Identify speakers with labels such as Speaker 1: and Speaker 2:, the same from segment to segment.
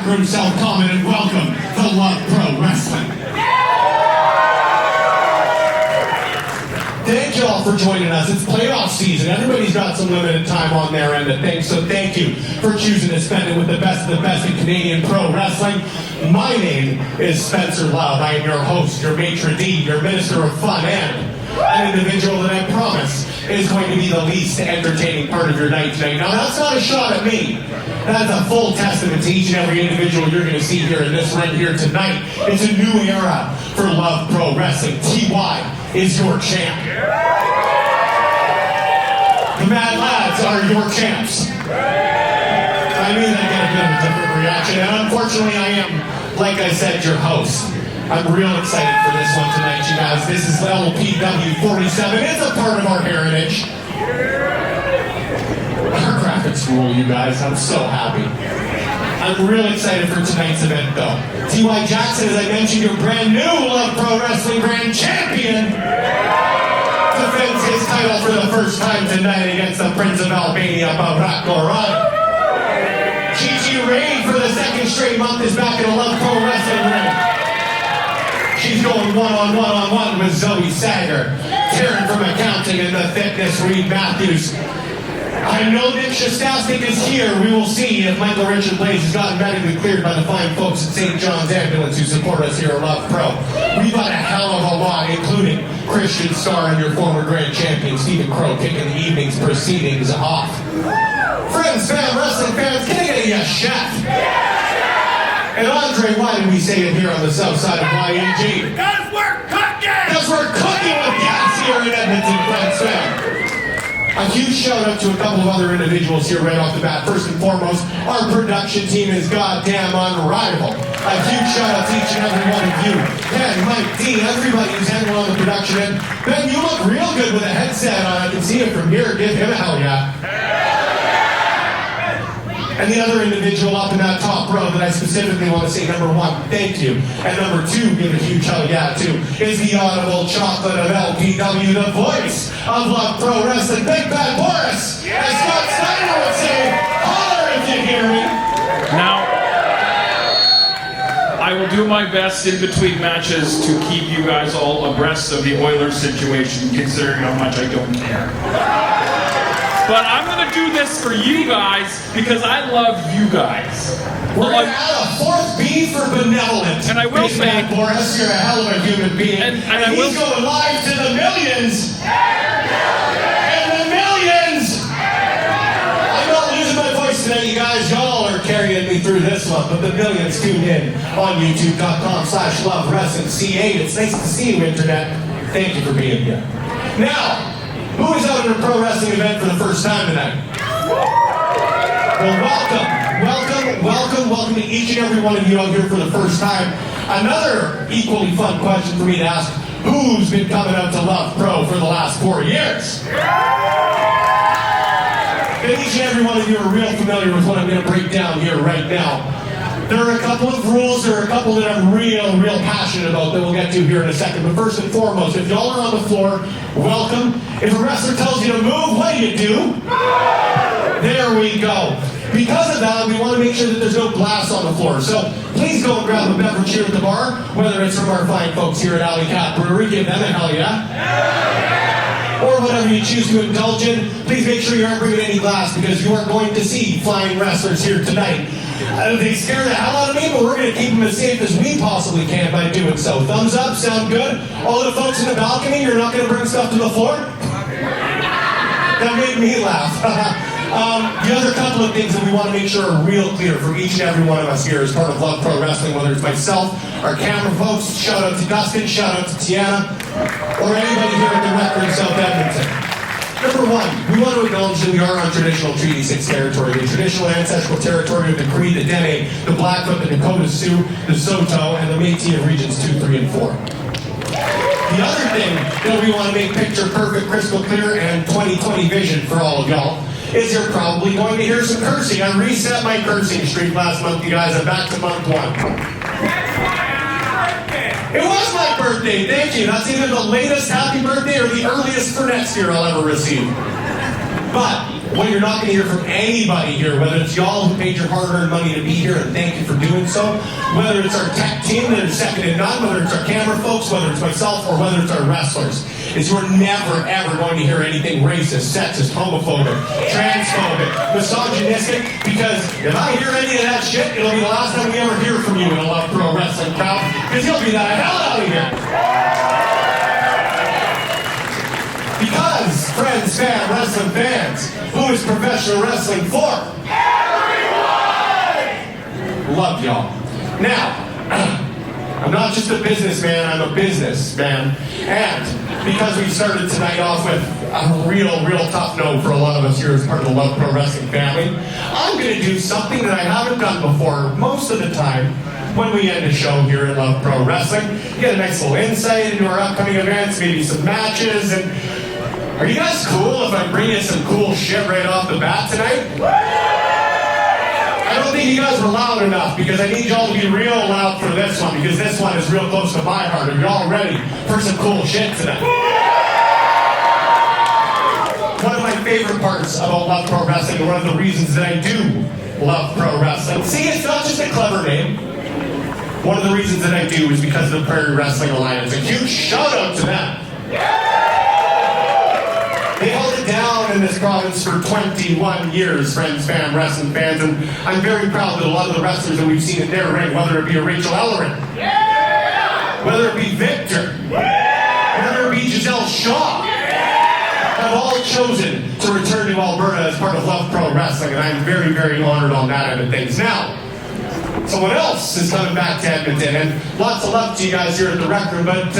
Speaker 1: backroom self-comment and welcome to Love Pro Wrestling. Thank you all for joining us. It's playoff season. Everybody's got some limited time on their end of things, so thank you for choosing to spend it with the best of the best in Canadian pro wrestling. My name is Spencer Loud. I am your host, your maitre d', your minister of fun, and an individual that I promise is going to be the least entertaining part of your night tonight. Now, that's not a shot at me. That's a full testament to each and every individual you're going to see here in this ring here tonight. It's a new era for Love Pro Wrestling. TY is your champ. The Mad Lads are your champs. I knew they'd get a bit of a different reaction, and unfortunately I am, like I said, your host. I'm real excited for this one tonight, you guys. This is LPW 47. It's a part of our heritage. Our graphics rule, you guys. I'm so happy. I'm real excited for tonight's event, though. T.Y. Jackson, as I mentioned, your brand new Love Pro Wrestling Grand Champion, defends his title for the first time tonight against the Prince of Albania, Berat Gorani. Gigi Reid, for the second straight month, is back in a Love Pro Wrestling ring. She's going one-on-one with Zoe Sager. Taryn from accounting and the fitness, Reid Matthews. I know that Shostastyk is here. We will see if Michael Richard Blais has gotten medically cleared by the fine folks at St. John's Ambulance who support us here at Love Pro. We've got a hell of a lot, including Christian Starr and your former grand champion, Stephen Crowe, kicking the evening's proceedings off. Friends, fam, wrestling fans, can I get a yes, chef? And Andre, why did we say it here on the south side of YEG?
Speaker 2: Because we're cooking!
Speaker 1: Because we're cooking with gas here in Edmonton, friends, fam. A huge shout out to a couple of other individuals here right off the bat. First and foremost, our production team is goddamn unrivaled. A huge shout out to each and every one of you. Ken, Mike, D, everybody who's handling on the production end. Ben, you look real good with a headset on. I can see it from here. Give him a hell yeah. And the other individual up in that top row that I specifically want to say, number one, thank you. And number two, give a huge hell yeah to, is the audible chocolate of LPW, the voice of Love Pro Wrestling, Big Bad Boris. Yeah. As Scott Steiner would say, holler if you hear me.
Speaker 2: Now, I will do my best in between matches to keep you guys all abreast of the Oilers situation, considering how much I don't care. But I'm going to do this for you guys because I love you guys.
Speaker 1: We're going to add a fourth B for benevolent.
Speaker 2: And I will say,
Speaker 1: Boris, you're a hell of a human being. And he's going live to the millions. And the millions. I'm not losing my voice tonight, you guys. Y'all are carrying me through this one. But the millions tune in on youtube.com/LoveWrestlingCA. It's nice to see you, Internet. Thank you for being here. Now, who is out at a pro wrestling event for the first time tonight? Well, welcome to each and every one of you out here for the first time. Another equally fun question for me to ask, who's been coming out to Love Pro for the last 4 years? And each and every one of you are real familiar with what I'm going to break down here right now. There are a couple of rules, there are a couple that I'm real passionate about that we'll get to here in a second. But first and foremost, if y'all are on the floor, welcome. If a wrestler tells you to move, what do? There we go. Because of that, we want to make sure that there's no glass on the floor. So please go and grab a beverage here at the bar, whether it's from our fine folks here at Alley Cat Brewery. Give them a hell yeah. Or whatever you choose to indulge in. Please make sure you aren't bringing any glass because you are going to see flying wrestlers here tonight. They scare the hell out of me, but we're going to keep them as safe as we possibly can by doing so. Thumbs up, sound good? All the folks in the balcony, you're not going to bring stuff to the floor? That made me laugh. The other couple of things that we want to make sure are real clear for each and every one of us here as part of Love Pro Wrestling, whether it's myself, our camera folks, shout out to Dustin, shout out to Tiana, or anybody here at the rec in South Edmonton. Number one, we want to acknowledge that we are on traditional Treaty 6 territory, the traditional ancestral territory of the Cree, the Dene, the Blackfoot, the Dakota Sioux, the Saulteaux, and the Métis of Regions 2, 3, and 4. The other thing that we want to make picture perfect, crystal clear, and 20/20 vision for all of y'all is you're probably going to hear some cursing. I reset my cursing streak last month, you guys. I'm back to month 1. It was my birthday, thank you. That's either the latest happy birthday or the earliest for next year I'll ever receive. But what you're not going to hear from anybody here, whether it's y'all who paid your hard-earned money to be here, and thank you for doing so, whether it's our tech team that is second to none, whether it's our camera folks, whether it's myself, or whether it's our wrestlers, is you're never, ever going to hear anything racist, sexist, homophobic, transphobic, misogynistic, because if I hear any of that shit, it'll be the last time we ever hear from you in a Love Pro Wrestling crowd, because you'll be the hell out of here. Because, friends, wrestling fans, who is professional wrestling for? Everyone! Love y'all. Now, I'm not just a businessman, I'm a businessman. And because we started tonight off with a real tough no for a lot of us here as part of the Love Pro Wrestling family, I'm going to do something that I haven't done before most of the time when we end a show here at Love Pro Wrestling. You get a nice little insight into our upcoming events, maybe some matches, and are you guys cool if I bring you some cool shit right off the bat tonight? I don't think you guys were loud enough because I need y'all to be real loud for this one because this one is real close to my heart. Are y'all ready for some cool shit tonight? One of my favorite parts about Love Pro Wrestling and one of the reasons that I do love pro wrestling. See, it's not just a clever name. One of the reasons that I do is because of the Prairie Wrestling Alliance. A huge shout out to them. They held it down in this province for 21 years, friends, wrestling fans, and I'm very proud that a lot of the wrestlers that we've seen in their ring, whether it be a Rachel Ellerin, whether it be Victor, whether it be Giselle Shaw, have all chosen to return to Alberta as part of Love Pro Wrestling, and I'm very honored on that end of things. Now, someone else is coming back to Edmonton, and lots of love to you guys here at the Rec Room, but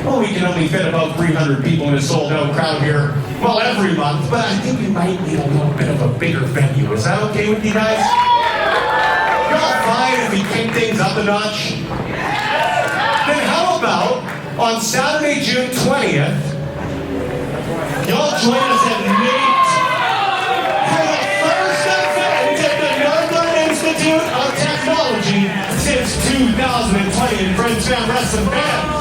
Speaker 1: well, we can only fit about 300 people in a sold-out crowd here, well, every month, but I think we might need a little bit of a bigger venue. Is that okay with you guys? Y'all fine if we kick things up a notch? Then how about on Saturday, June 20th, y'all join us at Nate for the first event at the Northern Institute of Technology since 2020 in Friends Fam Wrestling fans.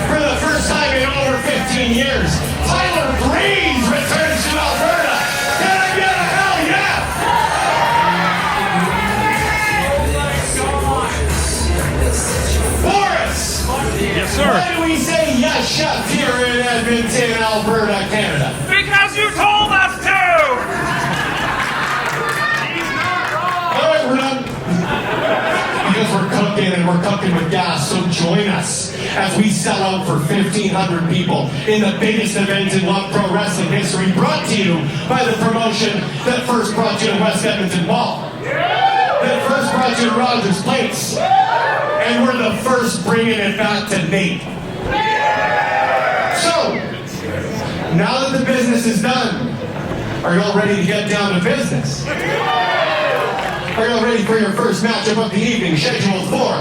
Speaker 1: For the first time in over 15 years, Tyler Breeze returns to Alberta. Can I get a hell yeah? Boris!
Speaker 2: Yes, sir.
Speaker 1: Why do we say yes, chef, here in Edmonton, Alberta, Canada?
Speaker 2: Because you told us to!
Speaker 1: All right, we're done. Because we're cooking and we're cooking with gas, so join us as we sell out for 1,500 people in the biggest event in Love Pro Wrestling history, brought to you by the promotion that first brought you to West Edmonton Mall, that first brought you to Rogers Place, and we're the first bringing it back to Nate. So, now that the business is done, are y'all ready to get down to business? Are y'all ready for your first matchup of the evening, scheduled for?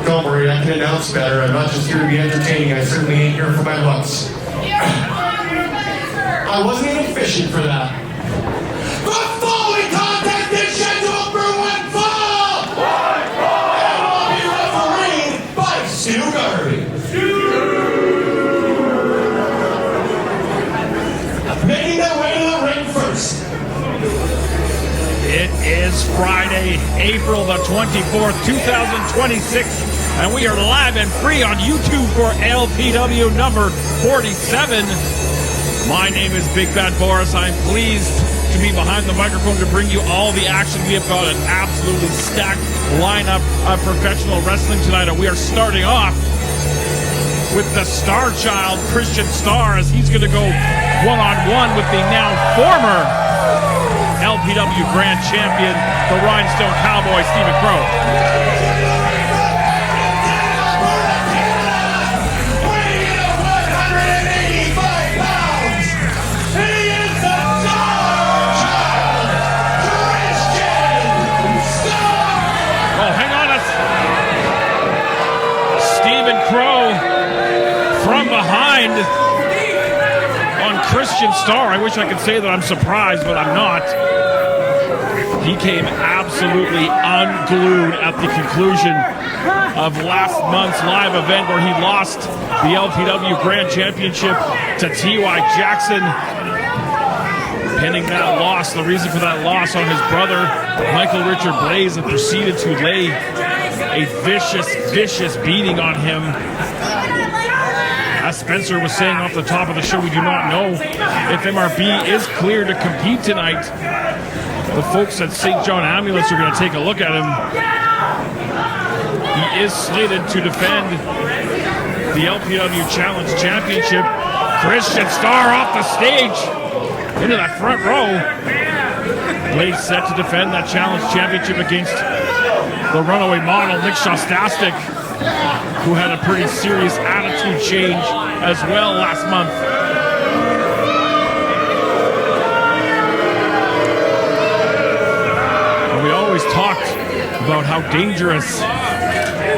Speaker 1: Don't worry, I can announce better. I'm not just here to be entertaining. I certainly ain't here for my looks. I wasn't even fishing for that. The following contest is scheduled for one fall! And will be refereed by Stu Garvey. Making their way to the ring first.
Speaker 2: It is Friday, April the 24th, 2026, and we are live and free on YouTube for LPW number 47. My name is Big Bad Boris. I'm pleased to be behind the microphone to bring you all the action. We have got an absolutely stacked lineup of professional wrestling tonight, and we are starting off with the Star Child, Christian Starr, as he's going to go one-on-one with the now former LPW Grand Champion, the Rhinestone Cowboy, Stephen Crowe.
Speaker 1: Weighing in at 185 pounds, he is the Star Child, Christian Starr!
Speaker 2: Oh, hang on. Stephen Crowe from behind on Christian Starr. I wish I could say that I'm surprised, but I'm not. He came absolutely unglued at the conclusion of last month's live event where he lost the LPW Grand Championship to T.Y. Jackson. Pinning that loss, the reason for that loss, on his brother, Michael Richard Blais, and proceeded to lay a vicious beating on him. As Spencer was saying off the top of the show, we do not know if MRB is clear to compete tonight. The folks at St. John Ambulance are going to take a look at him. He is slated to defend the LPW Challenge Championship. Christian Starr off the stage into that front row. Blais set to defend that Challenge Championship against the runaway model, Nick Shostastyk, who had a pretty serious attitude change as well last month. And we always talked about how dangerous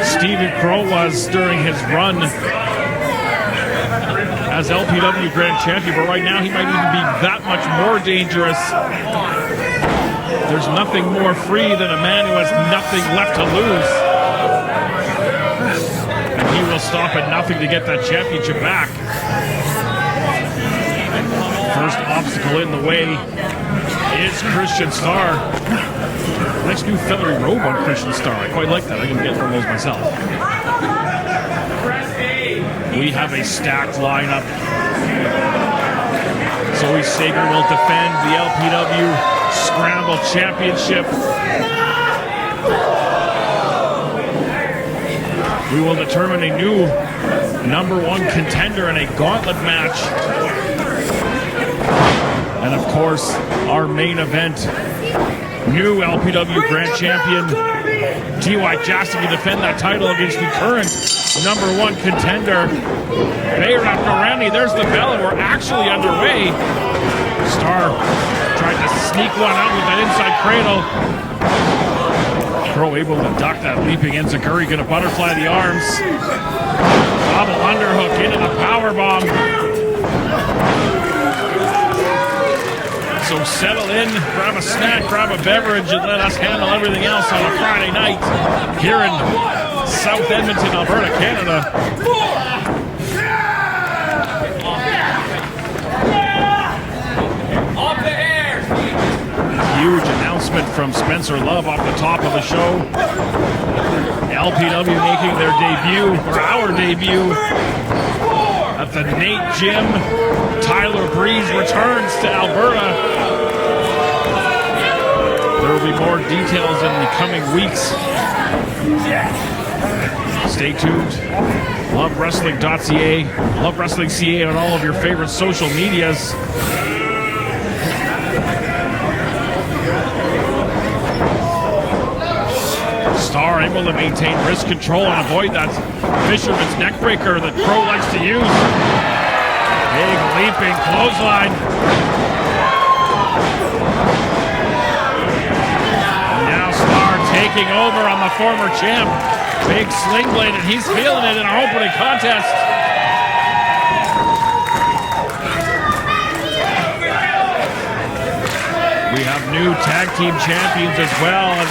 Speaker 2: Stephen Crowe was during his run as LPW Grand Champion, but right now he might even be that much more dangerous. There's nothing more free than a man who has nothing left to lose. And he will stop at nothing to get that championship back. First obstacle in the way is Christian Starr. Nice new feathery robe on Christian Starr. I quite like that. I can get one of those myself. We have a stacked lineup. Zoe Sager will defend the LPW Scramble Championship. We will determine a new #1 contender in a gauntlet match. And of course, our main event, new LPW Grand Champion T.Y. Jaxx to defend that title against the current #1 contender, Berat Gorani. There's the bell, and we're actually underway. Starr tried to sneak one out with that inside cradle. Crowe able to duck that leaping enziguri, gonna butterfly the arms. Double underhook into the powerbomb. So settle in, grab a snack, grab a beverage, and let us handle everything else on a Friday night here in South Edmonton, Alberta, Canada. Huge announcement from Spencer Love off the top of the show. LPW making their debut, or our debut, at the Nate Gym. Tyler Breeze returns to Alberta. There will be more details in the coming weeks. Stay tuned. LoveWrestling.ca, LoveWrestling.ca on all of your favorite social medias. Starr able to maintain wrist control and avoid that fisherman's neckbreaker that Crowe likes to use. Big leaping clothesline. And now Starr taking over on the former champ. Big sling blade, and he's feeling it in our opening contest. We have new tag team champions as well as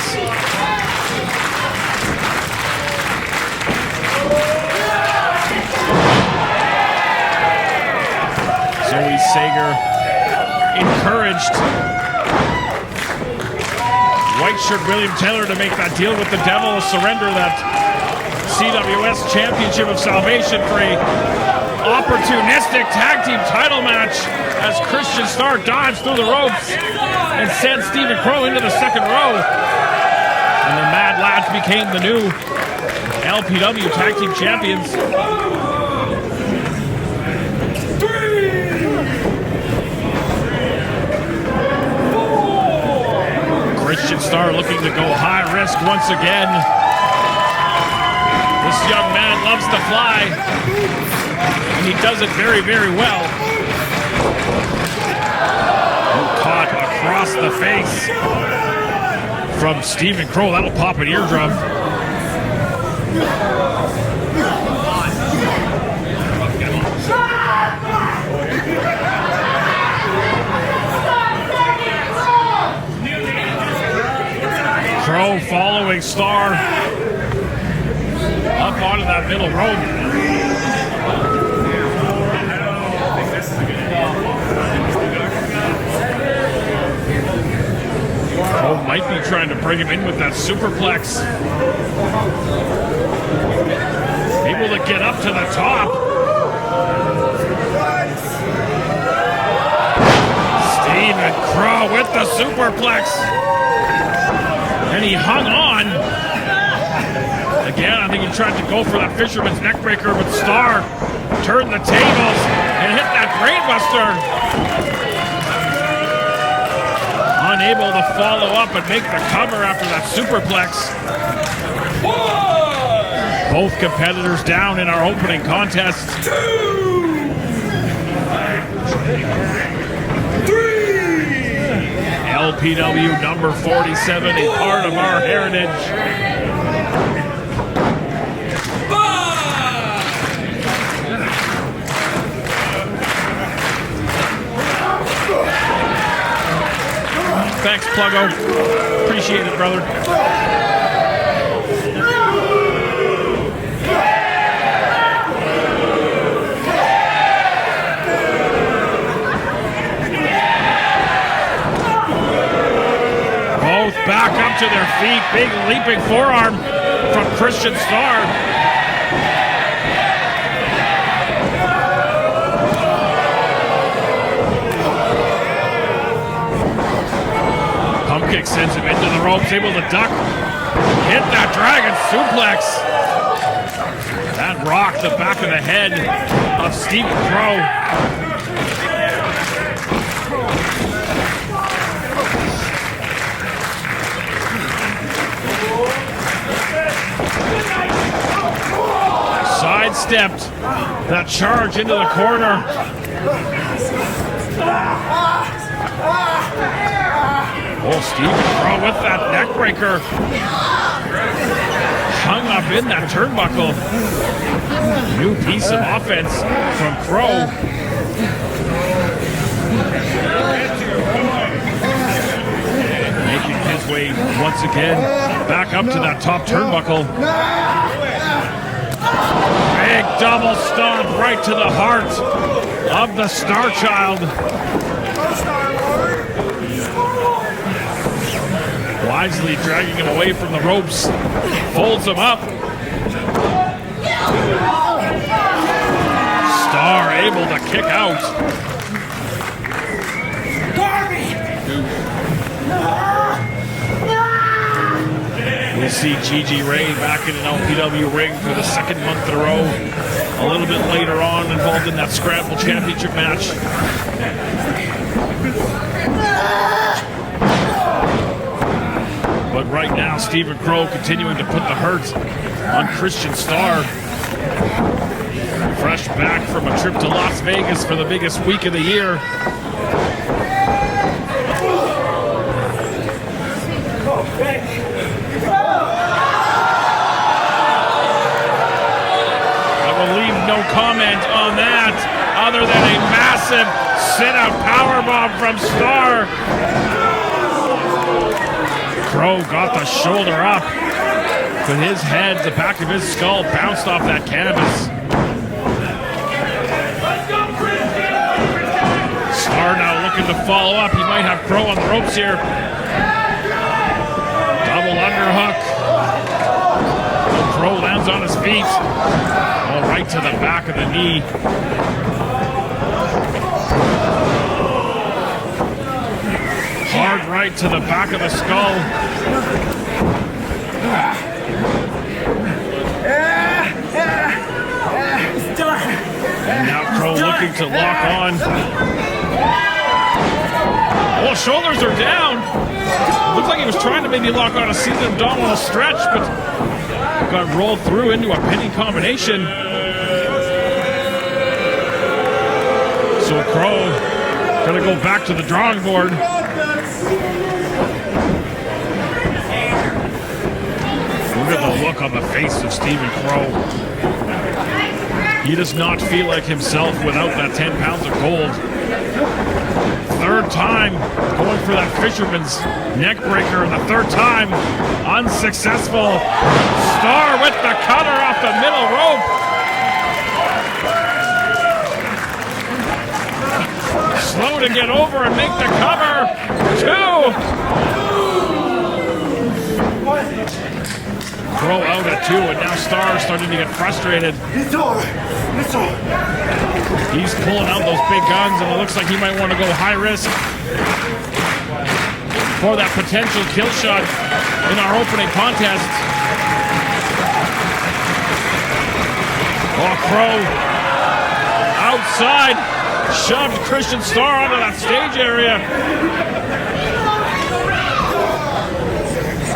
Speaker 2: Zoe Sager encouraged white shirt William Taylor to make that deal with the devil, surrender that CWS Championship of Salvation for a opportunistic tag team title match as Christian Starr dives through the ropes and sends Stephen Crowe into the second row. And the Mad Lads became the new LPW tag team champions. Christian Starr looking to go high risk once again. This young man loves to fly, and he does it very, very well. Caught across the face from Stephen Crowe. That'll pop an eardrum. Crowe following Starr. onto that middle rope. Crowe might be trying to bring him in with that superplex. Able to get up to the top. Stephen Crowe with the superplex. And he hung on. Again, I think he tried to go for that fisherman's neckbreaker, but Starr turned the tables and hit that brainbuster. Unable to follow up and make the cover after that superplex. Both competitors down in our opening contest.
Speaker 3: 2, 3.
Speaker 2: LPW number 47, a part of our heritage.
Speaker 3: 5.
Speaker 2: Thanks, Pluggo. Appreciate it, brother. Back up to their feet. Big leaping forearm from Christian Starr. Pump kick sends him into the ropes, able to duck. Hit that dragon suplex. That rocked the back of the head of Stephen Crowe. Sidestepped that charge into the corner. Oh, Stephen Crowe with that neckbreaker. Hung up in that turnbuckle. New piece of offense from Crowe. Making his way once again back up to that top turnbuckle. Big double stomp right to the heart of the Star Child. Wisely dragging him away from the ropes. Folds him up. Starr able to kick out. We see Gigi Reid back in an LPW ring for the second month in a row. A little bit later on, involved in that Scramble Championship match. But right now, Stephen Crowe continuing to put the hurt on Christian Starr. Fresh back from a trip to Las Vegas for the biggest week of the year. No comment on that, other than a massive sit-out powerbomb from Starr. Crowe got the shoulder up, but his head, the back of his skull, bounced off that canvas. Starr now looking to follow up. He might have Crowe on the ropes here. Double underhook. Crowe lands on his feet. Oh, right to the back of the knee. Hard right to the back of the skull. And now Crowe looking to lock on. Oh, shoulders are down. Looks like he was trying to maybe lock on a seated abdominal stretch, but got rolled through into a pinning combination. So Crowe gonna go back to the drawing board. Look at the look on the face of Stephen Crowe. He does not feel like himself without that 10 pounds of gold. Third time going for that fisherman's neck breaker, and the third time unsuccessful. Starr with the cutter off the middle Crowe to get over and make the cover. 2. Crowe out at 2, and now Starr starting to get frustrated. He's pulling out those big guns, and it looks like he might want to go high risk for that potential kill shot in our opening contest. Oh, Crowe outside, shoved Christian Starr onto that stage area.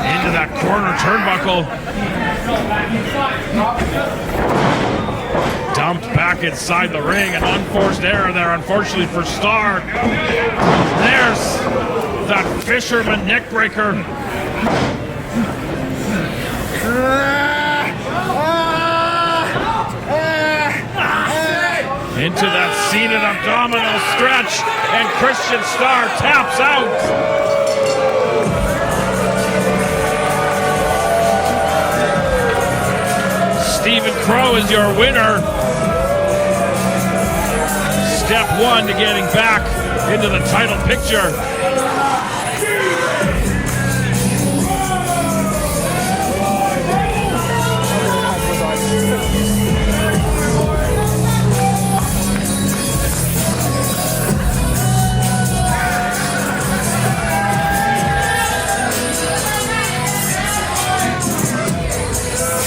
Speaker 2: Into that corner turnbuckle. Dumped back inside the ring, an unforced error there, unfortunately for Starr. There's that fisherman neckbreaker. Into that seated abdominal stretch, and Christian Starr taps out. Stephen Crowe is your winner. Step 1 to getting back into the title picture.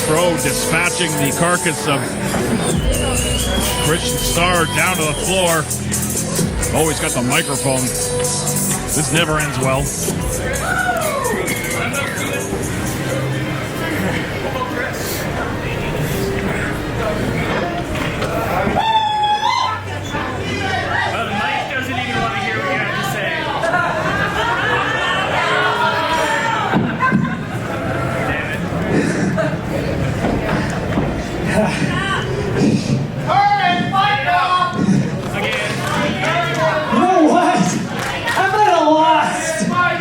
Speaker 2: Crowe dispatching the carcass of Christian Starr down to the floor. Oh, he's got the microphone. This never ends well.
Speaker 3: The mic doesn't even want to hear what you have to say.
Speaker 4: Taryn, fight off!
Speaker 3: Again.
Speaker 4: You know what? I might have lost my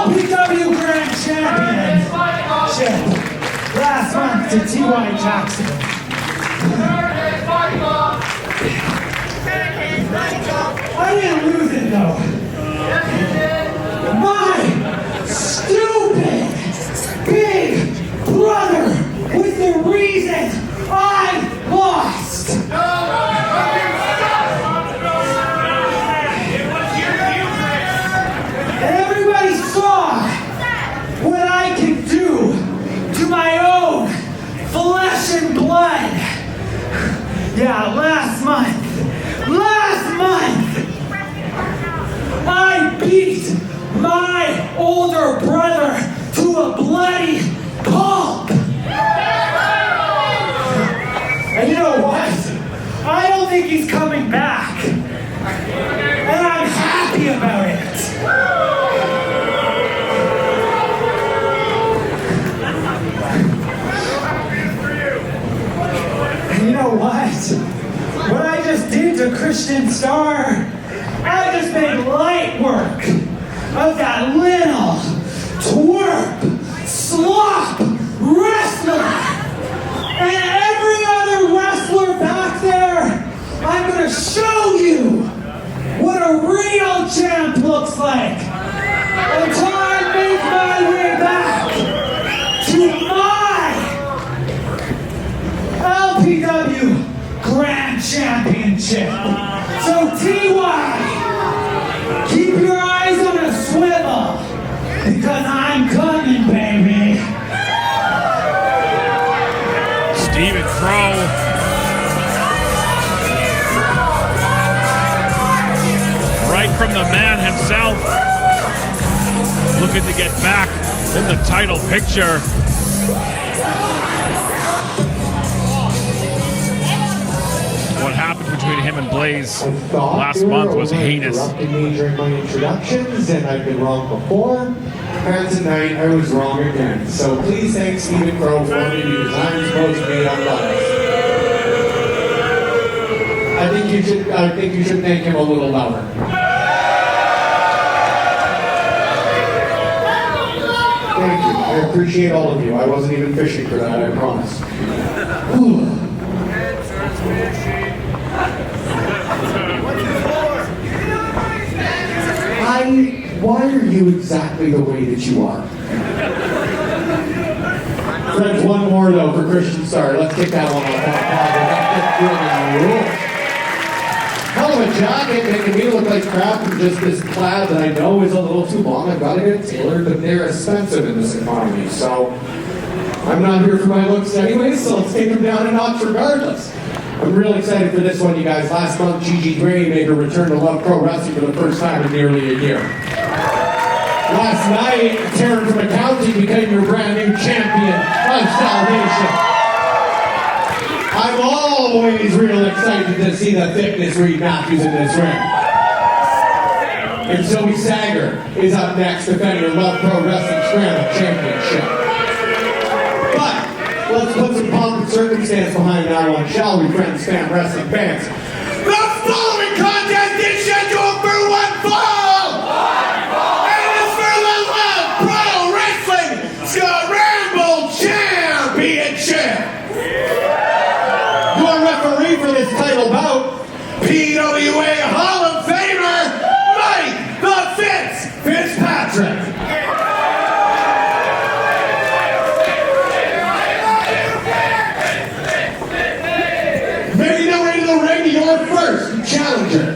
Speaker 4: LPW Grand Championship last month to T.Y. Jaxx. I didn't lose it though. My stupid big brother was the reason I lost. And everybody saw what I could do to my own flesh and blood. Yeah, last month, I beat my older brother to a bloody pulp. And you know what? I don't think he's coming back. And I'm happy about it. And you know what? What I just did to Christian Starr, I just made light work of that little twerp, slop wrestler. And every other wrestler back there, I'm gonna show you what a real champ looks like. Until I make my way back to my LPW Grand Championship. So T.Y., keep your eyes on a swivel, because I'm coming, baby.
Speaker 2: Stephen Crowe. Right from the man himself. Looking to get back in the title picture. What happened between him and Blais last month was heinous.
Speaker 1: Interrupting me during my introductions, and I've been wrong before. And tonight I was wrong again. So please thank Stephen Crowe for me, because I'm supposed to be unbiased. I think you should thank him a little louder. Thank you. I appreciate all of you. I wasn't even fishing for that, I promise. Why are you exactly the way that you are? Friends, one more though for Christian Starr. Let's kick that one off. Hell of a jacket, making me look like crap from just this plaid that I know is a little too long. I've got to get it tailored, but they're expensive in this economy. So I'm not here for my looks anyway, so let's take them down a notch regardless. I'm really excited for this one, you guys. Last month, Gigi made her return to Love Pro Wrestling for the first time in nearly a year. Last night, Taryn from accounting became your brand new champion of salvation. I'm always real excited to see the thickness Reid Matthews in this ring. And Zoe Sager is up next defending her Love Pro Wrestling Scramble Championship. But let's put some pomp and circumstance behind that one, shall we, friends, fan wrestling fans? The following contest is scheduled for one fall! And it's for the Love Pro Wrestling Scramble Championship! Your referee for this title bout, PWA Hall of Famer, Mike the Fitzpatrick. Making their way to the ring, your first challenger.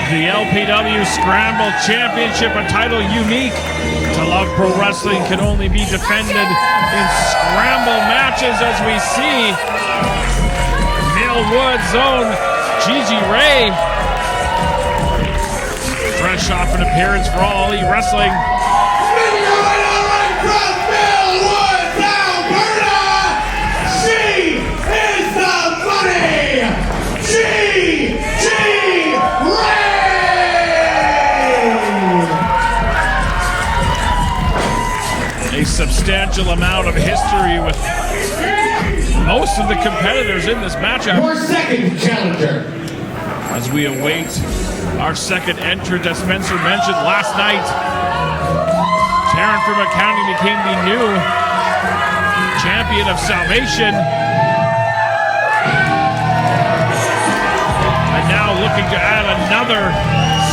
Speaker 2: The LPW Scramble Championship, a title unique to Love Pro Wrestling, can only be defended in scramble matches, as we see Millwood's own Gigi Ray, fresh off an appearance for All Elite Wrestling.
Speaker 1: Making her way to the ring from Millwood, Alberta, she is the money, Gigi Ray!
Speaker 2: A substantial amount of history with most of the competitors in this matchup.
Speaker 1: Your second challenger.
Speaker 2: As we await our second entrant, as Spencer mentioned last night, Taryn from accounting became the new champion of salvation. And now looking to add another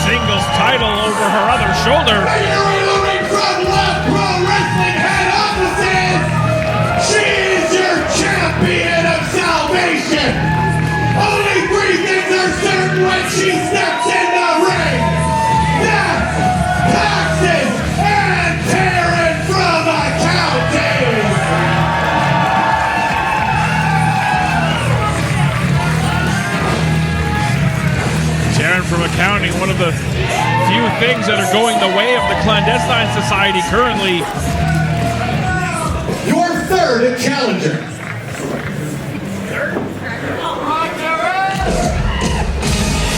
Speaker 2: singles title over her other shoulder.
Speaker 1: Making her way to the ring from Love Pro Wrestling head offices, she is your champion of salvation. Only three things are certain when she steps in the ring: death, taxes, and Taryn from accounting.
Speaker 2: Taryn from accounting, one of the few things that are going the way of the clandestine society currently.
Speaker 1: Your third challenger.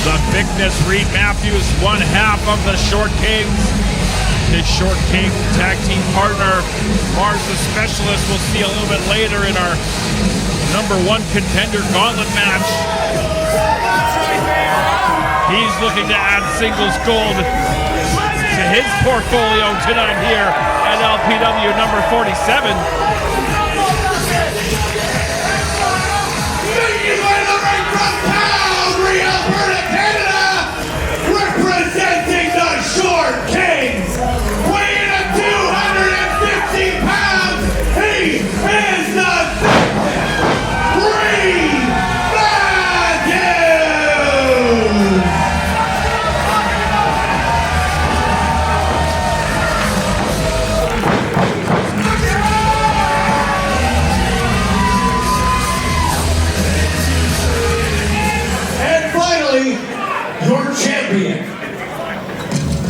Speaker 2: The thickness, Reid Matthews, one half of the Short Kings. His Short King tag team partner, Marz the Specialist, we'll see a little bit later in our #1 contender gauntlet match. He's looking to add singles gold to his portfolio tonight here at LPW number 47.
Speaker 1: Making way to the ring from Calgary, Alberta, Canada, representing the Short Kings, weighing at 250 pounds, he is the Reid Matthews! Your champion.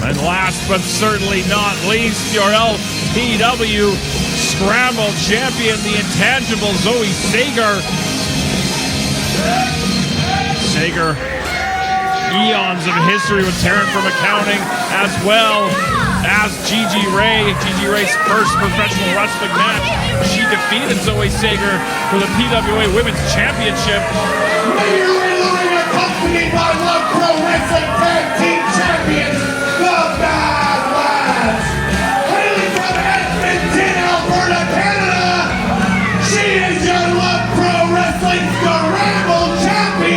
Speaker 2: And last but certainly not least, your LPW Scramble champion, the intangible Zoe Sager. Sager, eons of history with Taryn from accounting, as well as Gigi Ray. Gigi Ray's first professional wrestling match. She defeated Zoe Sager for the PWA Women's Championship.
Speaker 1: Accompanied by Love Pro Wrestling Tag Team Champions, the Bad Lads. Hailing from Edmonton, Alberta, Canada, she is your Love Pro Wrestling Scramble Champion.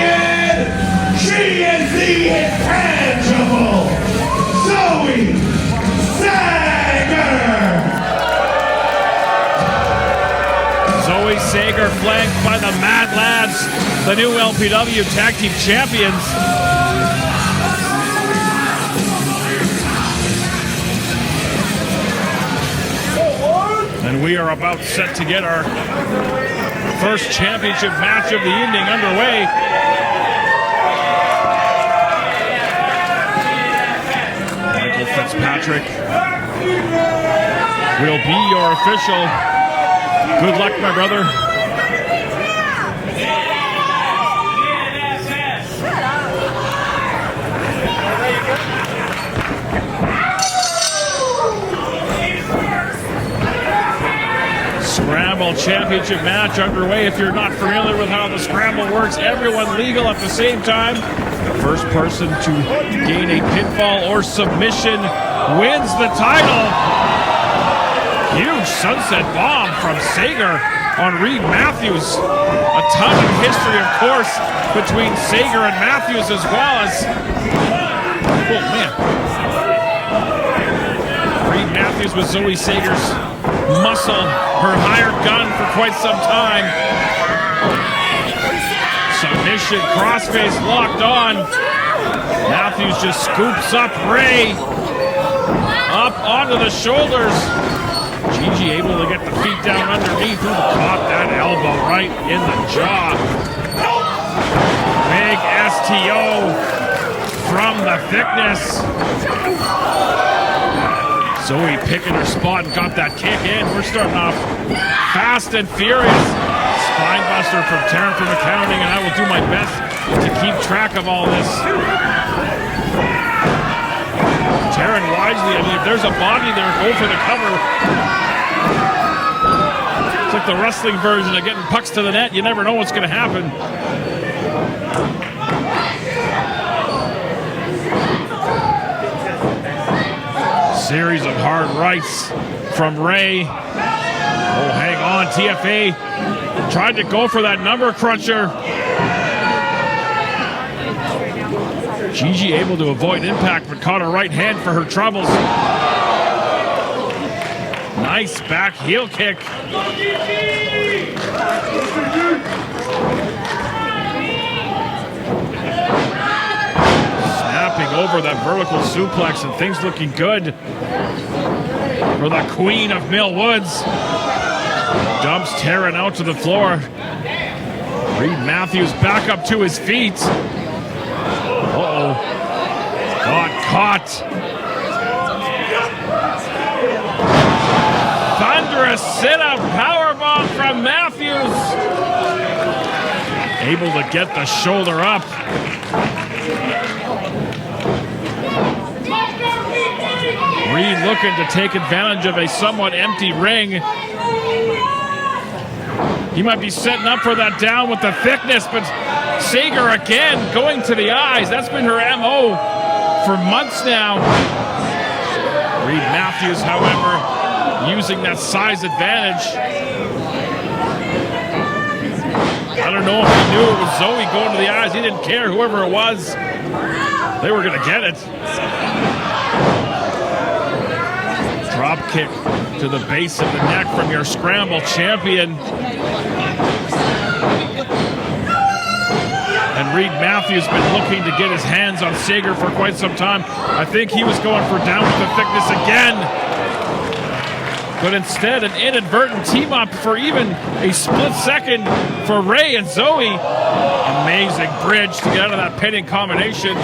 Speaker 2: Sager flanked by the Mad Lads, the new LPW Tag Team Champions. And we are about set to get our first championship match of the evening underway. Michael Fitzpatrick will be your official. Good luck, my brother. Scramble championship match underway. If you're not familiar with how the scramble works, everyone legal at the same time. The first person to gain a pinfall or submission wins the title. Huge sunset bomb from Sager on Reid Matthews. A ton of history, of course, between Sager and Matthews, as well as... Oh, man. Reid Matthews was Zoe Sager's muscle, her hired gun for quite some time. Submission, crossface locked on. Matthews just scoops up Ray. Up onto the shoulders. Gigi able to get the feet down underneath. Who caught that elbow right in the jaw. Big STO from the thickness. Zoe picking her spot and got that kick in. We're starting off fast and furious. Spinebuster from Taryn from accounting, and I will do my best to keep track of all this. Taryn wisely, I mean, if there's a body there, go for the cover. It's like the wrestling version of getting pucks to the net. You never know what's going to happen. Series of hard rights from Ray. Oh, hang on. TFA tried to go for that number cruncher. Gigi able to avoid impact, but caught her right hand for her troubles. Nice back heel kick. Over that vertical suplex, and things looking good for the Queen of Mill Woods. Dumps Taryn out to the floor. Reid Matthews back up to his feet. Uh-oh. Got caught. Thunderous sit-up powerbomb from Matthews. Able to get the shoulder up. Reid looking to take advantage of a somewhat empty ring. He might be setting up for that down with the thickness, but Sager again going to the eyes. That's been her MO for months now. Reid Matthews, however, using that size advantage. I don't know if he knew it was Zoe going to the eyes. He didn't care, whoever it was. They were going to get it. Drop kick to the base of the neck from your scramble champion. And Reid Matthews been looking to get his hands on Sager for quite some time. I think he was going for down with the thickness again. But instead, an inadvertent team up for even a split second for Ray and Zoe. Amazing bridge to get out of that pinning combination.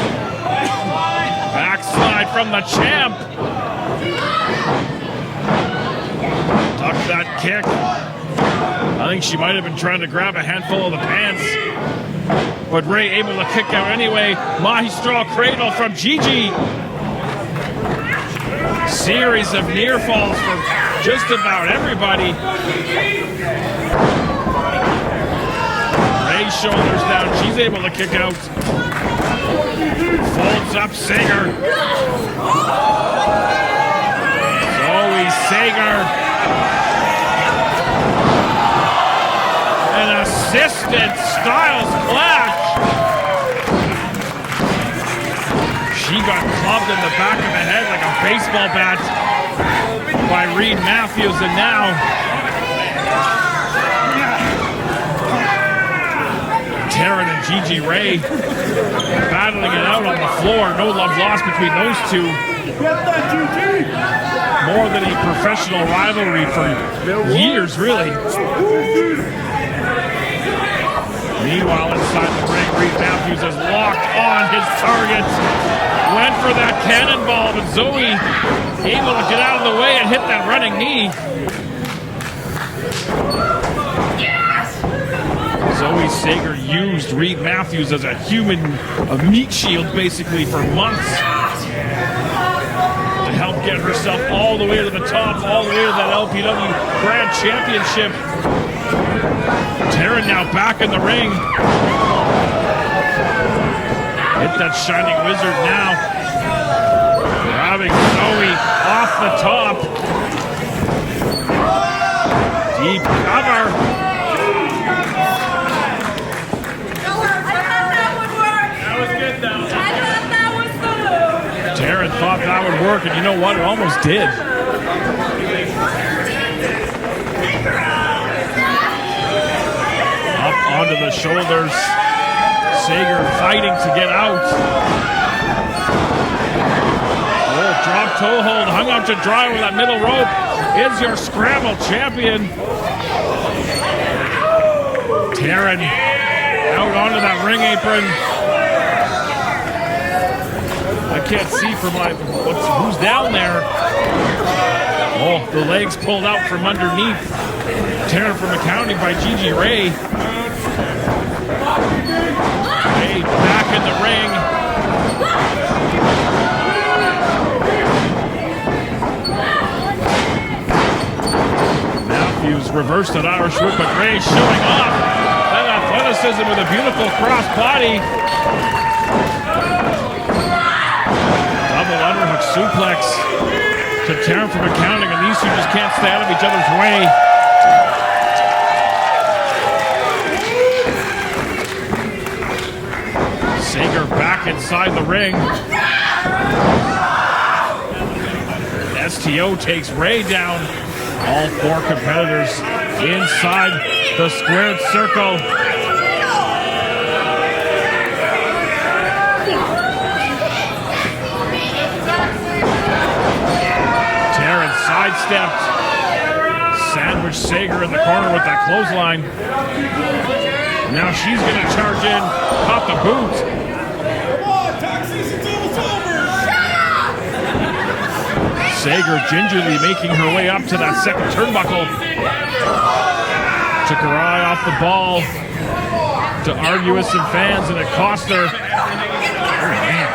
Speaker 2: Backslide from the champ. Duck that kick. I think she might have been trying to grab a handful of the pants. But Ray able to kick out anyway. Magistral cradle from Gigi. Series of near falls from just about everybody. Ray's shoulders down. She's able to kick out. Folds up Sager. Zoe Sager. An assisted Styles clash. She got clubbed in the back of the head like a baseball bat by Reid Matthews, and now Taryn and Gigi Ray battling it out on the floor. No love lost between those two. More than a professional rivalry for years, really. Meanwhile, inside the ring, Reid Matthews is locked on his target. Went for that cannonball, but Zoe able to get out of the way and hit that running knee. Zoe Sager used Reid Matthews as a meat shield basically for months to help get herself all the way to the top, all the way to that LPW Grand Championship. Taryn now back in the ring. Hit that Shining Wizard now. Grabbing Zoe off the top. Deep cover. Taryn thought that would work, and you know what? It almost did. Up onto the shoulders. Sager fighting to get out. Oh, drop toe hold, hung out to dry with that middle rope. Is your scramble champion. Taryn out onto that ring apron. I can't see from who's down there. Oh, the legs pulled out from underneath. Taryn from accounting by Gigi Ray. Ray back in the ring. Matthews reversed that Irish whip, but Ray showing off that athleticism with a beautiful cross body. Double underhook suplex to Taryn from accounting, and these two just can't stay out of each other's way. Sager back inside the ring. STO takes Ray down. All four competitors inside the squared circle. Sidestepped. Sandwich Sager in the corner with that clothesline. Now she's going to charge in. Caught the boot. Sager gingerly making her way up to that second turnbuckle. Took her eye off the ball to argue with some fans, and it cost her. Oh, man.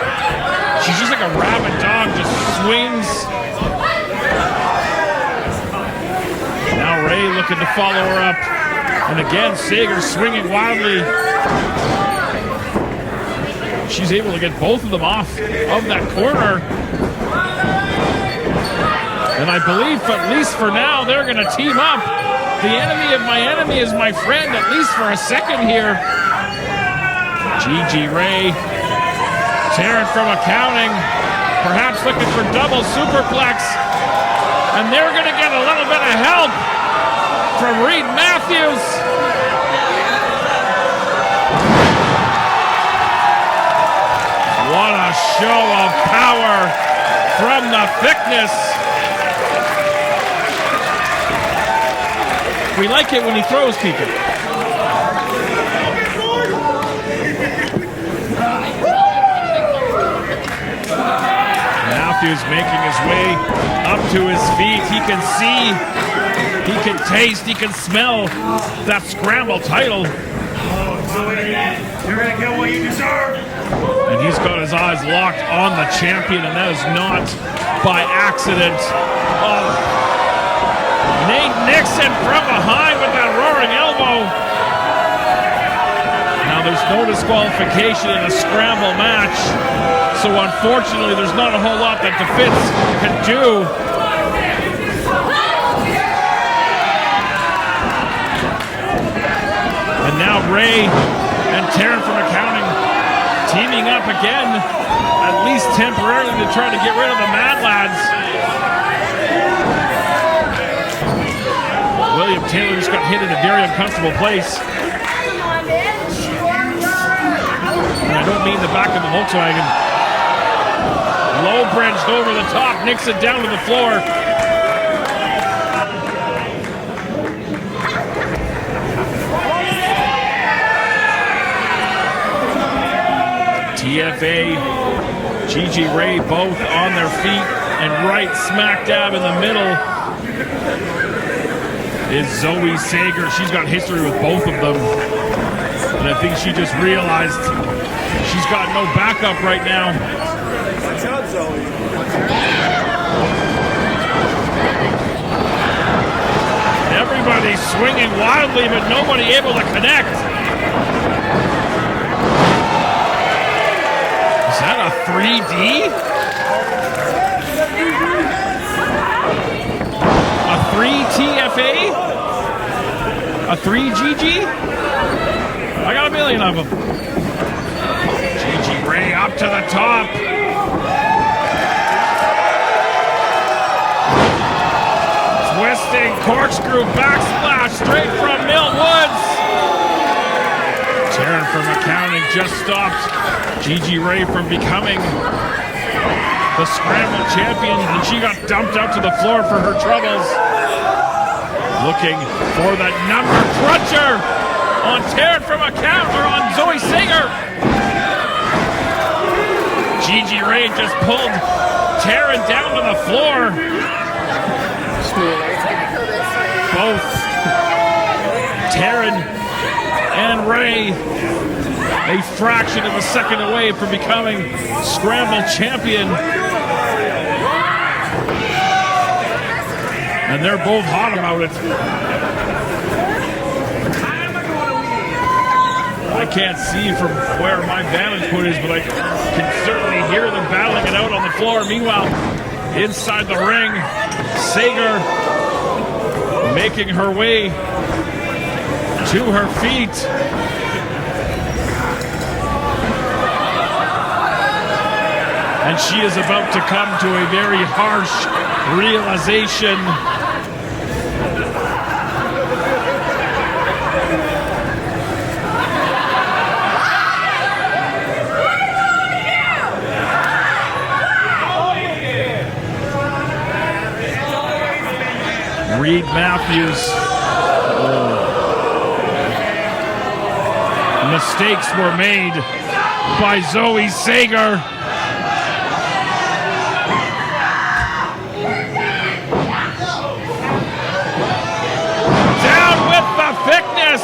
Speaker 2: She's just like a rabid dog, just swings. Now Ray looking to follow her up. And again, Sager swinging wildly. She's able to get both of them off of that corner. And I believe, at least for now, they're going to team up. The enemy of my enemy is my friend, at least for a second here. Gigi Ray. Taryn from accounting. Perhaps looking for double superplex. And they're going to get a little bit of help from Reid Matthews. What a show of power from the thickness. We like it when he throws people. Matthews making his way up to his feet. He can see, he can taste, he can smell that scramble title.
Speaker 3: You're gonna get what you deserve.
Speaker 2: And he's got his eyes locked on the champion, and that is not by accident. Oh. Nate Nixon from behind with that roaring elbow. Now there's no disqualification in a scramble match, so unfortunately there's not a whole lot that the Fitz can do. And now Ray and Taryn from accounting teaming up again, at least temporarily, to try to get rid of the Mad Lads. William Taylor just got hit in a very uncomfortable place. I don't mean the back of the Volkswagen. Low bridged over the top, nicks it down to the floor. TFA, Gigi, Reid both on their feet, and right smack dab in the middle is Zoe Sager. She's got history with both of them, and I think she just realized she's got no backup right now.
Speaker 5: Watch out, Zoe.
Speaker 2: Everybody's swinging wildly, but nobody able to connect. Is that a 3D? A 3 TFA? A 3 Gigi? I got a million of them. Gigi Ray up to the top. Twisting corkscrew backsplash straight from Mill Woods. Taryn from accounting just stopped Gigi Ray from becoming the scramble champion, and she got dumped out to the floor for her troubles. Looking for the number cruncher on Taryn from or on Zoe Sager. Gigi Ray just pulled Taryn down to the floor. Both Taryn and Ray a fraction of a second away from becoming Scramble champion. And they're both hot about it. I can't see from where my vantage point is, but I can certainly hear them battling it out on the floor. Meanwhile, inside the ring, Sager making her way to her feet. And she is about to come to a very harsh realization. Reid Matthews. Mistakes were made by Zoe Sager. Down with the thickness.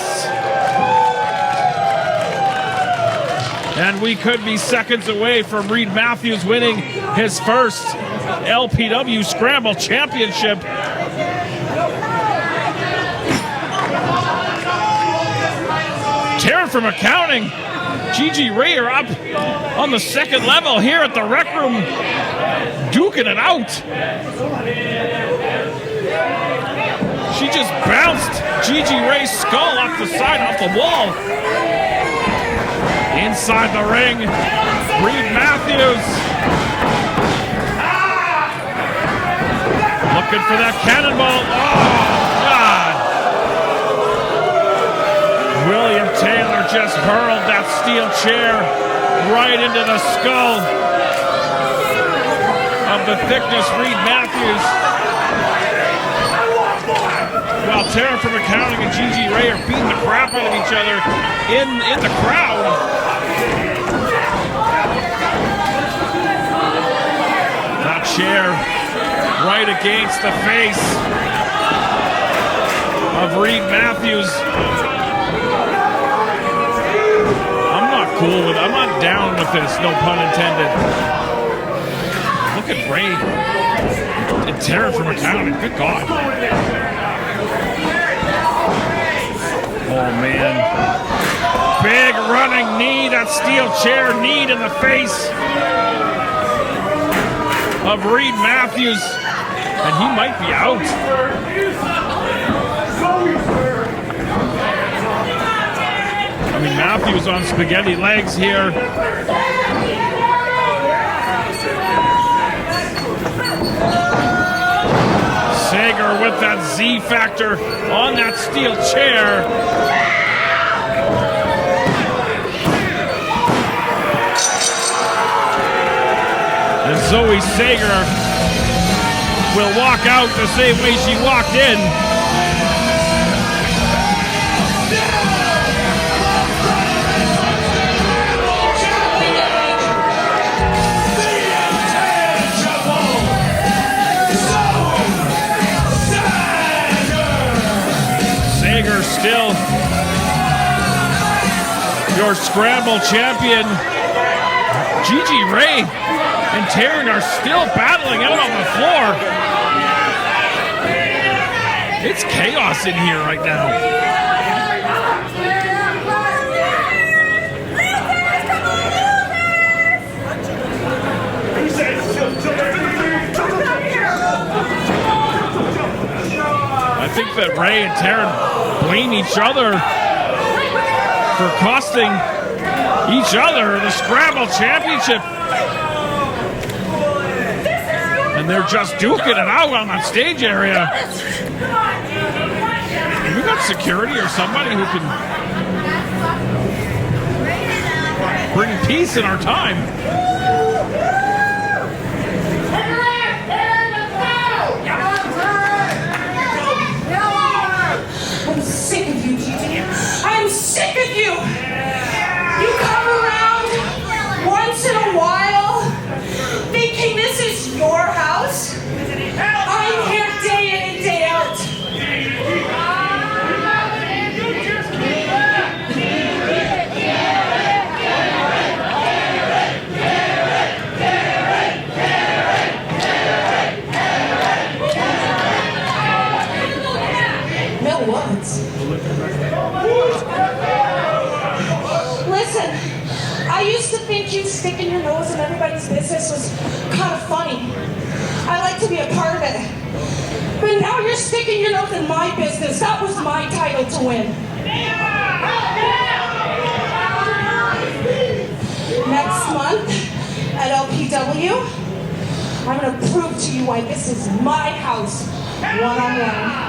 Speaker 2: And we could be seconds away from Reid Matthews winning his first LPW Scramble Championship. Taryn from accounting, Gigi Ray are up on the second level here at the rec room, duking it out. She just bounced Gigi Ray's skull off the side, off the wall. Inside the ring, Reid Matthews. Looking for that cannonball. Oh, God. William Taylor just hurled that steel chair right into the skull of the thickness Reid Matthews. While Taryn from accounting and Gigi Ray are beating the crap out of each other in the crowd. That chair right against the face of Reid Matthews. Cool with, I'm not down with this, no pun intended. Look at Ray and Taryn from accounting. Good God. Oh man. Big running knee, that steel chair knee in the face of Reid Matthews. And he might be out. I mean, Matthews on spaghetti legs here. Sager with that Z factor on that steel chair. Zoe Sager will walk out the same way she walked in. Sager still your scramble champion. Gigi, Reid, and Taryn are still battling out on the floor. It's chaos in here right now. I think that Reid and Taryn blame each other for costing each other the Scramble Championship. And they're just duking it out on that stage area. We got security or somebody who can bring peace in our time.
Speaker 6: I'm sick of you, Gigi. I'm sick of you. You come around once in a while, thinking this is your house. I'm here day in and day out. No words. Listen, I used to think you sticking your nose in everybody's business was kind of funny. I like to be a part of it. But now you're sticking your nose in my business. That was my title to win. Next month at LPW, I'm going to prove to you why this is my house, one-on-one.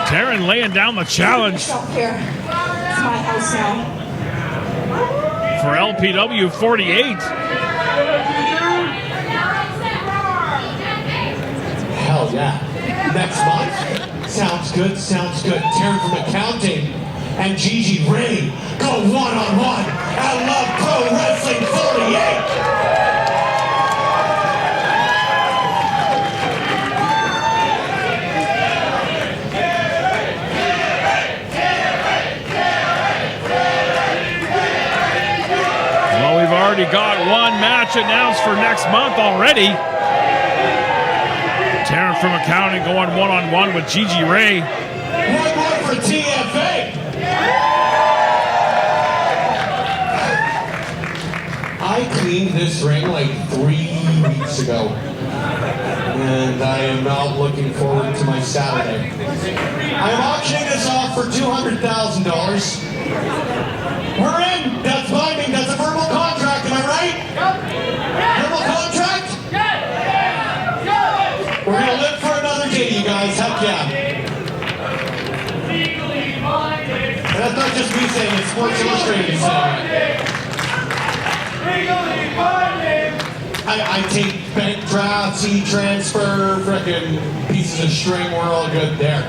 Speaker 2: Taryn laying down the challenge
Speaker 6: Here. It's my house now.
Speaker 2: for LPW 48.
Speaker 1: Hell yeah. Next month. Sounds good, sounds good. Taryn from accounting and Gigi, Reid go one-on-one at Love Pro Wrestling 48.
Speaker 2: We've already got one match announced for next month already. Taryn from accounting going one-on-one with Gigi Reid.
Speaker 1: One more for TFA. I cleaned this ring like 3 weeks ago. And I am now looking forward to my Saturday. I am auctioning this off for $200,000. We're in. That's binding. That's a verbal contract. Am I right? Verbal contract? We're going to live for another day, you guys. Heck yeah. And that's not just me saying it. Sports Illustrated saying it. I take bank drafts, e-transfer, frickin' pieces of string. We're all good there.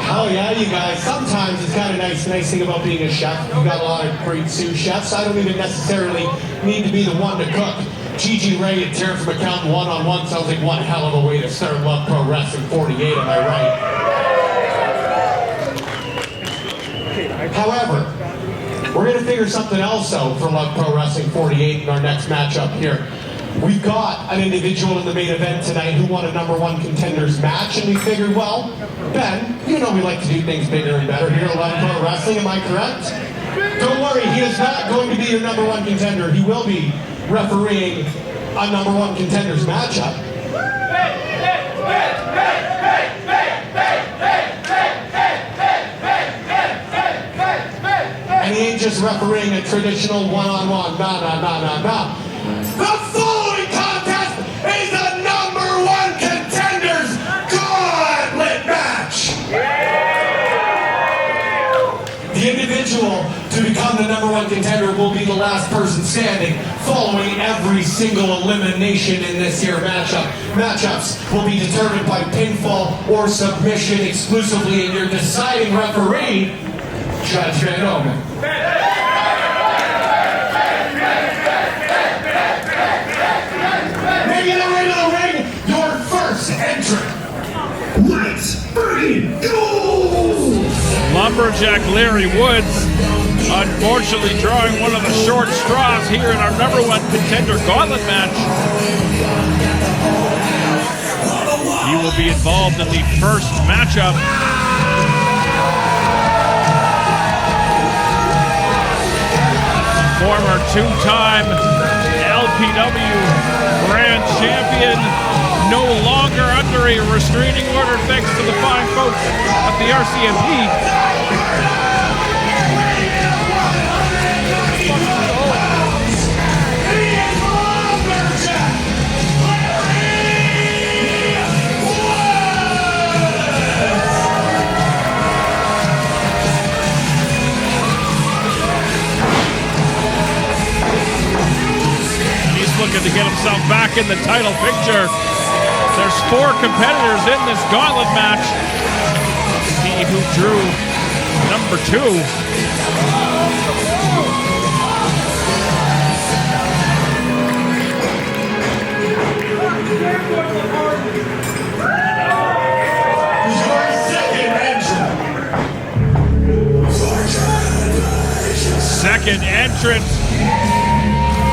Speaker 1: Hell yeah, you guys. Sometimes it's kind of nice thing about being a chef. You've got a lot of great sous chefs. I don't even necessarily need to be the one to cook. Gigi Reid and Taryn from accounting one-on-one sounds like one hell of a way to start Love Pro Wrestling 48, am I right? However, we're going to figure something else out for Love Pro Wrestling 48 in our next matchup here. We've got an individual in the main event tonight who won a #1 Contenders match, and we figured, well, Ben, you know we like to do things bigger and better here at Love Pro Wrestling, am I correct? Don't worry, he is not going to be your #1 contender. He will be refereeing a #1 Contenders matchup. And he ain't just refereeing a traditional one-on-one. No. The following contest is the #1 Contenders Gauntlet match. The individual to become the #1 one contender will be the last person standing following every single elimination in this here matchup. Matchups will be determined by pinfall or submission exclusively, and your deciding referee, Judge Van Omen. Making the ring of the ring, your first entrant. Let's go!
Speaker 2: Lumberjack Larry Woods, unfortunately drawing one of the short straws here in our number one contender gauntlet match. He will be involved in the first matchup. Former two-time LPW Grand Champion, no longer under a restraining order thanks to the fine folks at the RCMP. He's looking to get himself back in the title picture. There's 4 competitors in this gauntlet match. See who drew number 2. Second entrant,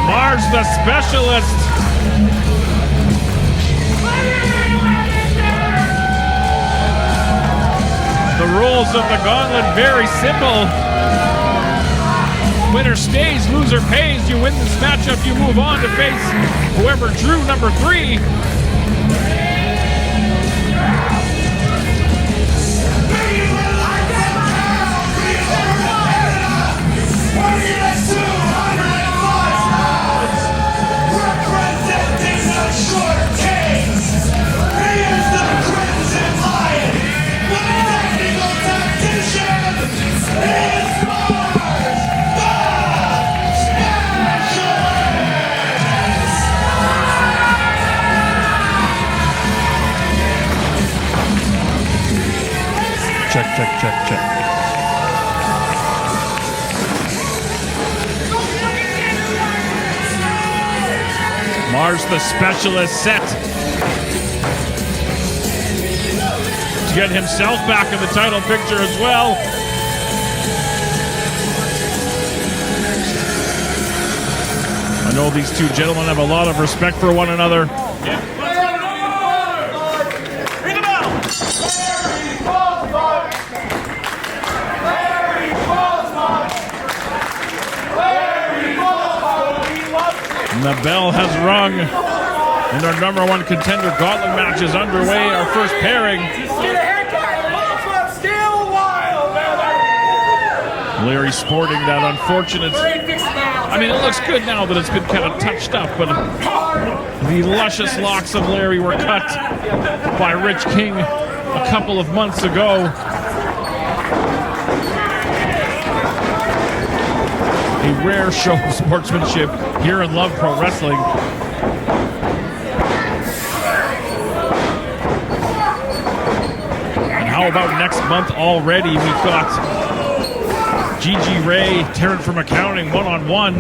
Speaker 2: Marz the Specialist. The rules of the gauntlet very simple. Winner stays, loser pays. You win this matchup, you move on to face whoever drew number 3. Check. Marz the Specialist set to get himself back in the title picture as well. I know these two gentlemen have a lot of respect for one another. And the bell has rung, and our number one contender gauntlet match is underway. Our first pairing. Larry sporting that unfortunate. I mean, it looks good now that it's been kind of touched up, but the luscious locks of Larry were cut by Rich King a couple of months ago. A rare show of sportsmanship here in Love Pro Wrestling. And how about next month already? We've got Gigi, Ray, Taryn from accounting, one-on-one.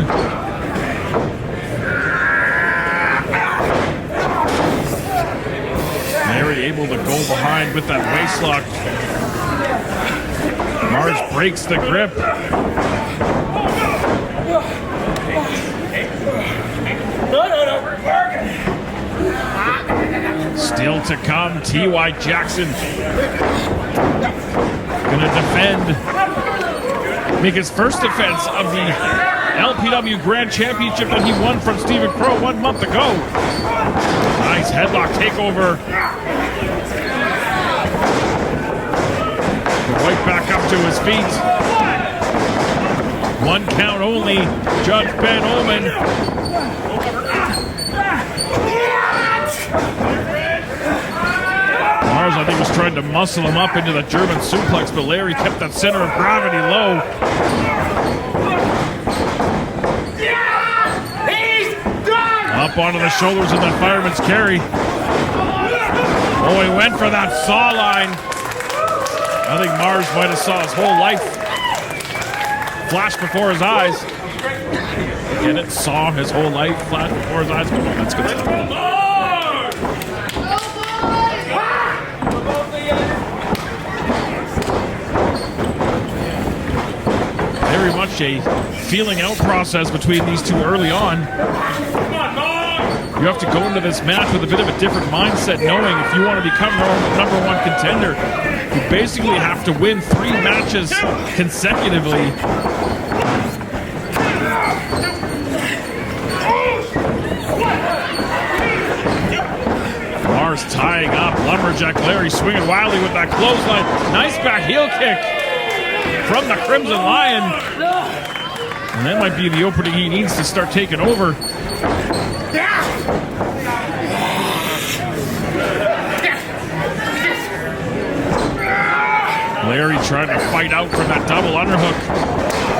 Speaker 2: Larry able to go behind with that waistlock. Marz breaks the grip. Still to come, T.Y. Jackson gonna defend, make his first defense of the LPW Grand Championship that he won from Stephen Crowe 1 month ago. Nice headlock takeover. Right back up to his feet. 1 count only, Judge Ben Omen. Marz, I think, was trying to muscle him up into the German suplex, but Larry kept that center of gravity low.
Speaker 7: onto the shoulders of that fireman's carry. Oh, he went for that saw line. I think Marz might have saw his whole life flash before his eyes. Get it? Saw his whole life flash before his eyes. That's good stuff. Very much a feeling out process between these two early on. You have to go into this match with a bit of a different mindset, knowing if you want to become number one contender, you basically have to win 3 matches consecutively. Marz tying up. Lumberjack Larry swinging wildly with that clothesline. Nice back heel kick from the Crimson Lion. And that might be the opening he needs to start taking over. Larry trying to fight out from that double underhook.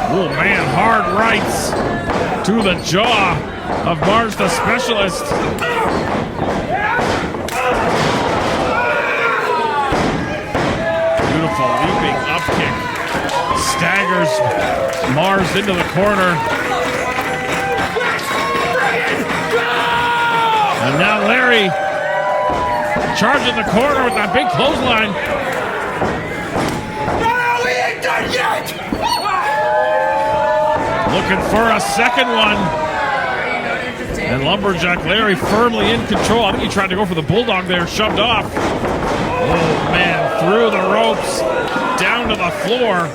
Speaker 7: Oh man, hard rights to the jaw of Marz the Specialist. Beautiful leaping up kick. Staggers Marz into the corner. And now Larry charging the corner with that big clothesline. Looking for a second one. And Lumberjack Larry firmly in control. I think he tried to go for the Bulldog there, shoved off. Oh man, through the ropes, down to the floor.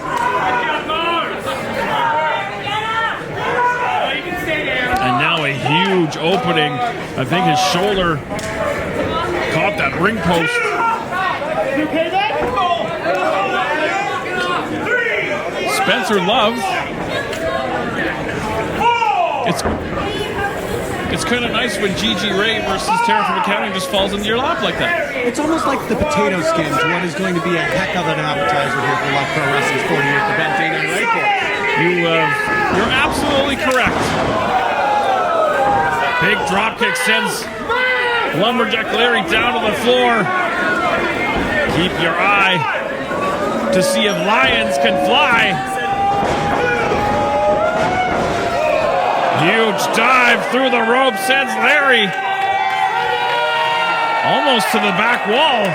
Speaker 7: And now a huge opening. I think his shoulder caught that ring post. Spencer Love. It's kind of nice when Gigi Reid versus Taryn from Accounting just falls into your lap like that.
Speaker 8: It's almost like the potato skin to what is going to be a heck of an appetizer here for Love Pro Wrestling's 40th event. Dana, right there.
Speaker 7: You're absolutely correct. Big dropkick sends Lumberjack Larry down to the floor. Keep your eye to see if lions can fly. Huge dive through the rope sends Larry almost to the back wall.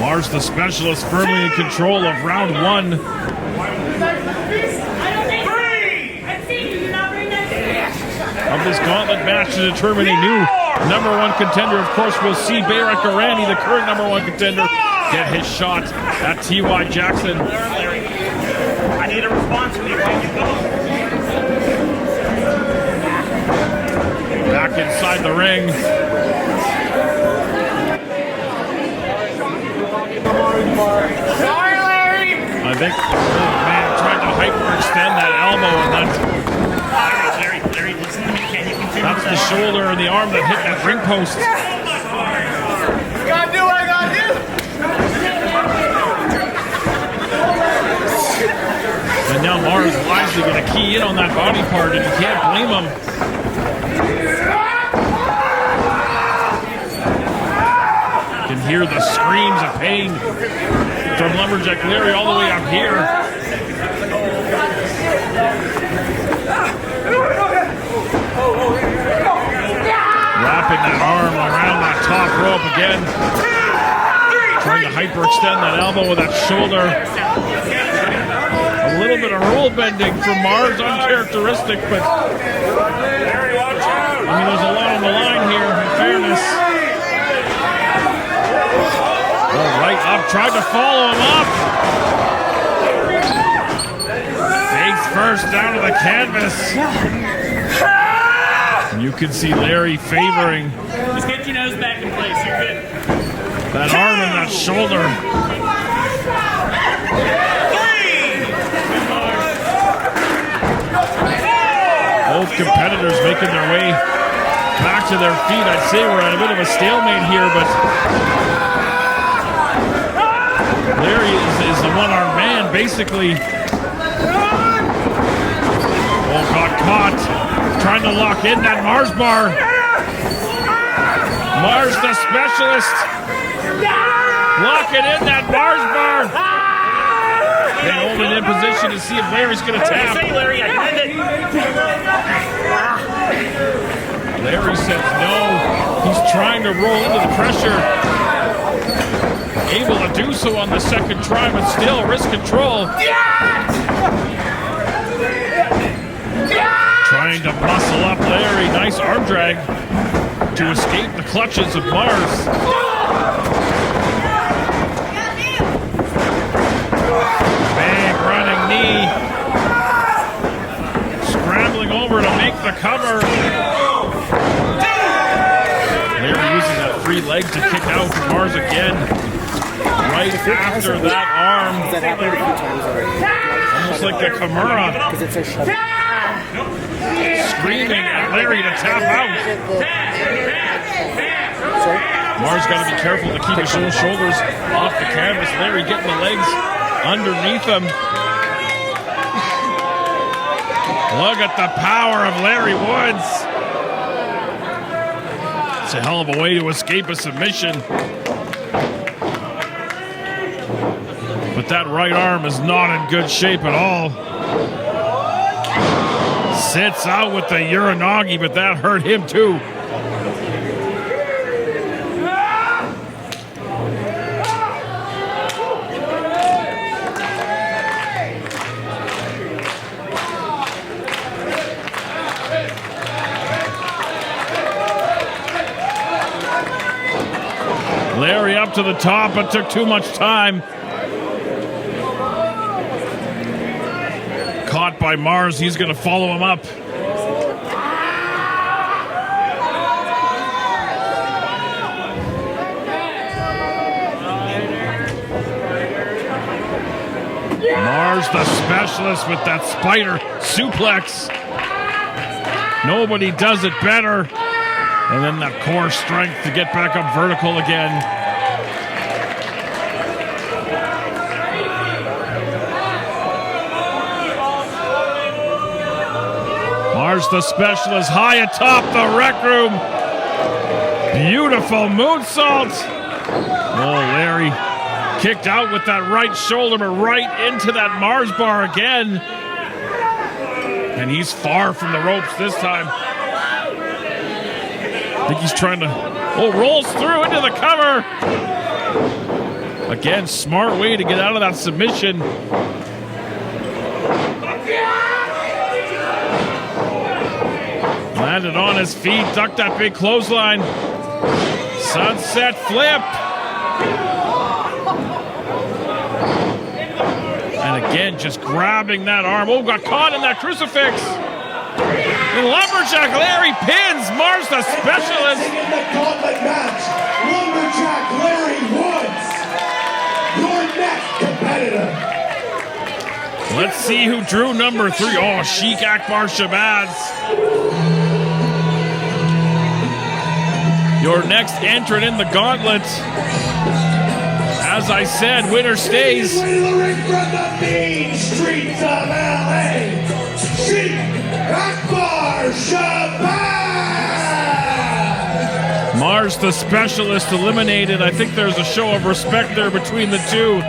Speaker 7: Marz the Specialist firmly in control of round 1. Of this gauntlet match to determine a new number 1 contender. Of course, we'll see Berat Gorani, the current number 1 contender, get his shot at T.Y. Jackson.
Speaker 3: I need a response from you.
Speaker 7: Back inside the ring.
Speaker 3: Sorry, Larry.
Speaker 7: I think, oh man, trying to hyperextend that elbow and then
Speaker 3: Larry, listen to me. Can you continue?
Speaker 7: that's the shoulder and the arm that hit that ring post.
Speaker 3: Gotta do what I gotta do.
Speaker 7: And now Marz wisely going to key in on that body part, and you can't blame him. You can hear the screams of pain from Lumberjack Larry all the way up here. Wrapping that arm around that top rope again. Trying to hyperextend that elbow with that shoulder. A little bit of rule bending from Marz, uncharacteristic, but I mean, there's a lot on the line here, in fairness. Oh, right up, tried to follow him up. Face first down to the canvas. And you can see Larry favoring.
Speaker 3: Just get your nose back in place. You're good.
Speaker 7: That arm and that shoulder. Both competitors making their way back to their feet. I'd say we're at a bit of a stalemate here, but Larry is the one-armed man, basically Oh, got caught. Trying to lock in that Marz bar. Marz, the specialist. Locking in that Marz bar. They hold it in position to see if Larry's going to tap.
Speaker 3: Larry, I did it.
Speaker 7: Larry says no. He's trying to roll into the pressure. Able to do so on the second try, but still wrist control. Trying to muscle up Larry. Nice arm drag to escape the clutches of Marz. Big running knee. Scrambling over to make the cover. Larry uses that free leg to kick out to Marz again. Right after that arm.
Speaker 5: That happened a few times already.
Speaker 7: Almost like the Kimura.
Speaker 5: Because it's a shut.
Speaker 7: Screaming at Larry to tap out. Marz got to be careful to keep his own shoulders off the canvas. Larry getting the legs underneath him. Look at the power of Larry Woods. It's a hell of a way to escape a submission. But that right arm is not in good shape at all. Sits out with the Uranagi, but that hurt him too. Larry up to the top, but took too much time. Caught by Marz, he's going to follow him up. Marz, the specialist, with that spider suplex. Nobody does it better. And then that core strength to get back up vertical again. Marz, the specialist, high atop the rec room. Beautiful moonsault. Oh, Larry kicked out with that right shoulder, but right into that Marz bar again. And he's far from the ropes this time. I think he's trying to, rolls through into the cover. Again, smart way to get out of that submission. Landed on his feet, ducked that big clothesline. Sunset flip. And again, just grabbing that arm. Oh, got caught in that crucifix. The Lumberjack, Larry pins Marz, the specialist.
Speaker 1: In the Gauntlet match, Lumberjack Larry Woods, your next competitor.
Speaker 7: Let's see who drew number 3. Oh, Sheik Akbar Shabaz. Your next entrant in the Gauntlet. As I said, winner stays.
Speaker 1: From the mean streets of LA, Sheik Akbar Shabaz.
Speaker 7: Marz, the specialist, eliminated. I think there's a show of respect there between the two.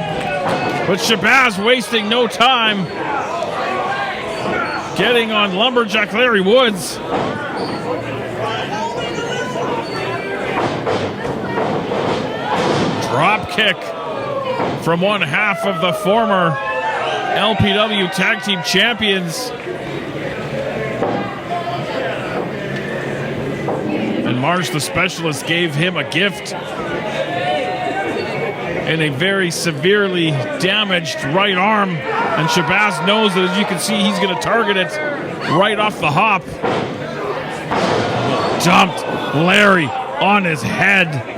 Speaker 7: But Shabaz wasting no time. Getting on Lumberjack Larry Woods. Drop kick from one half of the former LPW Tag Team Champions. And Marz, the specialist, gave him a gift in a very severely damaged right arm. And Shabaz knows that, as you can see, he's going to target it right off the hop. Dumped Larry on his head.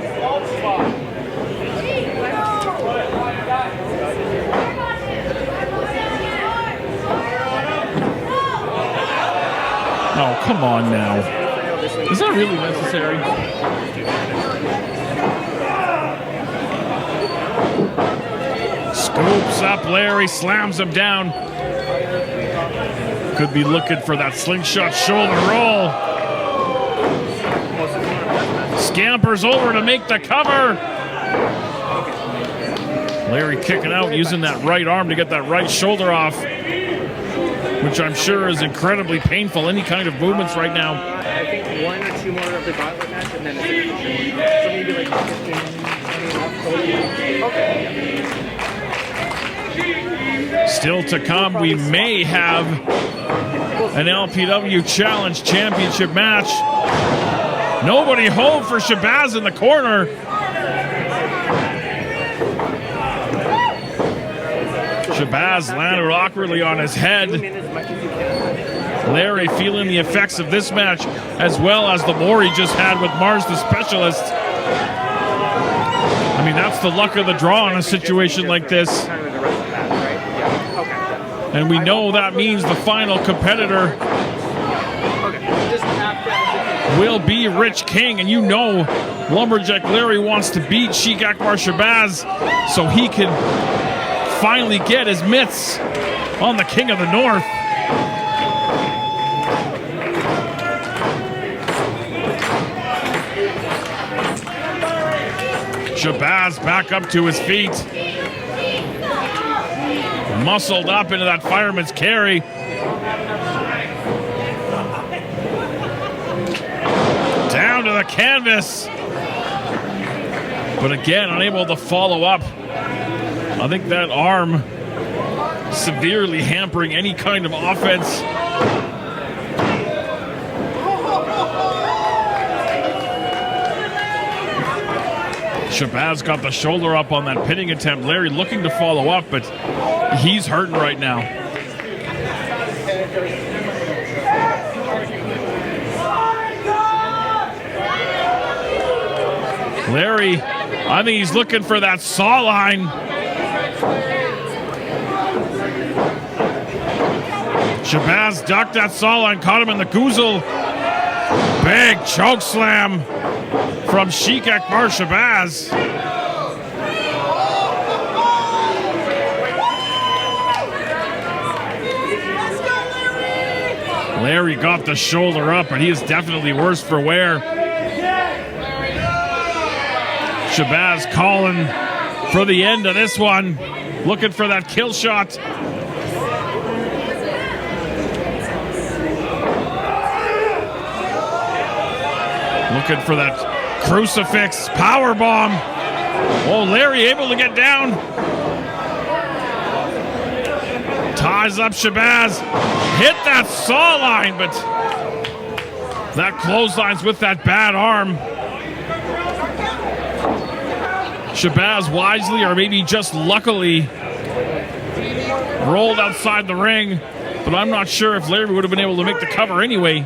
Speaker 7: Oh, come on now. Is that really necessary? Scoops up Larry, slams him down. Could be looking for that slingshot shoulder roll. Scampers over to make the cover. Larry kicking out, using that right arm to get that right shoulder off, which I'm sure is incredibly painful. Any kind of movements right now.
Speaker 5: I think 1 or 2 more of the Gauntlet match, and then it's so maybe like 15, 20 Okay.
Speaker 7: Still to come, we may have an LPW Challenge Championship match. Nobody home for Shabaz in the corner. Shabaz landed awkwardly on his head. Larry feeling the effects of this match, as well as the war he just had with Marz, the specialist. I mean, that's the luck of the draw in a situation like this. And we know that means the final competitor will be Rich King. And you know Lumberjack Larry wants to beat Sheik Shabaz so he can finally get his mitts on the King of the North. Shabaz back up to his feet. Muscled up into that fireman's carry. Down to the canvas. But again, unable to follow up. I think that arm severely hampering any kind of offense. Shabaz got the shoulder up on that pinning attempt. Larry looking to follow up, but he's hurting right now. Larry, I think he's looking for that saw line. Shabaz ducked that saw line, caught him in the goozle. Big choke slam from Sheik Shabaz. Larry got the shoulder up, but he is definitely worse for wear. Shabaz calling for the end of this one, looking for that kill shot. Looking for that crucifix power bomb. Oh, Larry able to get down. Ties up Shabaz. Hit that saw line, but that clotheslines with that bad arm. Shabaz wisely, or maybe just luckily, rolled outside the ring, but I'm not sure if Larry would have been able to make the cover anyway.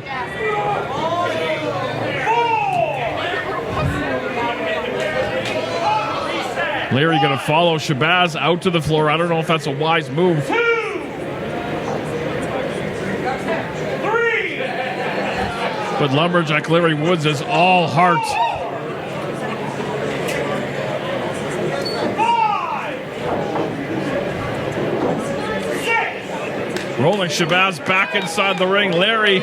Speaker 7: Larry gonna follow Shabaz out to the floor. I don't know if that's a wise move. But Lumberjack Larry Woods is all heart. Rolling Shabaz back inside the ring. Larry.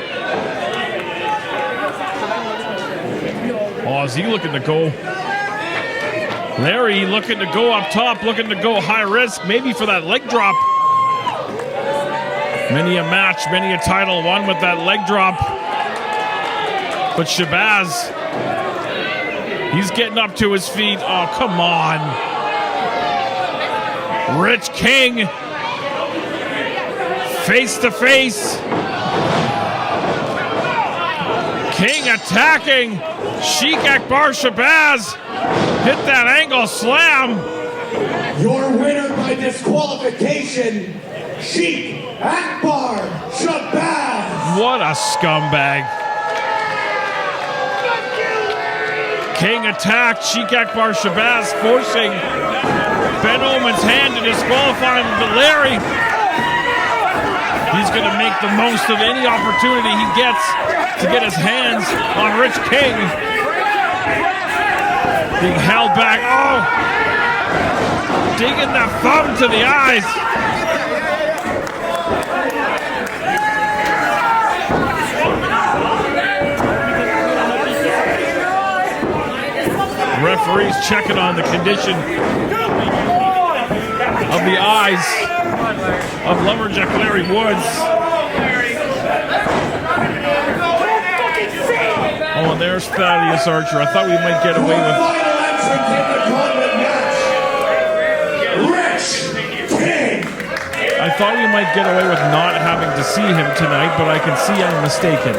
Speaker 7: Oh, is he looking to go? Larry looking to go up top, looking to go high risk, maybe for that leg drop. Many a match, many a title won with that leg drop. But Shabaz, he's getting up to his feet. Oh, come on. Rich King, face to face. King attacking. Sheik Shabaz. Hit that angle slam.
Speaker 1: Your winner by disqualification, Sheik Shabaz.
Speaker 7: What a scumbag. King attacked Sheik Shabaz, forcing Ben Omen's hand to disqualify him. But Larry, he's going to make the most of any opportunity he gets to get his hands on Rich King. Being held back. Oh! Digging the thumb to the eyes. Referees checking on the condition of the eyes of Lumberjack Larry Woods. Oh, and there's Thaddeus Archer. I thought we might get away with... I thought we might get away with not having to see him tonight, but I can see I'm mistaken.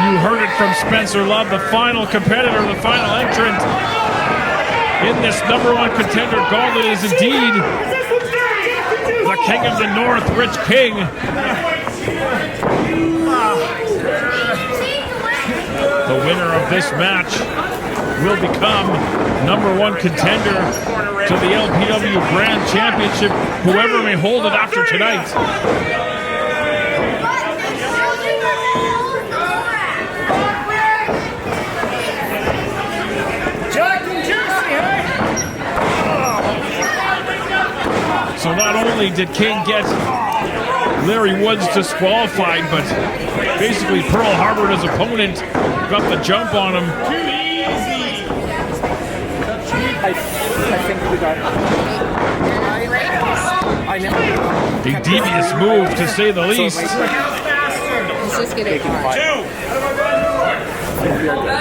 Speaker 7: You heard it from Spencer Love, the final competitor, the final entrant in this #1 contender gauntlet is indeed the King of the North, Rich King. The winner of this match will become #1 contender to the LPW Grand Championship, whoever may hold it after tonight. So not only did King get Larry Woods disqualified, but basically Pearl Harbored his opponent, got the jump on him.
Speaker 5: I think we got
Speaker 7: A devious move, to say the least.
Speaker 9: Let's just get it hard.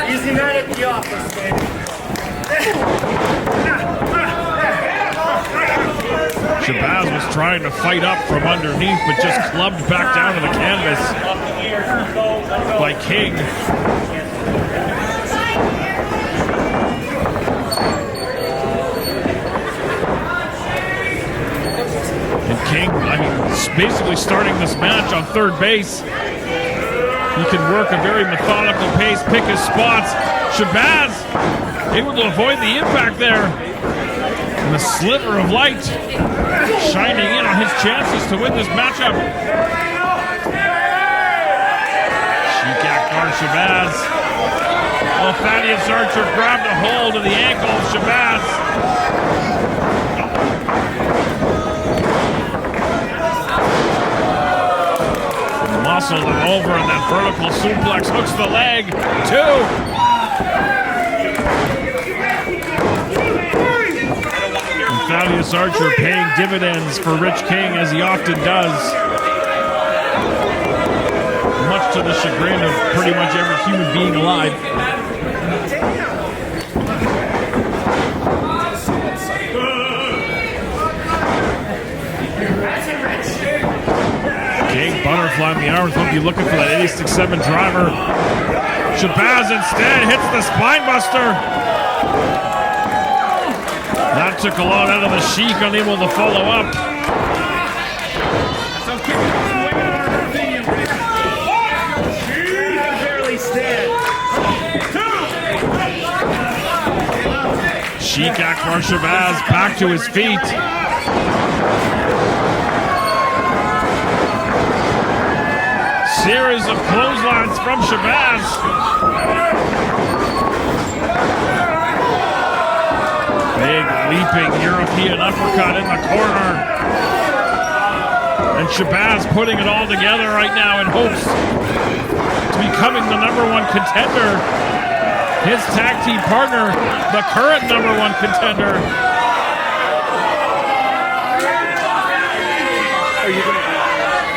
Speaker 3: Easy night at the office, baby.
Speaker 7: Shabaz was trying to fight up from underneath, but just clubbed back down to the canvas by King. And King, basically starting this match on third base. He can work a very methodical pace, pick his spots. Shabaz able to avoid the impact there. And the sliver of light shining in on his chances to win this matchup. Sheik Akbar Shabaz. Oh, Thaddeus Archer grabbed a hold of the ankle of Shabaz. Muscled him over, and that vertical suplex hooks the leg. 2. Thaddeus Archer paying dividends for Rich King, as he often does. Much to the chagrin of pretty much every human being alive. King butterfly in the arms, won't be looking for that 86-7 driver. Shabaz instead hits the spinebuster. That took a lot out of the Sheik, unable to follow up. Sheik Akbar Shabaz back to his feet. Series of clotheslines from Shabaz. Big leaping European uppercut in the corner. And Shabaz putting it all together right now in hopes to becoming the #1 contender. His tag team partner, the current #1 contender.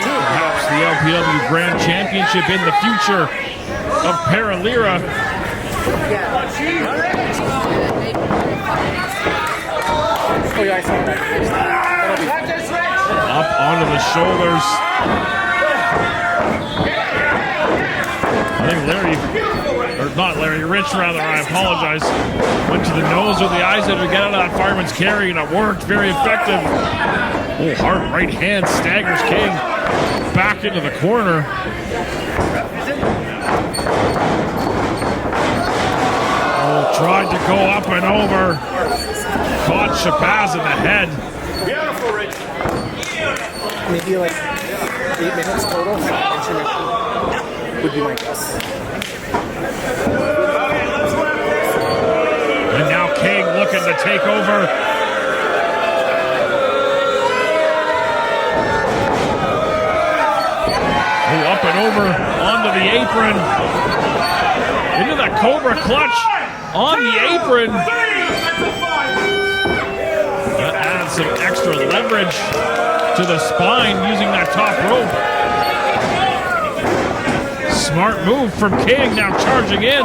Speaker 7: Perhaps the LPW Grand Championship in the future of Paralira.
Speaker 5: Oh yeah, I saw that.
Speaker 7: Up onto the shoulders. I think Rich rather, I apologize. Went to the nose or the eyes to get out of that fireman's carry, and it worked. Very effective. Oh, hard right hand staggers King back into the corner. Oh, tried to go up and over. Caught Shabaz in the head.
Speaker 3: Beautiful, Rich.
Speaker 5: Maybe like 8 minutes total. Would be my guess.
Speaker 7: And now King looking to take over. Oh, up and over onto the apron. Into that Cobra clutch. on the apron. That adds some extra leverage to the spine using that top rope. Smart move from King, now charging in.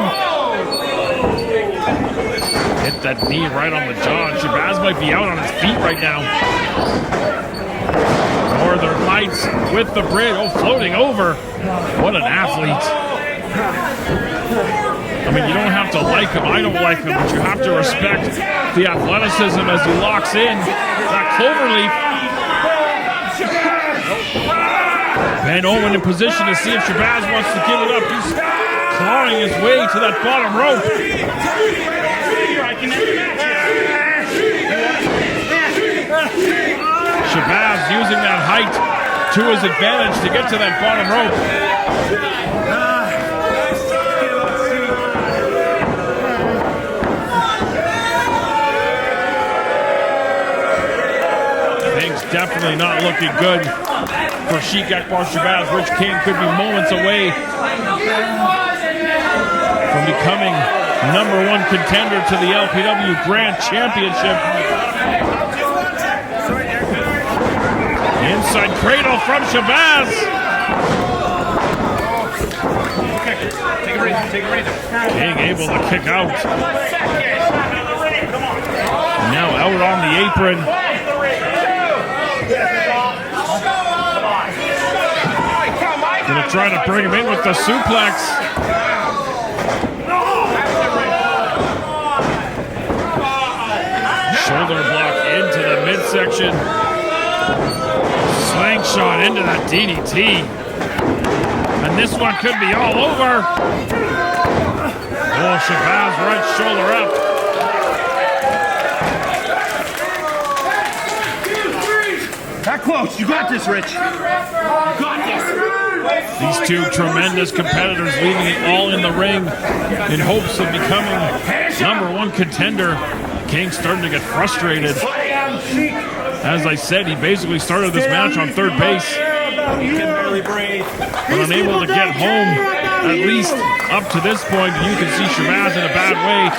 Speaker 7: Hit that knee right on the jaw. Shabaz might be out on his feet right now. Northern Lights with the bridge. Oh, floating over. What an athlete. I mean, you don't have to like him. I don't like him, but you have to respect the athleticism as he locks in that cloverleaf. Ben Owen in position to see if Shabaz wants to give it up. He's clawing his way to that bottom rope. Shabaz using that height to his advantage to get to that bottom rope. Things definitely not looking good for Sheik Akbar Shabaz. Rich King could be moments away from becoming #1 contender to the LPW Grand Championship. Inside cradle from Shabaz. King able to kick out. Now out on the apron. Gonna try to bring him in with the suplex. Shoulder block into the midsection. Slingshot into that DDT. And this one could be all over. Oh, Shabaz right shoulder up.
Speaker 8: That close. You got this, Rich. You got this.
Speaker 7: These two tremendous competitors leaving it all in the ring in hopes of becoming #1 contender. King starting to get frustrated. As I said, he basically started this match on third base.
Speaker 8: You can barely breathe.
Speaker 7: But unable to get home, at least up to this point. You can see Shabaz in a bad way.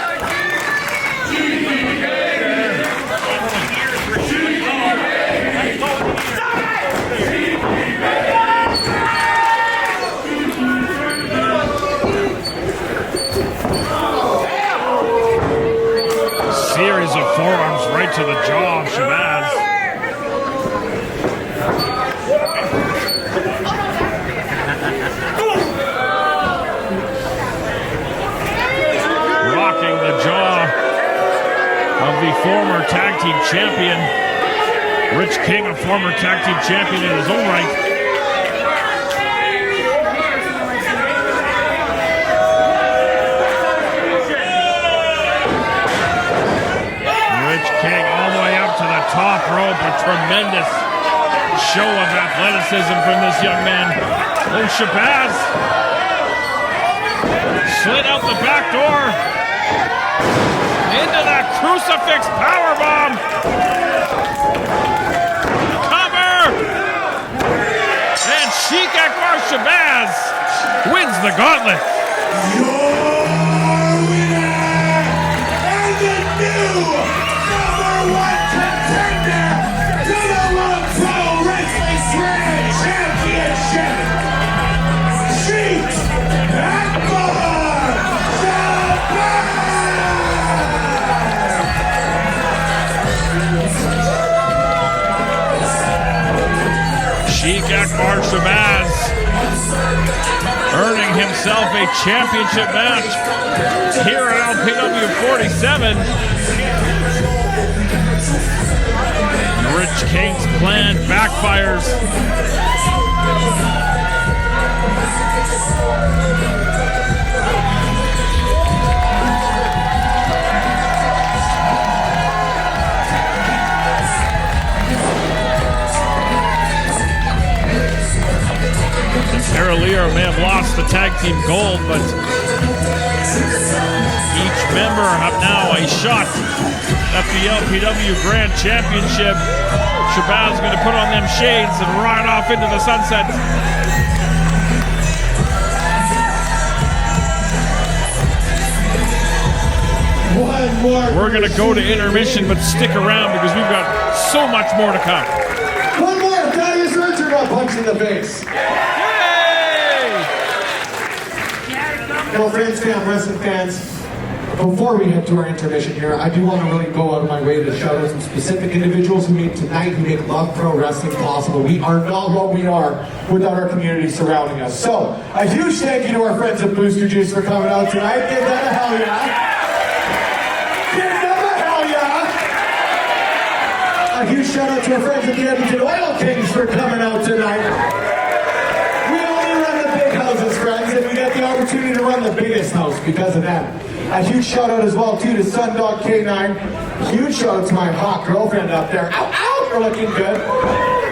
Speaker 7: Series of forearms right to the jaw of Shabaz. Rocking the jaw of the former tag team champion. Rich King, a former tag team champion in his own right. King all the way up to the top rope. A tremendous show of athleticism from this young man. Oh, Shabaz slid out the back door into that crucifix powerbomb. Cover! And Sheik Akbar Shabaz wins the gauntlet. Sheik Akbar Shabaz earning himself a championship match here at LPW 47. Rich King's plan backfires. Carolier may have lost the tag team gold, but each member have now a shot at the LPW Grand Championship. Shabaz going to put on them shades and ride off into the sunset. We're going to go to intermission, but stick around because we've got so much more to come.
Speaker 1: One more. Thaddeus Richard got punched in the face. Well, friends, fam, wrestling fans, before we head to our intermission here, I do want to really go out of my way to shout out some specific individuals who make tonight, who make Love Pro Wrestling possible. We are not what we are without our community surrounding us. So, a huge thank you to our friends at Booster Juice for coming out tonight. Give that a hell yeah. Give them a hell yeah. A huge shout out to our friends at the Edmonton Oil Kings for coming out tonight. We only run the big houses, friends, and we get the opportunity to run the biggest house because of that. A huge shout out as well too to Sundog K9. Huge shout out to my hot girlfriend up there. Ow, ow, you're looking good.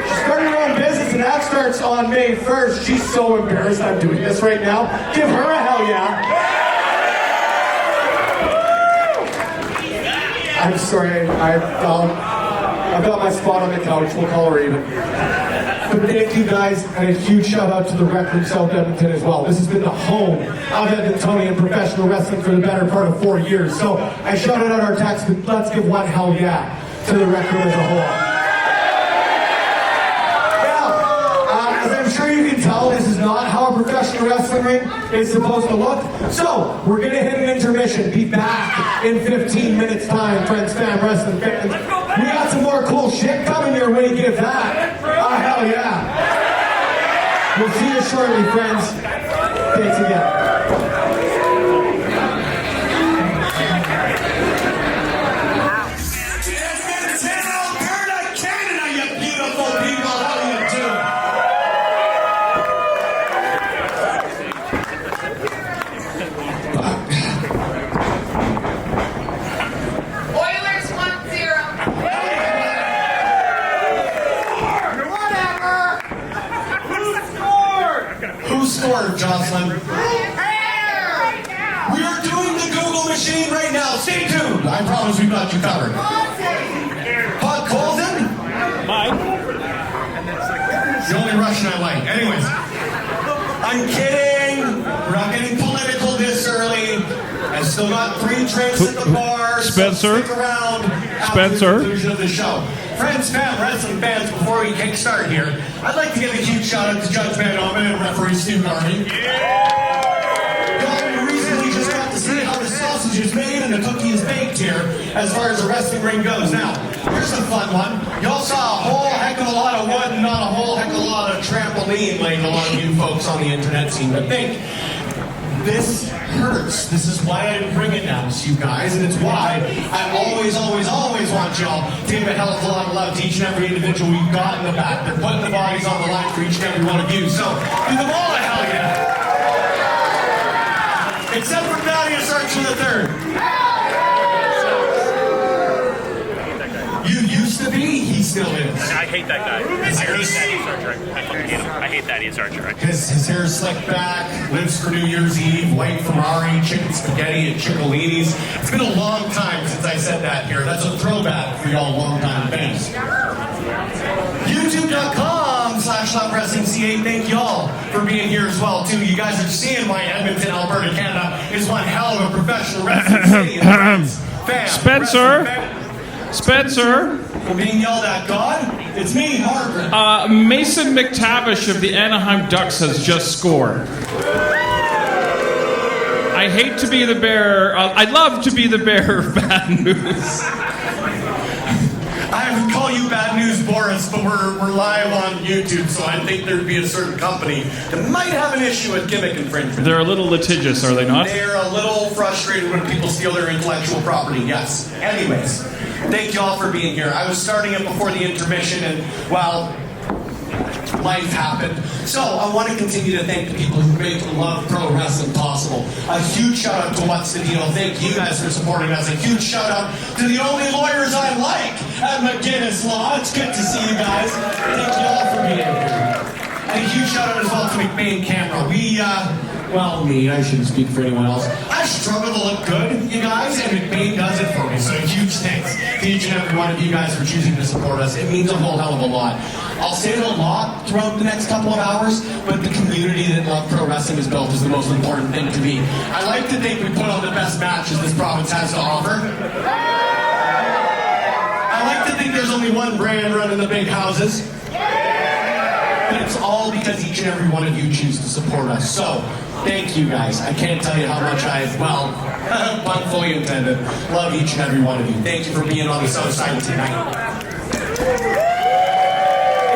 Speaker 1: She started her own business and that starts on May 1st. She's so embarrassed I'm doing this right now. Give her a hell yeah. I'm sorry, I've got my spot on the couch. We'll call her even. But thank you guys, and a huge shout out to the Rec Room South Edmonton as well. This has been the home of Edmontonian professional wrestling for the better part of 4 years. So I shouted out our text, but let's give one hell yeah to the Rec Room as a whole. Now, as I'm sure you can tell, this is not how a professional wrestling ring is supposed to look. So we're going to hit an intermission. Be back in 15 minutes time, friends, fam, wrestling fans. We got some more cool shit coming your way. Give that. Oh, hell yeah. We'll see you shortly, friends. Thanks again. Edmonton, Alberta, Canada, you beautiful people. How do you do?
Speaker 6: Oilers 1-0.
Speaker 1: Who scored, Jocelyn? We are doing the Google machine right now. Stay tuned. I promise we've got you covered. Bud Colton?
Speaker 7: Mike?
Speaker 1: The only Russian I like. Anyways, I'm kidding. We're not getting political this early. I've still got 3 drinks at the bar.
Speaker 7: Spencer?
Speaker 1: So stick around after
Speaker 7: Spencer?
Speaker 1: the conclusion of the show. Friends, fam, wrestling fans, before we kick start here, I'd like to give a huge shout out to Judge Van Omen and referee Stu Gorani. Y'all, we recently just got to see how the sausage is made and the cookie is baked here as far as the wrestling ring goes. Now, here's a fun one. Y'all saw a whole heck of a lot of wood and not a whole heck of a lot of trampoline like a lot of you folks on the internet seem to think. This hurts. This is why I bring it down to you guys, and it's why I always, always, always want y'all to give a hell of a lot of love to each and every individual we've got in the back. They're putting the bodies on the line for each and every one of you. So, give them all a hell yeah. Except for Thaddeus Archer III. You used to be, he still is.
Speaker 3: I hate that guy. His hair is Thaddeus Archer. I fucking hate him. I hate Thaddeus Archer.
Speaker 1: His hair is slicked back, lives for New Year's Eve, white Ferrari, chicken spaghetti, and Ciccolini's. It's been a long time since I said that here. That's a throwback for y'all long-time fans. YouTube.com/LoveWrestlingCA. Thank y'all for being here as well, too. You guys are seeing why Edmonton, Alberta, Canada is one hell of a professional wrestling city.
Speaker 7: Spencer?
Speaker 1: We're being yelled at, God. It's me, Margaret.
Speaker 7: Mason McTavish of the Anaheim Ducks has just scored. I hate to be the bearer. I love to be the bearer of bad news.
Speaker 1: I would call you Bad News Boris, but we're live on YouTube, so I think there'd be a certain company that might have an issue with gimmick infringement.
Speaker 7: They're a little litigious, are they not?
Speaker 1: They're a little frustrated when people steal their intellectual property, yes. Anyways, thank you all for being here. I was starting it before the intermission, and, well, life happened. So I want to continue to thank the people who make Love Pro Wrestling possible. A huge shout out to What's the Deal. Thank you guys for supporting us. A huge shout out to the only lawyers I like at McGinnis Law. It's good to see you guys. Thank you all for being here. And a huge shout out as well to McBain Camera. Well, me, I shouldn't speak for anyone else. I struggle to look good, you guys, and McBain does it for me, so huge thanks. to each and every one of you guys for choosing to support us. It means a whole hell of a lot. I'll say it a lot throughout the next couple of hours, but the community that Love Pro Wrestling has built is the most important thing to me. I like to think we put on the best matches this province has to offer. I like to think there's only one brand running the big houses. But it's all because each and every one of you choose to support us. So, thank you guys. I can't tell you how much pun fully intended, love each and every one of you. Thank you for being on the south side tonight.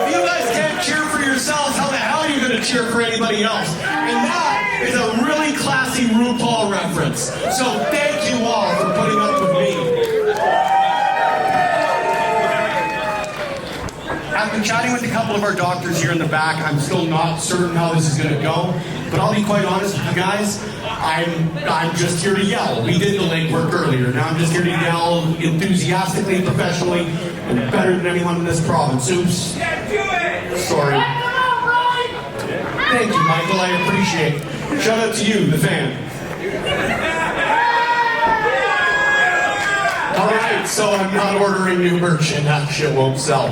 Speaker 1: If you guys can't cheer for yourselves, how the hell are you going to cheer for anybody else? And that is a really classy RuPaul reference. So thank you all for putting up with me. After chatting with a couple of our doctors here in the back, I'm still not certain how this is going to go. But I'll be quite honest with you guys, I'm just here to yell. We did the legwork earlier. Now I'm just here to yell enthusiastically, professionally, and better than anyone in this province. Oops. Sorry. Thank you, Michael. I appreciate it. Shout out to you, the fan. Alright, so I'm not ordering new merch and that shit won't sell.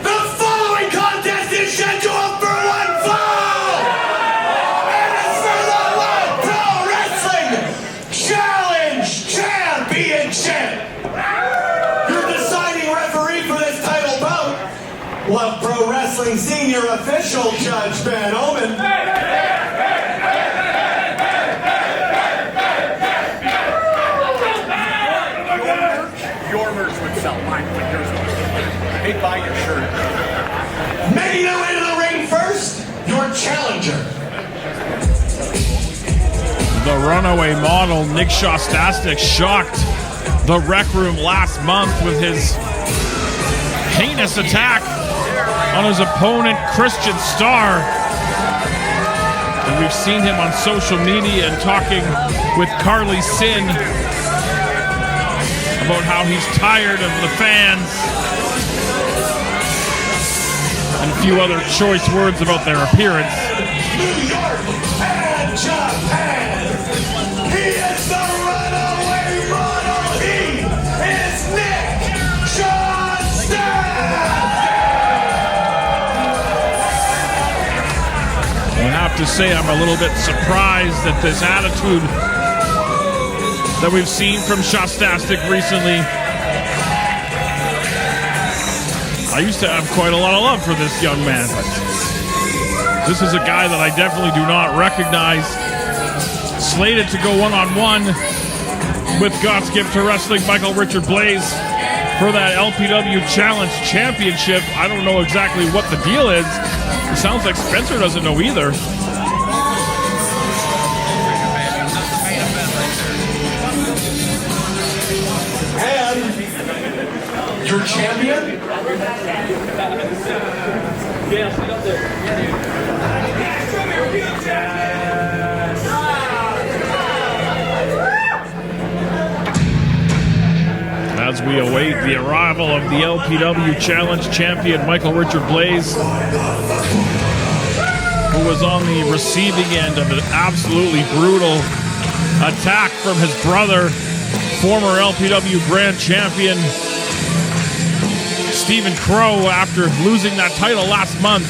Speaker 1: The following contest is scheduled for one fall! And it's for the Love Pro Wrestling Challenge Championship! Your deciding referee for this title bout, Love Pro Wrestling Senior Official Judge Van Omen.
Speaker 8: Your merch would sell. Mine, but yours would. Hey, buy your shirt.
Speaker 1: Making their way to the ring first, your challenger.
Speaker 7: The runaway model, Nick Shostastyk, shocked the Rec Room last month with his heinous attack on his opponent, Christian Starr. And we've seen him on social media and talking with Carly Sin about how he's tired of the fans and a few other choice words about their appearance.
Speaker 1: New York and Japan. He is the runaway model. He is Nick Shostastyk.
Speaker 7: I have to say I'm a little bit surprised at this attitude that we've seen from Shostastyk recently. I used to have quite a lot of love for this young man, but this is a guy that I definitely do not recognize. Slated to go one-on-one with God's gift to wrestling, Michael Richard Blais, for that LPW Challenge Championship. I don't know exactly what the deal is. It sounds like Spencer doesn't know either.
Speaker 1: Your champion?
Speaker 7: As we await the arrival of the LPW Challenge champion, Michael Richard Blais, who was on the receiving end of an absolutely brutal attack from his brother, former LPW Grand Champion Stephen Crowe, after losing that title last month.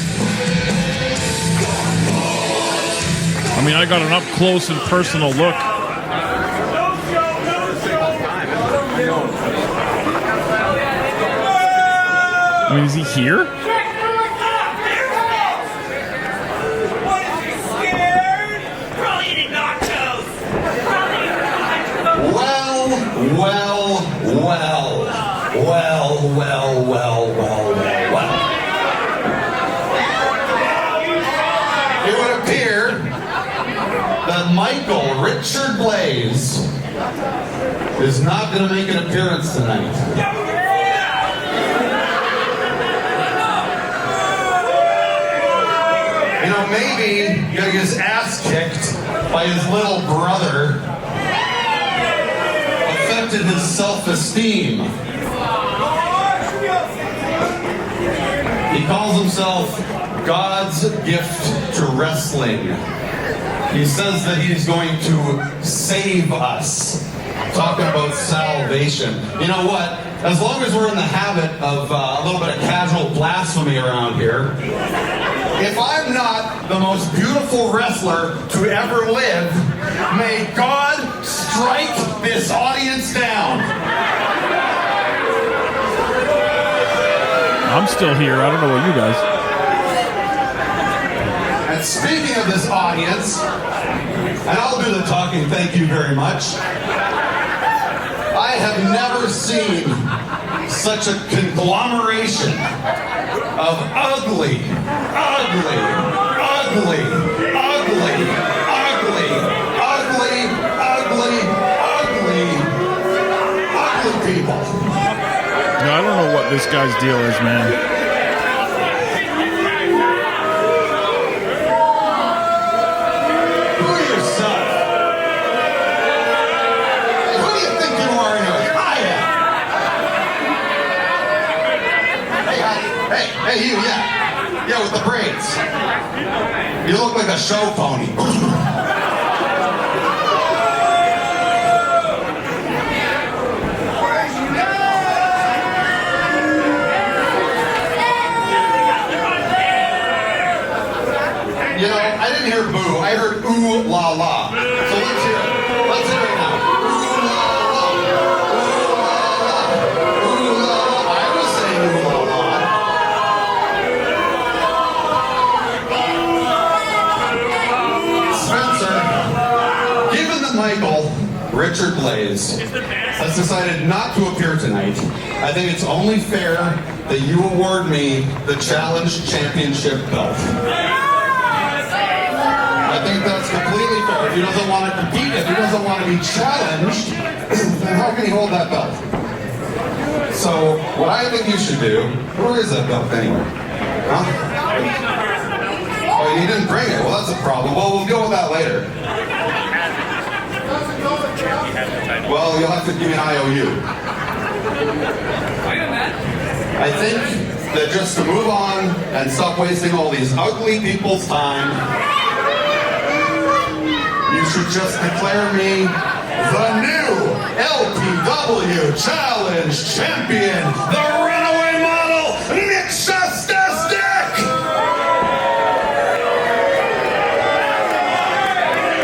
Speaker 7: I mean, I got an up-close and personal look. I mean, is he here?
Speaker 1: Well. It would appear that Michael Richard Blais is not going to make an appearance tonight. You know, maybe he got his ass kicked by his little brother. Affected his self-esteem. He calls himself God's gift to wrestling.
Speaker 10: He says that he's going to save us. Talking about salvation. You know what? As long as we're in the habit of a little bit of casual blasphemy around here, if I'm not the most beautiful wrestler to ever live, may God strike this audience down.
Speaker 7: I'm still here. I don't know about you guys.
Speaker 10: And speaking of this audience, and I'll do the talking, thank you very much. I have never seen such a conglomeration of ugly, ugly, ugly, ugly, ugly, ugly, ugly, ugly, ugly people.
Speaker 7: No, I don't know what this guy's deal is, man.
Speaker 10: Hey, you, yeah. Yeah, with the braids. You look like a show pony. You know, I didn't hear boo. I heard ooh la la. So let's hear it. Let's hear it now. Ooh la la. Ooh la la. Ooh la la. I was saying ooh la la. Michael Richard Blais has decided not to appear tonight. I think it's only fair that you award me the Challenge Championship belt. I think that's completely fair. If he doesn't want to compete, if he doesn't want to be challenged, then how can he hold that belt? So, what I think you should do, where is that belt anyway? Huh? Oh, you didn't bring it. Well, that's a problem. Well, we'll deal with that later. Well, you'll have to give me an IOU. I think that just to move on and stop wasting all these ugly people's time, you should just declare me the new LPW Challenge Champion, the runaway model, Nick Shostastyk!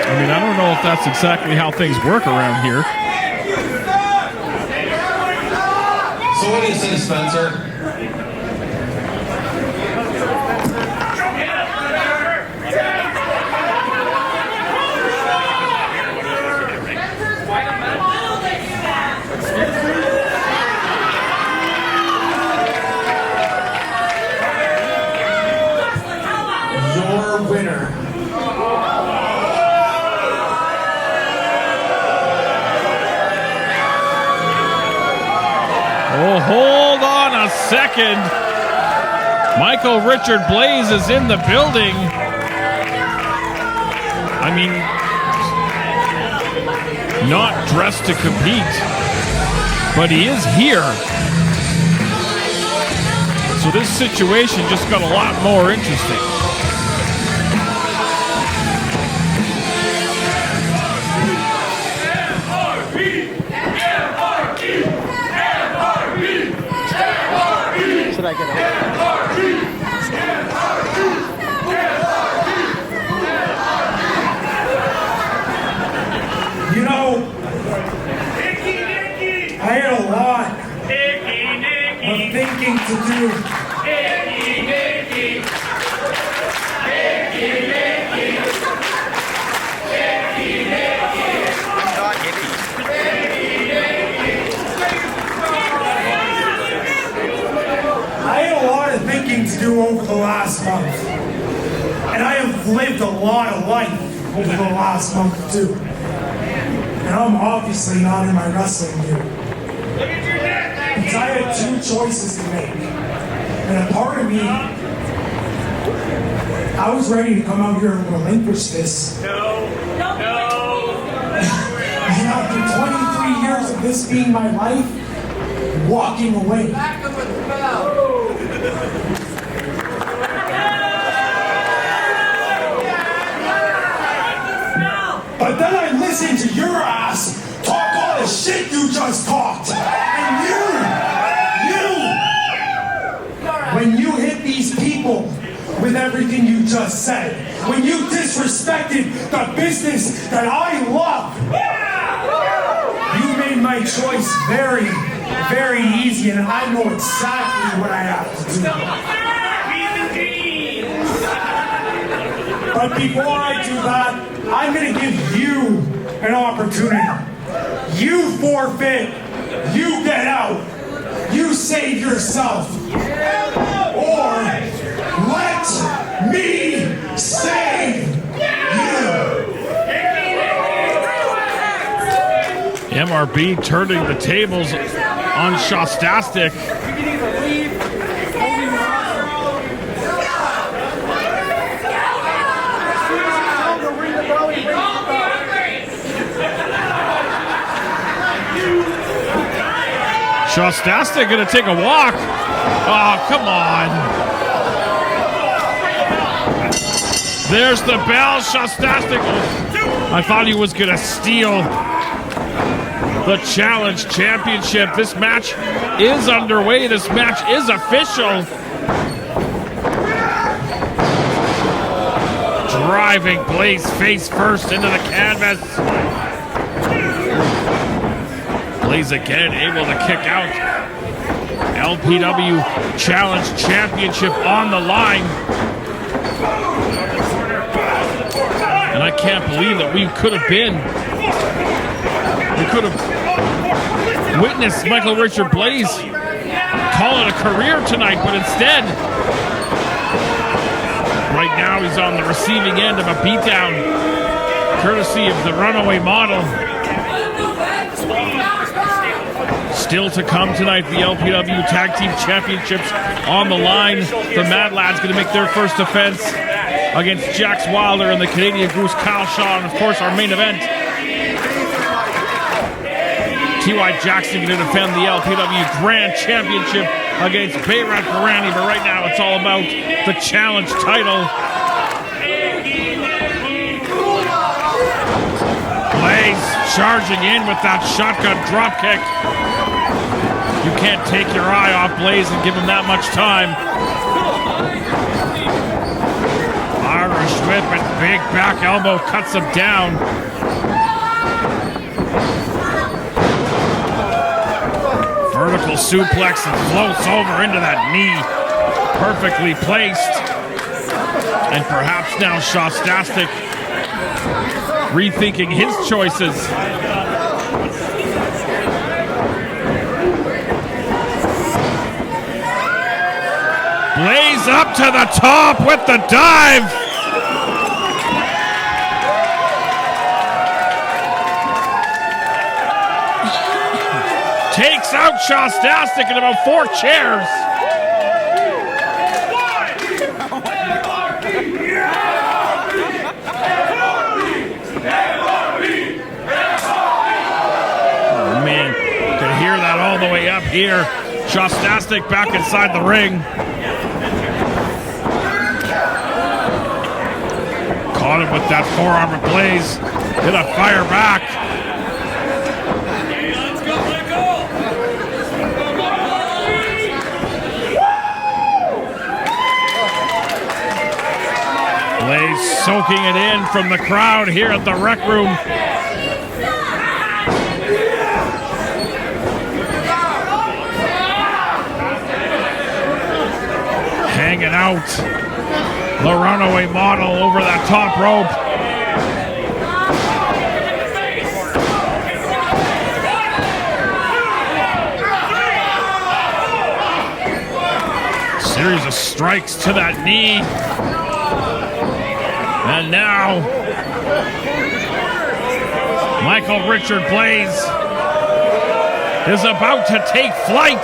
Speaker 7: I mean, I don't know if that's exactly how things work around here.
Speaker 10: So what do you say, Spencer?
Speaker 1: Your winner.
Speaker 7: Oh, hold on a second. Michael Richard Blais is in the building. I mean, not dressed to compete, but he is here. So this situation just got a lot more interesting.
Speaker 5: Should I get it?
Speaker 4: You know, I had a lot of thinking to do. To do over the last month, and I have lived a lot of life over the last month too, and I'm obviously not in my wrestling gear because I had two choices to make, and a part of me, I was ready to come out here and relinquish this. No. And after 23 years of this being my life, walking away. listen to your ass talk all the shit you just talked. And when you hit these people with everything you just said, when you disrespected the business that I love, you made my choice very, very easy, and I know exactly what I have to do. But before I do that, I'm going to give you an opportunity. You forfeit, you get out, you save yourself, or let me save you.
Speaker 7: MRB turning the tables on Shostastyk. Shostastyk gonna take a walk. Oh, come on. There's the bell. Shostastyk. I thought he was gonna steal the Challenge Championship. This match is underway. This match is official. Driving Blais face first into the canvas. Blais again able to kick out. LPW Challenge Championship on the line. And I can't believe that we could have witnessed Michael Richard Blais call it a career tonight, but instead, right now he's on the receiving end of a beatdown, courtesy of the runaway model. Still to come tonight, the LPW Tag Team Championships on the line. The Mad Lads going to make their first defense against Jaxx Wylder and the Canadian Goose Kyle Shaw. And of course, our main event, T.Y. Jackson going to defend the LPW Grand Championship against Berat Gorani. But right now, it's all about the Challenge title. Blais charging in with that shotgun dropkick. You can't take your eye off Blais and give him that much time. Irish whip and big back elbow cuts him down. Vertical suplex and floats over into that knee. Perfectly placed. And perhaps now Shostastyk rethinking his choices. Blais up to the top with the dive. Takes out Shostastyk in about 4 chairs. Oh man, can hear that all the way up here. Shostastyk back inside the ring. Caught him with that forearm of Blais. Gonna fire back. Blais soaking it in from the crowd here at the Rec Room. Hanging out. The runaway model over that top rope. Series of strikes to that knee. And now, Michael Richard Blais is about to take flight.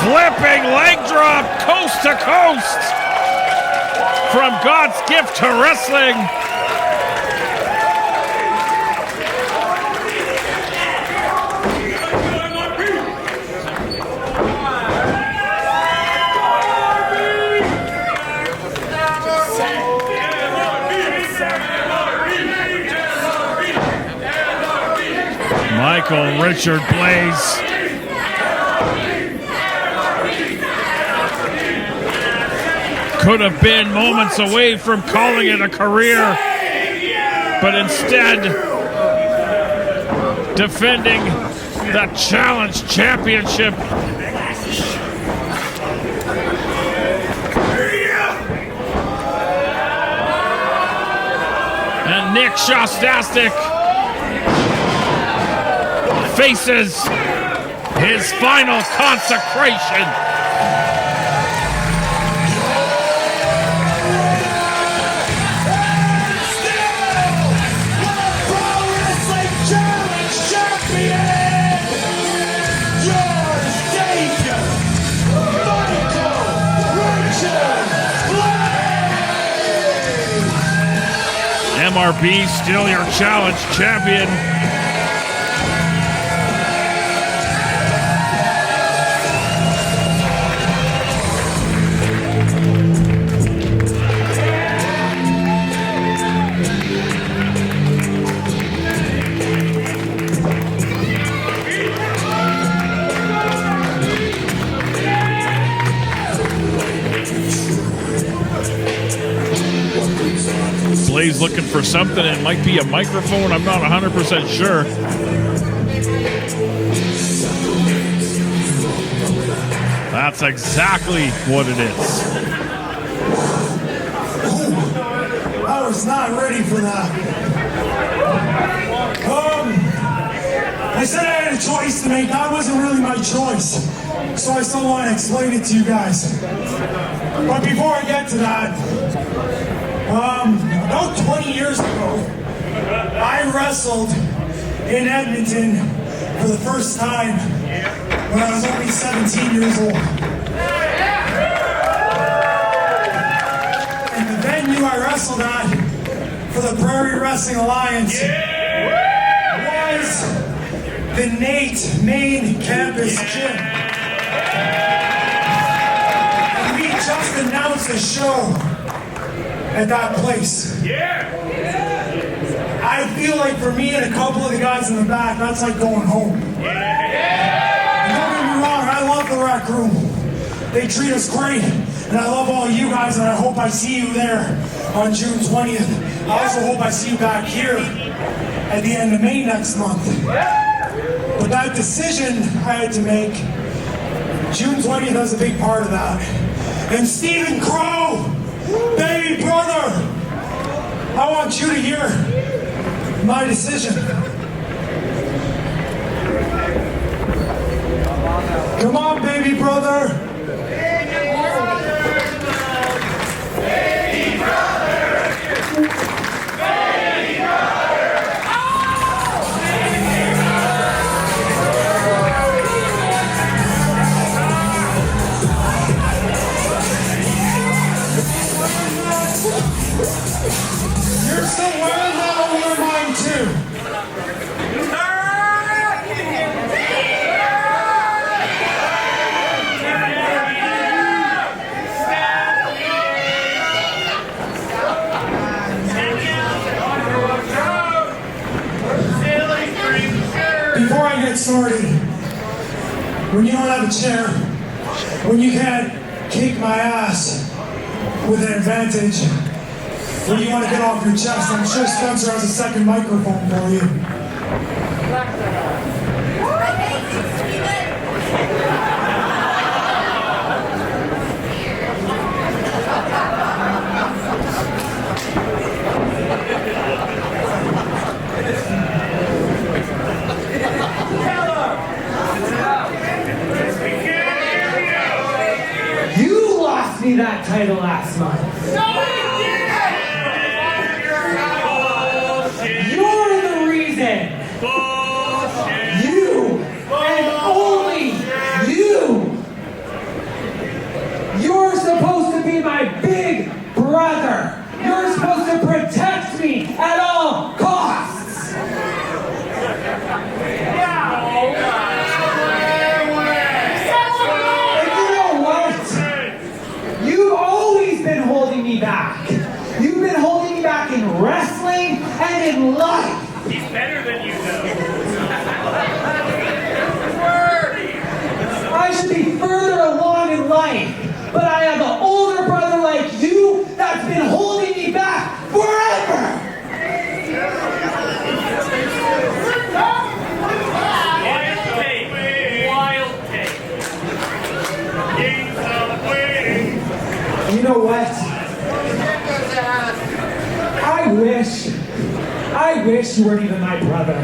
Speaker 7: Flipping leg drop, coast to coast, from God's gift to wrestling. Michael Richard Blais. Could have been moments away from calling it a career, but instead defending the Challenge Championship. And Nick Shostastyk faces his final consecration. MRB still your Challenge champion. Blais looking for something. It might be a microphone. I'm not 100% sure. That's exactly what it is.
Speaker 11: I was not ready for that. I said I had a choice to make. That wasn't really my choice. So I still want to explain it to you guys. But before I get to that, about 20 years ago, I wrestled in Edmonton for the first time when I was only 17 years old. And the venue I wrestled at for the Prairie Wrestling Alliance was the Nate main campus gym. And we just announced a show at that place. I feel like for me and a couple of the guys in the back, that's like going home. And don't get me wrong, I love the rec room. They treat us great. And I love all you guys, and I hope I see you there on June 20th. I also hope I see you back here at the end of May next month. But that decision I had to make, June 20th is a big part of that. And Stephen Crowe, baby brother, I want you to hear my decision. Come on, baby brother. Baby brother. Baby brother. Baby brother. You're still wearing that on your mind too. Before I get started, when you don't have a chair, when you can't kick my ass with an advantage, when you want to get off your chest, I'm sure Spencer has a second microphone for you.
Speaker 4: You lost me that title last month. You're the reason. You and only you. You're supposed to be my big brother. You're supposed to protect me at all costs. And you know what? You've always been holding me back. You've been holding me back in wrestling and in life.
Speaker 3: He's better than you, though.
Speaker 4: be further along in life. But I have an older brother like you that's been holding me back forever. You know what? I wish you weren't even my brother.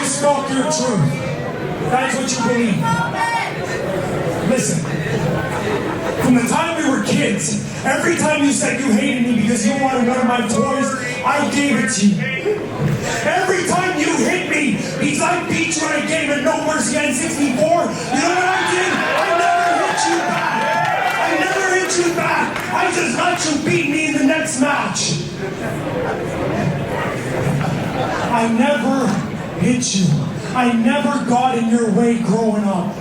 Speaker 11: Spoke your truth. That's what you believe. Listen, from the time we were kids, every time you said you hated me because you wanted one of my toys, I gave it to you. Every time you hit me because I beat you in a game at No Mercy N64, you know what I did? I never hit you back. I never hit you back. I just let you beat me in the next match. I never hit you. I never got in your way growing up.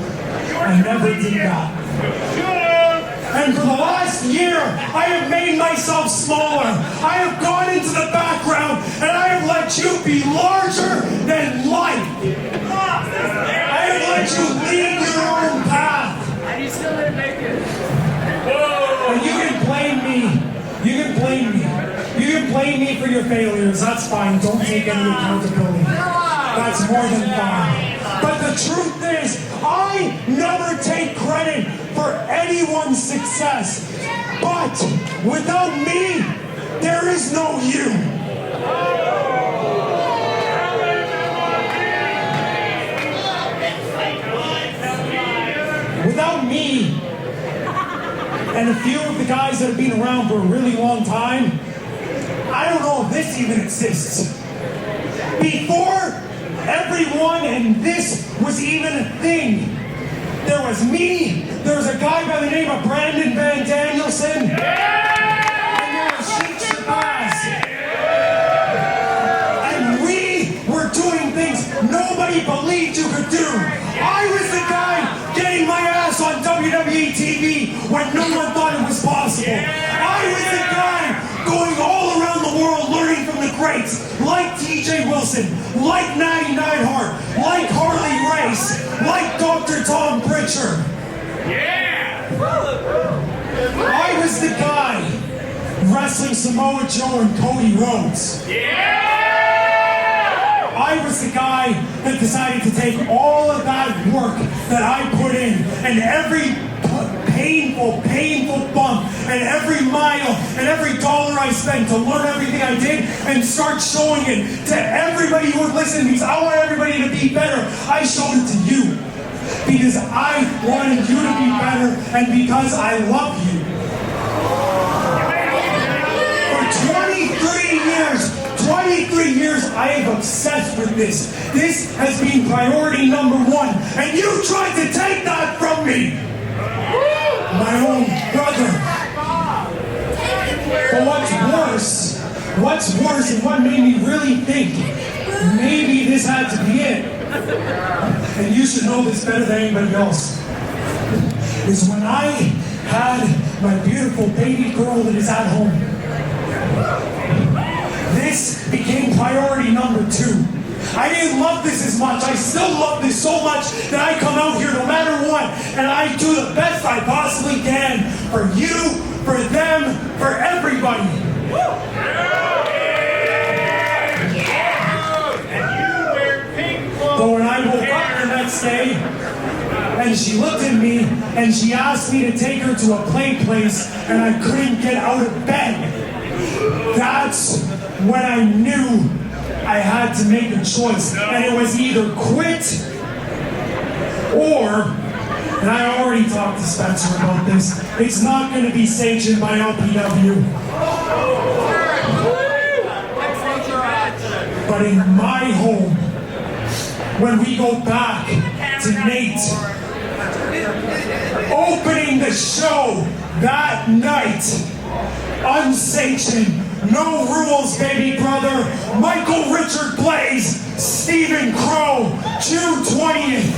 Speaker 11: I never did that. And for the last year, I have made myself smaller. I have gone into the background and I have let you be larger than life. I have let you lead your own path.
Speaker 5: And you still didn't make it.
Speaker 11: And you can blame me. You can blame me. You can blame me for your failures. That's fine. Don't take any accountability. That's more than fine. But the truth is, I never take credit for anyone's success. But without me, there is no you. Without me, and a few of the guys that have been around for a really long time, I don't know if this even exists. Before everyone and this was even a thing, there was me, there was a guy by the name of Brandon Van Danielson, and there was Sheik Shabaz. And we were doing things nobody believed you could do. I was the guy getting my ass on WWE TV when no one thought it was possible. I was the guy going all around the world learning from the greats, like TJ Wilson, like Natty Neidhart, like Harley Race, like Dr. Tom Pritchard. Yeah! I was the guy wrestling Samoa Joe and Cody Rhodes. Yeah! I was the guy that decided to take all of that work that I put in and every painful bump and every mile and every dollar I spent to learn everything I did and start showing it to everybody who would listen because I want everybody to be better. I showed it to you because I wanted you to be better and because I love you. For 23 years, I am obsessed with this. This has been priority number one, and you tried to take that from me. My own brother. But what's worse and what made me really think maybe this had to be it, and you should know this better than anybody else, is when I had my beautiful baby girl that is at home. This became priority number 2. I didn't love this as much. I still love this so much that I come out here no matter what, and I do the best I possibly can for you, for them, for everybody. But when I woke up the next day, and she looked at me, and she asked me to take her to a play place, and I couldn't get out of bed, that's when I knew I had to make a choice, and it was either quit or, and I already talked to Spencer about this, it's not going to be sanctioned by LPW. But in my home, when we go back to Nate, opening the show that night, unsanctioned, No rules, baby brother. Michael Richard Blais, Stephen Crowe, June 20th.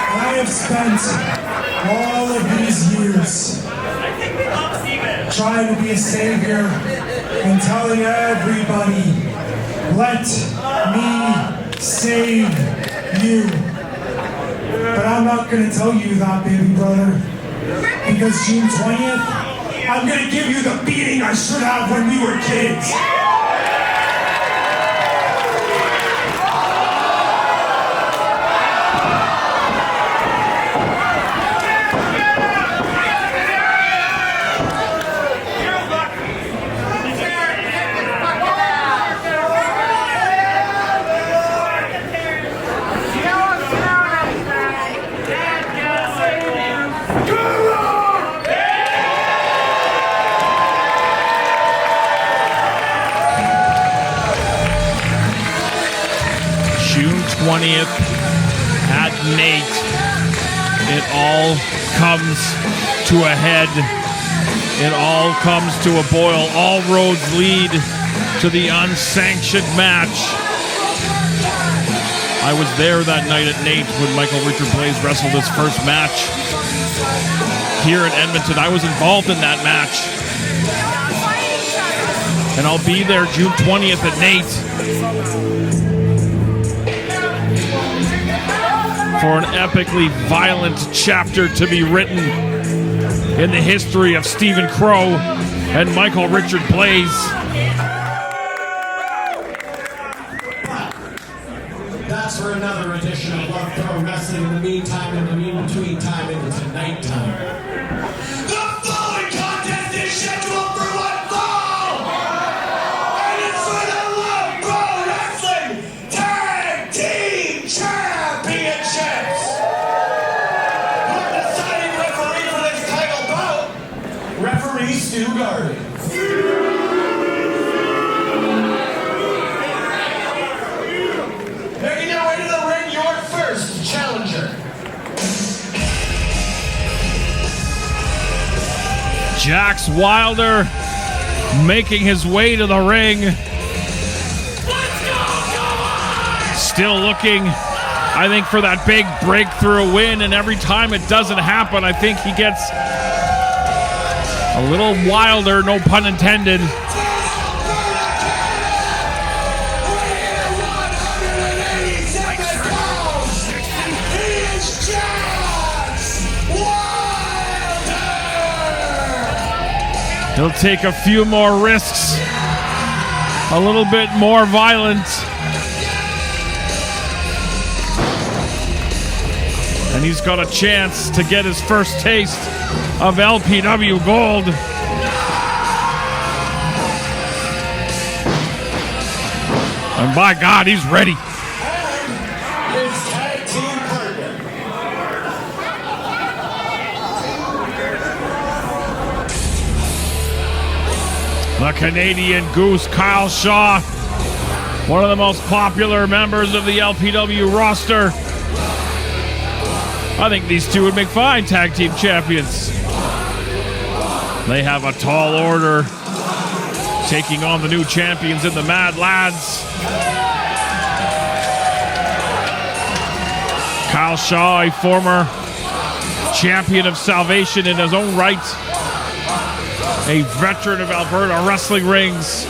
Speaker 11: I have spent all of these years trying to be a savior and telling everybody, let me save you. But I'm not going to tell you that, baby brother, because June 20th, I'm going to give you the beating I should have when we were kids.
Speaker 7: June 20th at Nate. It all comes to a head. It all comes to a boil. All roads lead to the unsanctioned match. I was there that night at Nate when Michael Richard Blais wrestled his first match here in Edmonton. I was involved in that match. And I'll be there June 20th at Nate for an epically violent chapter to be written in the history of Stephen Crowe and Michael Richard Blais.
Speaker 1: That's for another edition of Love Pro Wrestling. In the meantime, in the in-between time, into tonight time. The following contest is scheduled for one fall! And it's for the Love Pro Wrestling Tag Team Championships! Our deciding referee for this title bout, referee Stu Garden. Making your way to the ring, your first challenger.
Speaker 7: Jaxx Wylder making his way to the ring. Still looking, I think, for that big breakthrough win, and every time it doesn't happen, I think he gets a little wilder, no pun intended. He'll take a few more risks, a little bit more violent. And he's got a chance to get his first taste of LPW gold. And by God, he's ready.
Speaker 1: His tag team partner.
Speaker 7: The Canadian Goose, Kyle Shaw, one of the most popular members of the LPW roster. I think these two would make fine tag team champions. They have a tall order, taking on the new champions in the Mad Lads. Kyle Shaw, a former champion of Salvation in his own right, a veteran of Alberta wrestling rings.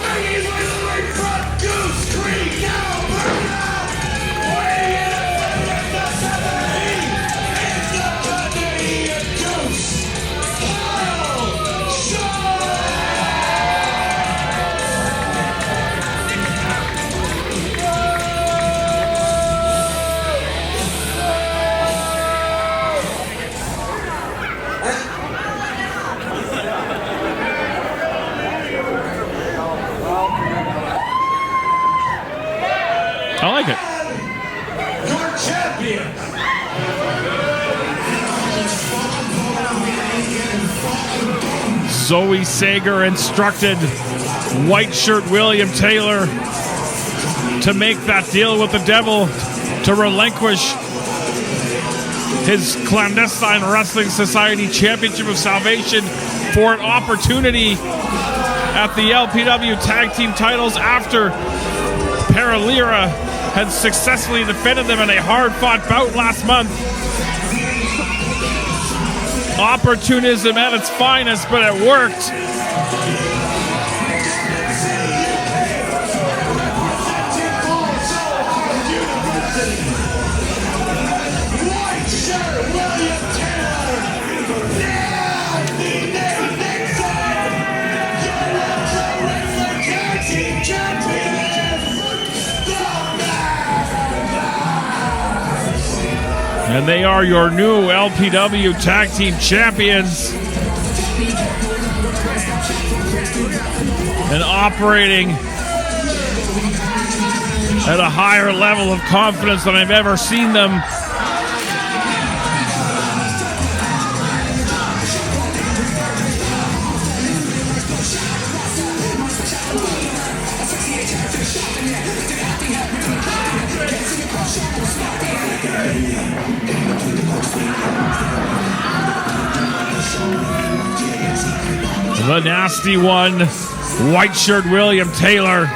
Speaker 7: I like it.
Speaker 1: Your champion.
Speaker 7: Zoe Sager instructed white shirt William Taylor to make that deal with the devil, to relinquish his Clandestine Wrestling Society Championship of Salvation for an opportunity at the LPW Tag Team titles after Paralira had successfully defended them in a hard-fought bout last month. Opportunism at its finest, but it worked. And they are your new LPW Tag Team Champions. And operating at a higher level of confidence than I've ever seen them. The nasty one, white shirt William Taylor.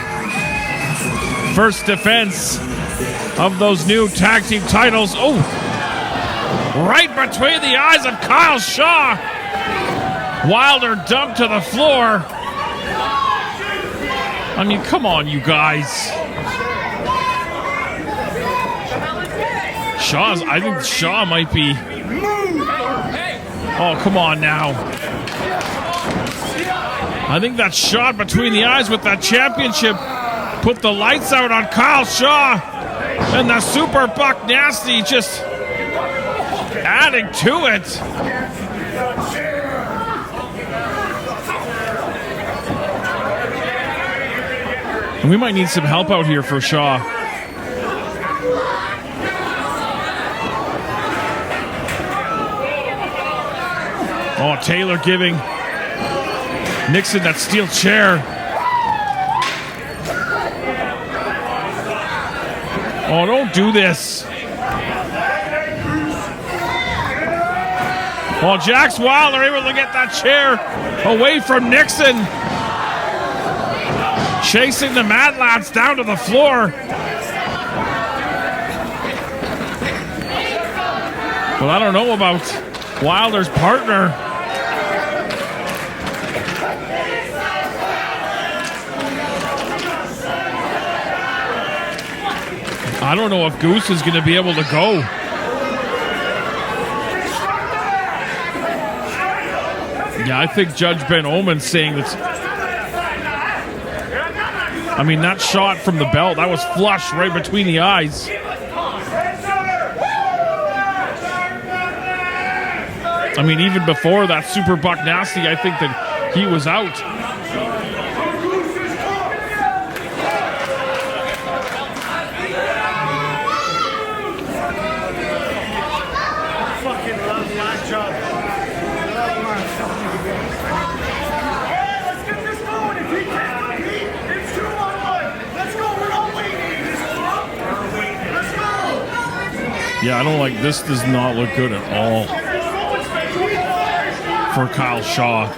Speaker 7: First defense of those new tag team titles. Oh, right between the eyes of Kyle Shaw. Wylder dumped to the floor. I mean, come on, you guys. I think Shaw might be. Oh, come on now. I think that shot between the eyes with that championship put the lights out on Kyle Shaw. And the Super Buck Nasty just adding to it. And we might need some help out here for Shaw. Oh, Taylor giving Nixon that steel chair. Oh, don't do this. Oh, Jaxx Wylder able to get that chair away from Nixon. Chasing the Mad Lads down to the floor. Well, I don't know about Wilder's partner. I don't know if Goose is going to be able to go. Yeah, I think Judge Ben Omen's saying that. I mean, that shot from the belt, that was flush right between the eyes. I mean, even before that Super Buck Nasty, I think that he was out. Yeah, I don't like this. Does not look good at all for Kyle Shaw.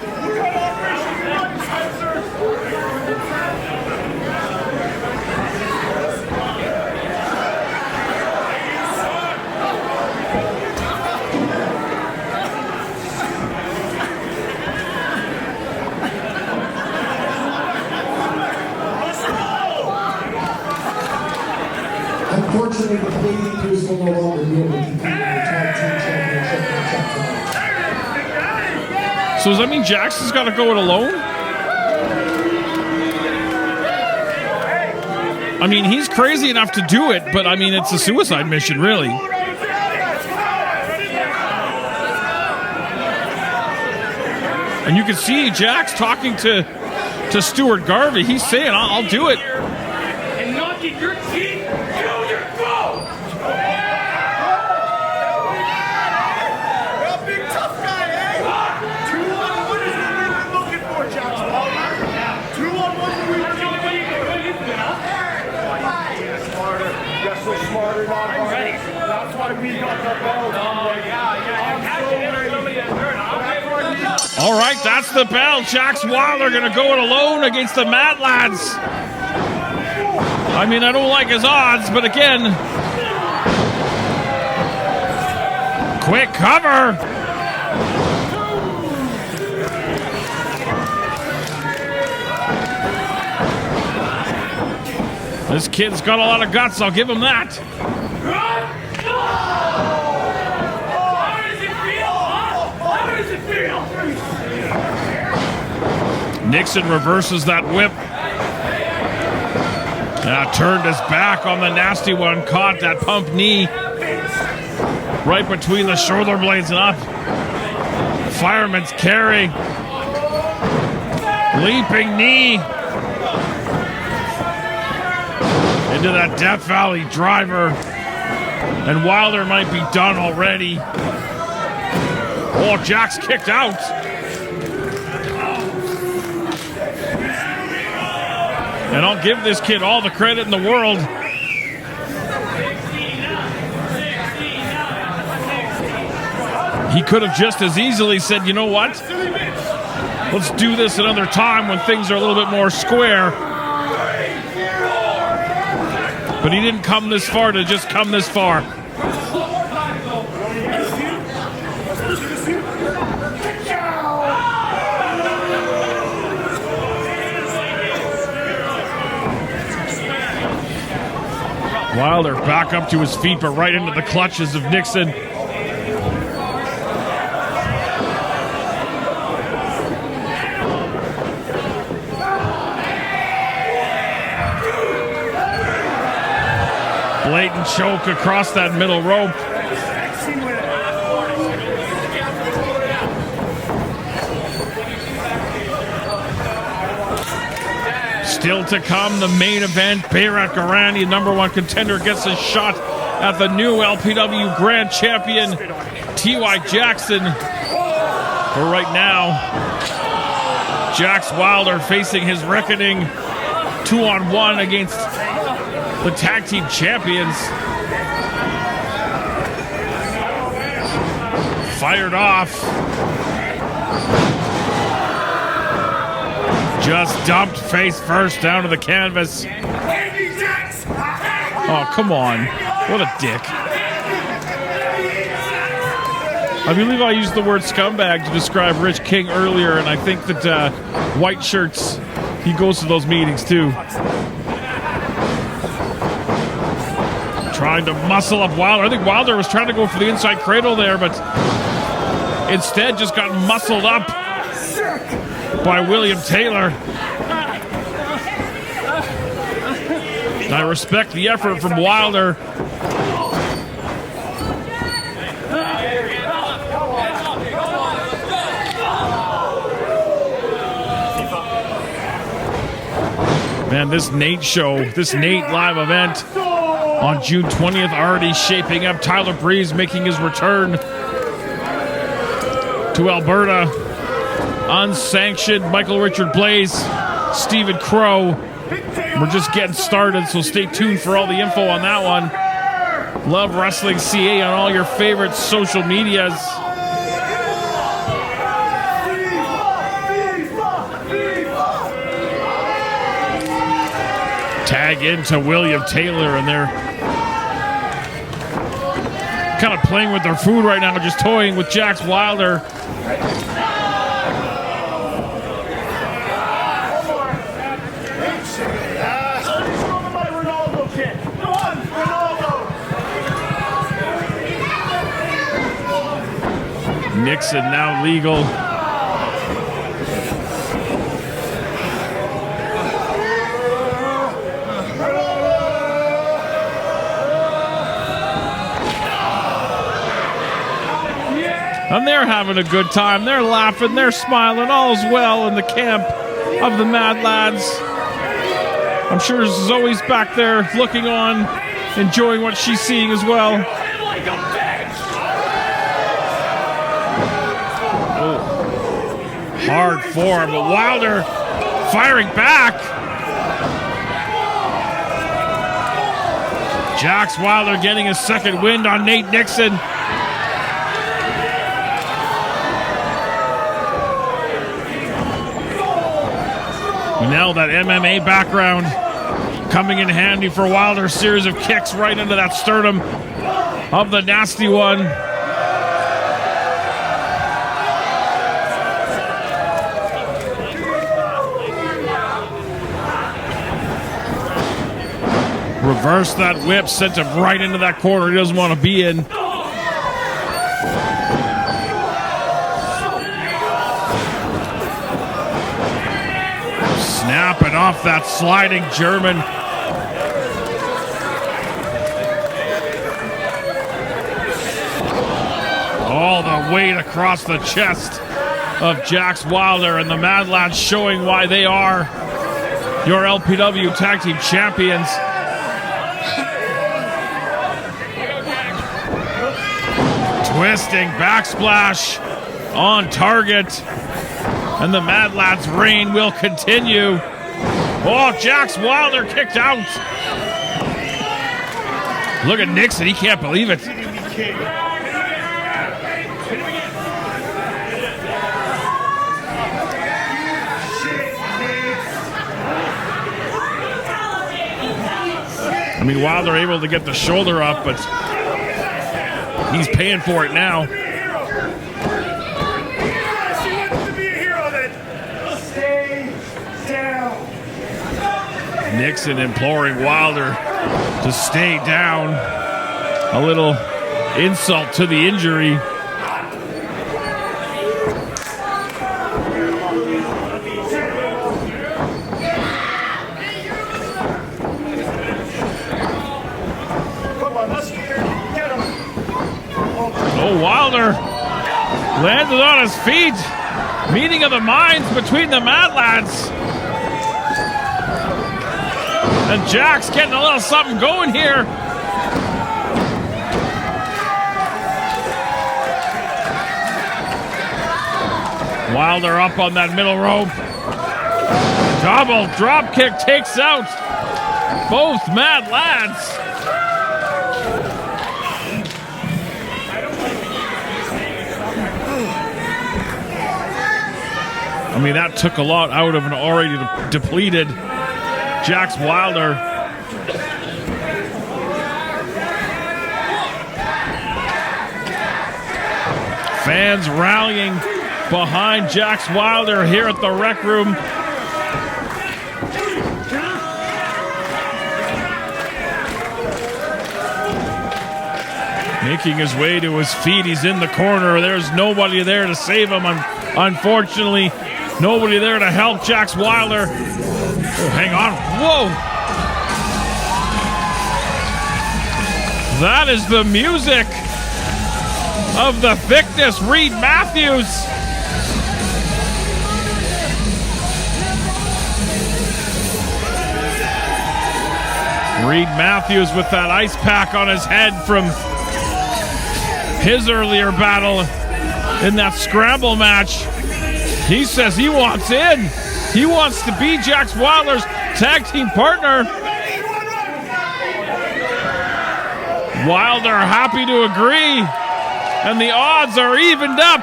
Speaker 11: Unfortunately, the Canadian Goose will no longer be able to compete in the Tag Team Championship.
Speaker 7: So does that mean Jaxx has got to go it alone? I mean, he's crazy enough to do it, but I mean, it's a suicide mission, really. And you can see Jaxx talking to Stuart Garvey. He's saying, I'll do it.
Speaker 12: And not get your teeth.
Speaker 11: We got the belt.
Speaker 7: All right, that's the bell. Jaxx Wylder going to go it alone against the Mad Lads. I mean, I don't like his odds, but again, quick cover. This kid's got a lot of guts, I'll give him that. Nixon reverses that whip. Turned his back on the nasty one, caught that pump knee right between the shoulder blades and up. Fireman's carry. Leaping knee. Into that Death Valley driver. And Wylder might be done already. Oh, Jaxx kicked out. And I'll give this kid all the credit in the world. He could have just as easily said, you know what? Let's do this another time when things are a little bit more square. But he didn't come this far to just come this far. Wylder back up to his feet, but right into the clutches of Nixon. Blatant choke across that middle rope. Still to come, the main event. Berat Gorani, #1 contender, gets a shot at the new LPW Grand Champion, T.Y. Jackson. For right now, Jaxx Wylder facing his reckoning 2-on-1 against the tag team champions. Fired off. Just dumped face first down to the canvas. Oh, come on. What a dick. I believe I used the word scumbag to describe Rich King earlier, and I think that white shirts, he goes to those meetings too. Trying to muscle up Wylder. I think Wylder was trying to go for the inside cradle there, but instead just got muscled up by William Taylor. I respect the effort from Wylder. Man, this Nate show, this Nate live event on June 20th already shaping up. Tyler Breeze making his return to Alberta. Unsanctioned, Michael Richard Blais, Stephen Crowe. We're just getting started, so stay tuned for all the info on that one. Love Wrestling CA on all your favorite social medias. Tag into William Taylor, and they're kind of playing with their food right now, just toying with Jaxx Wylder. Nixon now legal. And they're having a good time. They're laughing, they're smiling. All's well in the camp of the Mad Lads. I'm sure Zoe's back there looking on, enjoying what she's seeing as well. Hard form, but Wylder firing back. Jaxx Wylder getting a second wind on Nate Nixon. Now that MMA background coming in handy for Wylder. Series of kicks right into that sternum of the nasty one. Reverse that whip, sent him right into that corner he doesn't want to be in. Snapping off that sliding German. All the weight across the chest of Jaxx Wylder, and the Mad Lads showing why they are your LPW Tag Team Champions. Twisting backsplash on target, and the Mad Lads' reign will continue. Oh, Jaxx Wylder kicked out. Look at Nixon, he can't believe it. I mean, Wylder able to get the shoulder up, but he's paying for it now. Nixon imploring Wylder to stay down. A little insult to the injury. Oh, Wylder landed on his feet. Meeting of the minds between the Mad Lads. And Jaxx getting a little something going here. Wylder up on that middle rope. Double drop kick takes out both Mad Lads. I mean, that took a lot out of an already depleted Jaxx Wylder. Fans rallying behind Jaxx Wylder here at the Rec Room. Making his way to his feet. He's in the corner. There's nobody there to save him. Unfortunately, nobody there to help Jaxx Wylder. Oh, hang on. Whoa! That is the music of the thickness. Reid Matthews. Reid Matthews with that ice pack on his head from his earlier battle in that scramble match. He says he wants in. He wants to be Jaxx Wylder's tag team partner. Wylder happy to agree. And the odds are evened up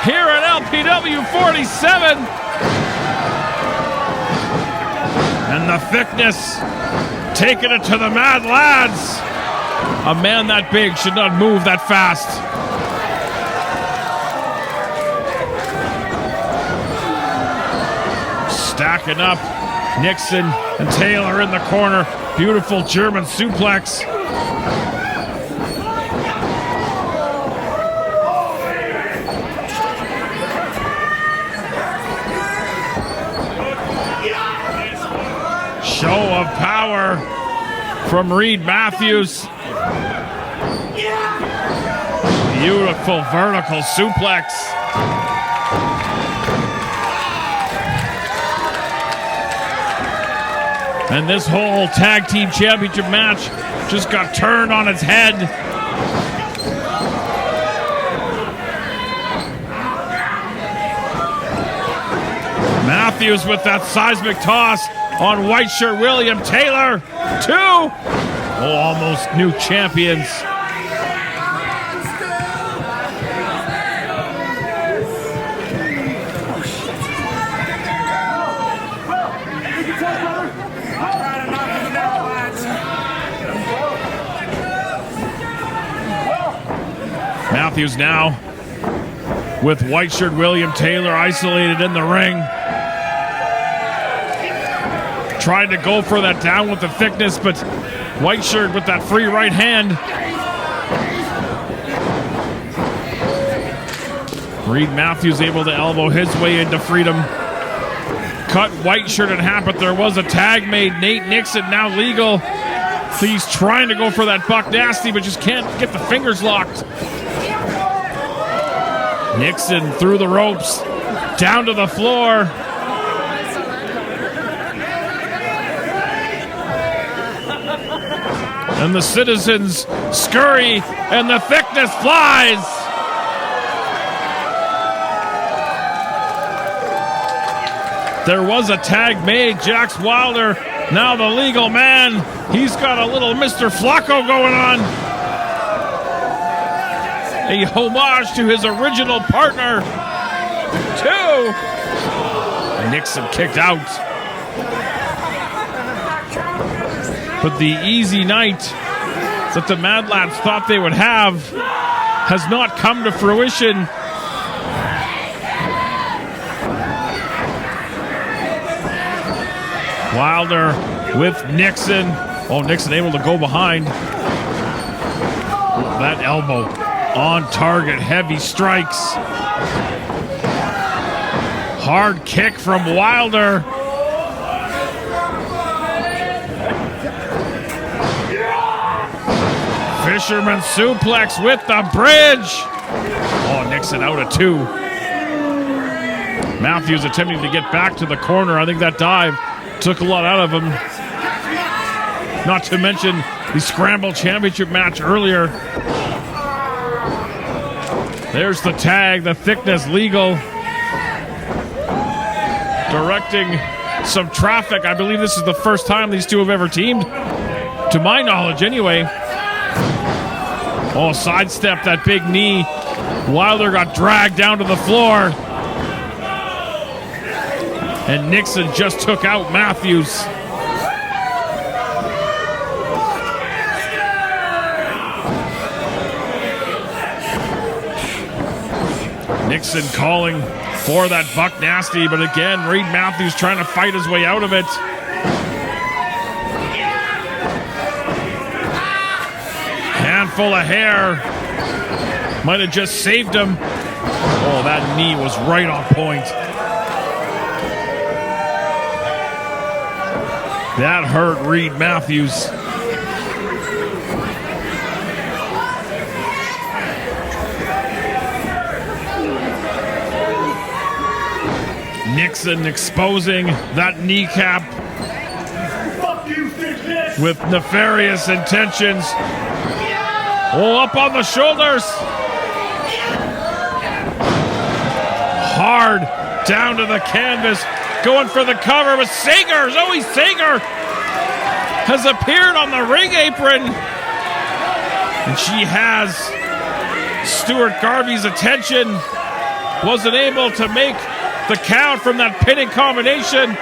Speaker 7: here at LPW 47. And the thickness taking it to the Mad Lads. A man that big should not move that fast. Stacking up, Nixon and Taylor in the corner. Beautiful German suplex. Show of power from Reid Matthews. Beautiful vertical suplex. And this whole tag team championship match just got turned on its head. Matthews with that seismic toss on white shirt William Taylor. 2. Oh, almost new champions. Matthews now with white shirt William Taylor isolated in the ring. Tried to go for that down with the thickness, but white shirt with that free right hand. Reid Matthews able to elbow his way into freedom. Cut white shirt in half, but there was a tag made. Nate Nixon now legal. So he's trying to go for that buck nasty, but just can't get the fingers locked. Nixon through the ropes, down to the floor. And the citizens scurry, and the thickness flies. There was a tag made. Jaxx Wylder, now the legal man. He's got a little Mr. Flacco going on. A homage to his original partner. 2. Nixon kicked out. But the easy night that the Mad Lads thought they would have has not come to fruition. Wylder with Nixon. Oh, Nixon able to go behind. That elbow on target, heavy strikes. Hard kick from Wylder. Fisherman suplex with the bridge. Oh, Nixon out at 2. Matthews attempting to get back to the corner. I think that dive took a lot out of him. Not to mention the Scramble Championship match earlier. There's the tag, the thickness legal. Directing some traffic. I believe this is the first time these two have ever teamed. To my knowledge, anyway. Oh, sidestep that big knee. Wylder got dragged down to the floor. And Nixon just took out Matthews. Nixon calling for that buck nasty, but again, Reid Matthews trying to fight his way out of it. Handful of hair. Might have just saved him. Oh, that knee was right on point. That hurt Reid Matthews. Nixon exposing that kneecap with nefarious intentions. Oh, up on the shoulders. Hard down to the canvas. Going for the cover with Sager. Zoe Sager has appeared on the ring apron. And she has Stuart Garvey's attention. Wasn't able to make the count from that pinning combination.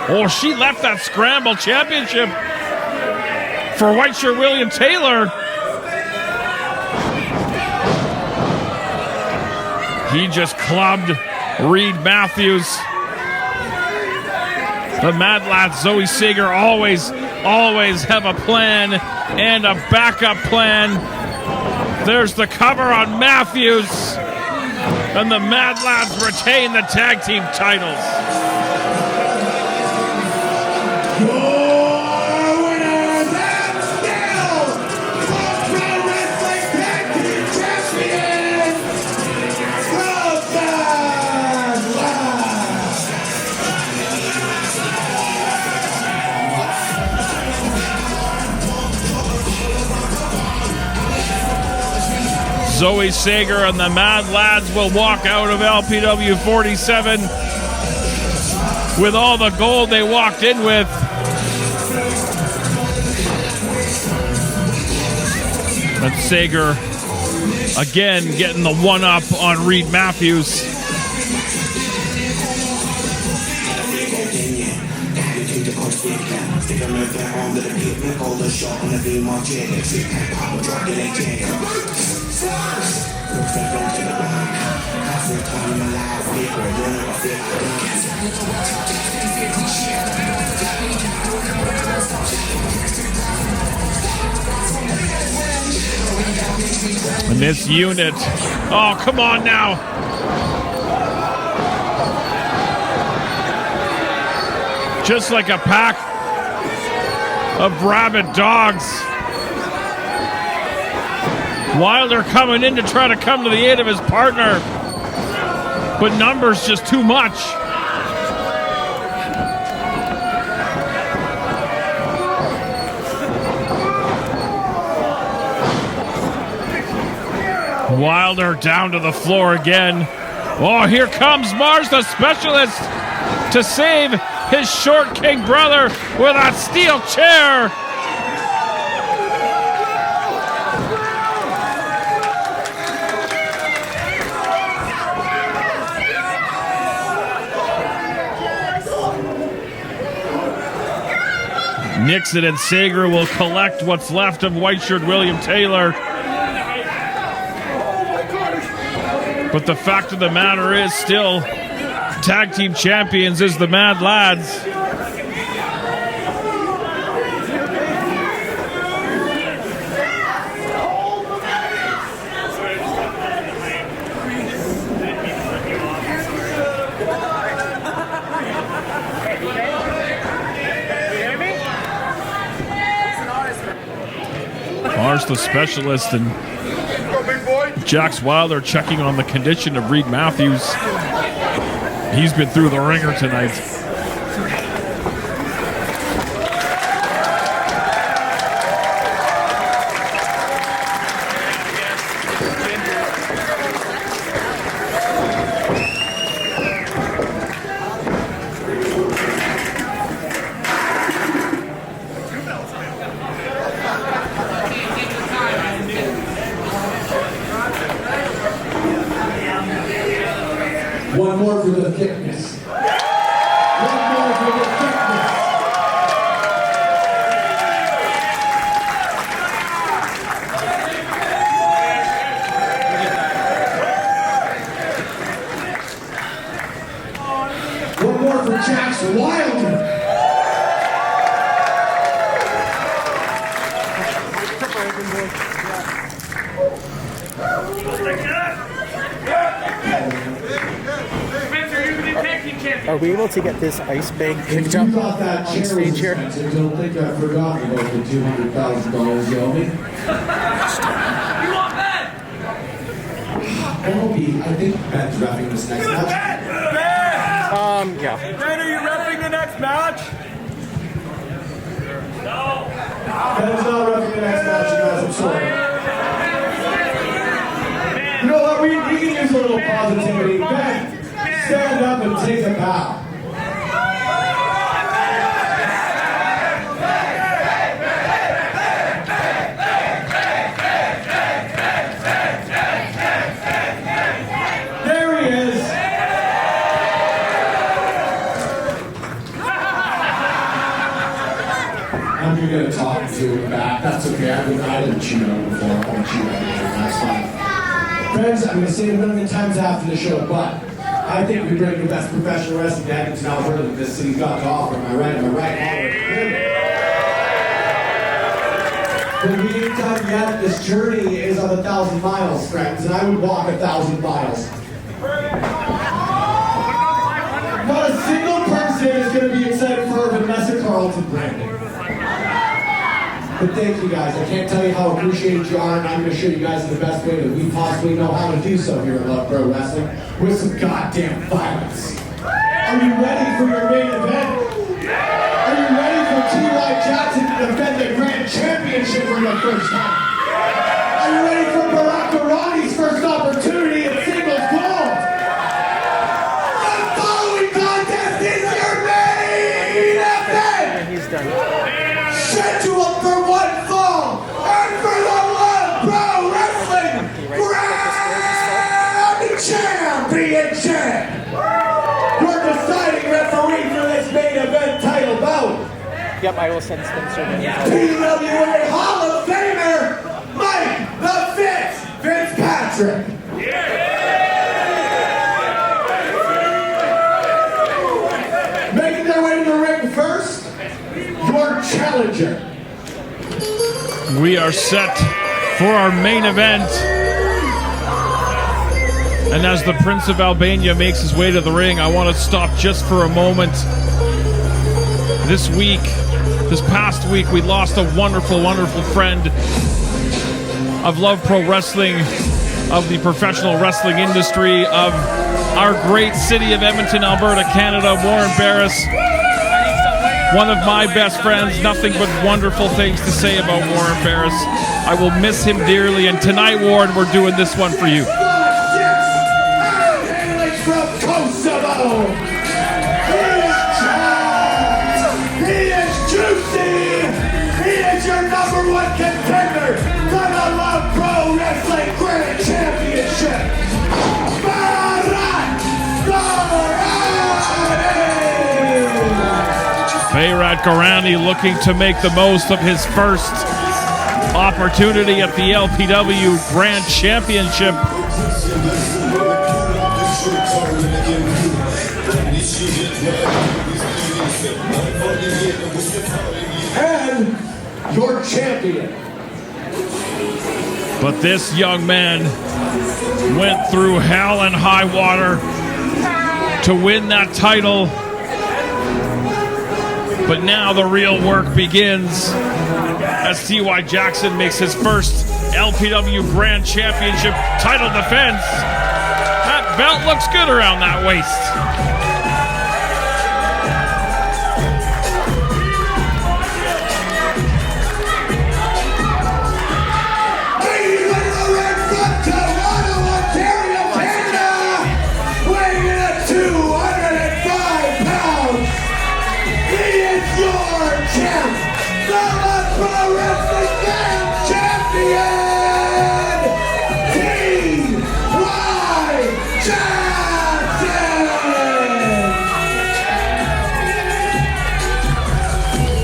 Speaker 7: Oh, she left that Scramble Championship for white shirt William Taylor. He just clubbed Reid Matthews. The Mad Lads, Zoe Sager, always have a plan and a backup plan. There's the cover on Matthews. And the Mad Lads retain the tag team titles. Zoe Sager and the Mad Lads will walk out of LPW 47 with all the gold they walked in with. And Sager again getting the one-up on Reid Matthews.
Speaker 13: Stick a nerve down onto the pavement, hold a shot on the beam on JX. Power drop it like Jacob. Looks like going to the bank. Half the time I'm alive, fake or doing a fake.
Speaker 7: And this unit, oh, come on now. Just like a pack of rabid dogs. Wylder coming in to try to come to the aid of his partner, but numbers just too much. Wylder down to the floor again. Oh, here comes Marz, the specialist, to save his short king brother with that steel chair. Nixon and Sager will collect what's left of white-shirt William Taylor. But the fact of the matter is still, tag team champions is the Mad Lads. Marz the specialist and Jaxx Wylder checking on the condition of Reid Matthews. He's been through the ringer tonight.
Speaker 1: One more for the thickness. One more for the thickness. One more for Jaxx Wylder.
Speaker 5: Are we able to get this ice bag picked up on stage here?
Speaker 1: I don't think I've forgotten about the $200,000 you owe me.
Speaker 12: You want that?
Speaker 1: LP, I think Ben's reffing this next match.
Speaker 5: Yeah.
Speaker 12: Ben, are you repping the next match? No.
Speaker 1: Ben's not reffing the next match, you guys. I'm sorry. You know what? We can use a little positivity. Ben, stand up and take a bow. There he is. I'm gonna get a talking to him back. That's okay. I didn't cheat on him before. I won't cheat on him. That's fine. Friends, I'm gonna say it a million times after the show, but I think we bring the best professional wrestling to Edmonton, Alberta that this city's got to offer. Am I right? Am I right? But we ain't done yet. This journey is on 1,000 miles, friends, and I would walk 1,000 miles. Not a single person is going to be excited for Vanessa Carlton Brandon. But thank you guys. I can't tell you how appreciated you are, and I'm going to show you guys the best way that we possibly know how to do so here at Love Pro Wrestling with some goddamn violence. Are you ready for your main event? Are you ready for T.Y. Jackson to defend the Grand Championship for the first time? Are you ready for Berat Gorani's first opportunity at singles gold? The following contest is your main event!
Speaker 5: He's done.
Speaker 1: Scheduled for one fall and for the Love Pro Wrestling Grand Championship! Your deciding referee for this main event title bout
Speaker 5: Yep, I will send them surveys.
Speaker 11: PWA Hall of Famer, Mike the Fitz Fitzpatrick. Making their way to the ring first, your challenger.
Speaker 7: We are set for our main event. And as the Prince of Albania makes his way to the ring, I want to stop just for a moment. This past week, we lost a wonderful, wonderful friend of Love Pro Wrestling, of the professional wrestling industry, of our great city of Edmonton, Alberta, Canada, Warren Barris. One of my best friends, nothing but wonderful things to say about Warren Barris. I will miss him dearly, and tonight, Warren, we're doing this one for you.
Speaker 11: From Kosovo, he is juicy, he is your #1 contender for the Love Pro Wrestling Grand Championship, Berat Gorani!
Speaker 7: Berat Gorani looking to make the most of his first opportunity at the LPW Grand Championship.
Speaker 11: And your champion.
Speaker 7: But this young man went through hell and high water to win that title. But now the real work begins as T.Y. Jackson makes his first LPW Grand Championship title defense. That belt looks good around that waist.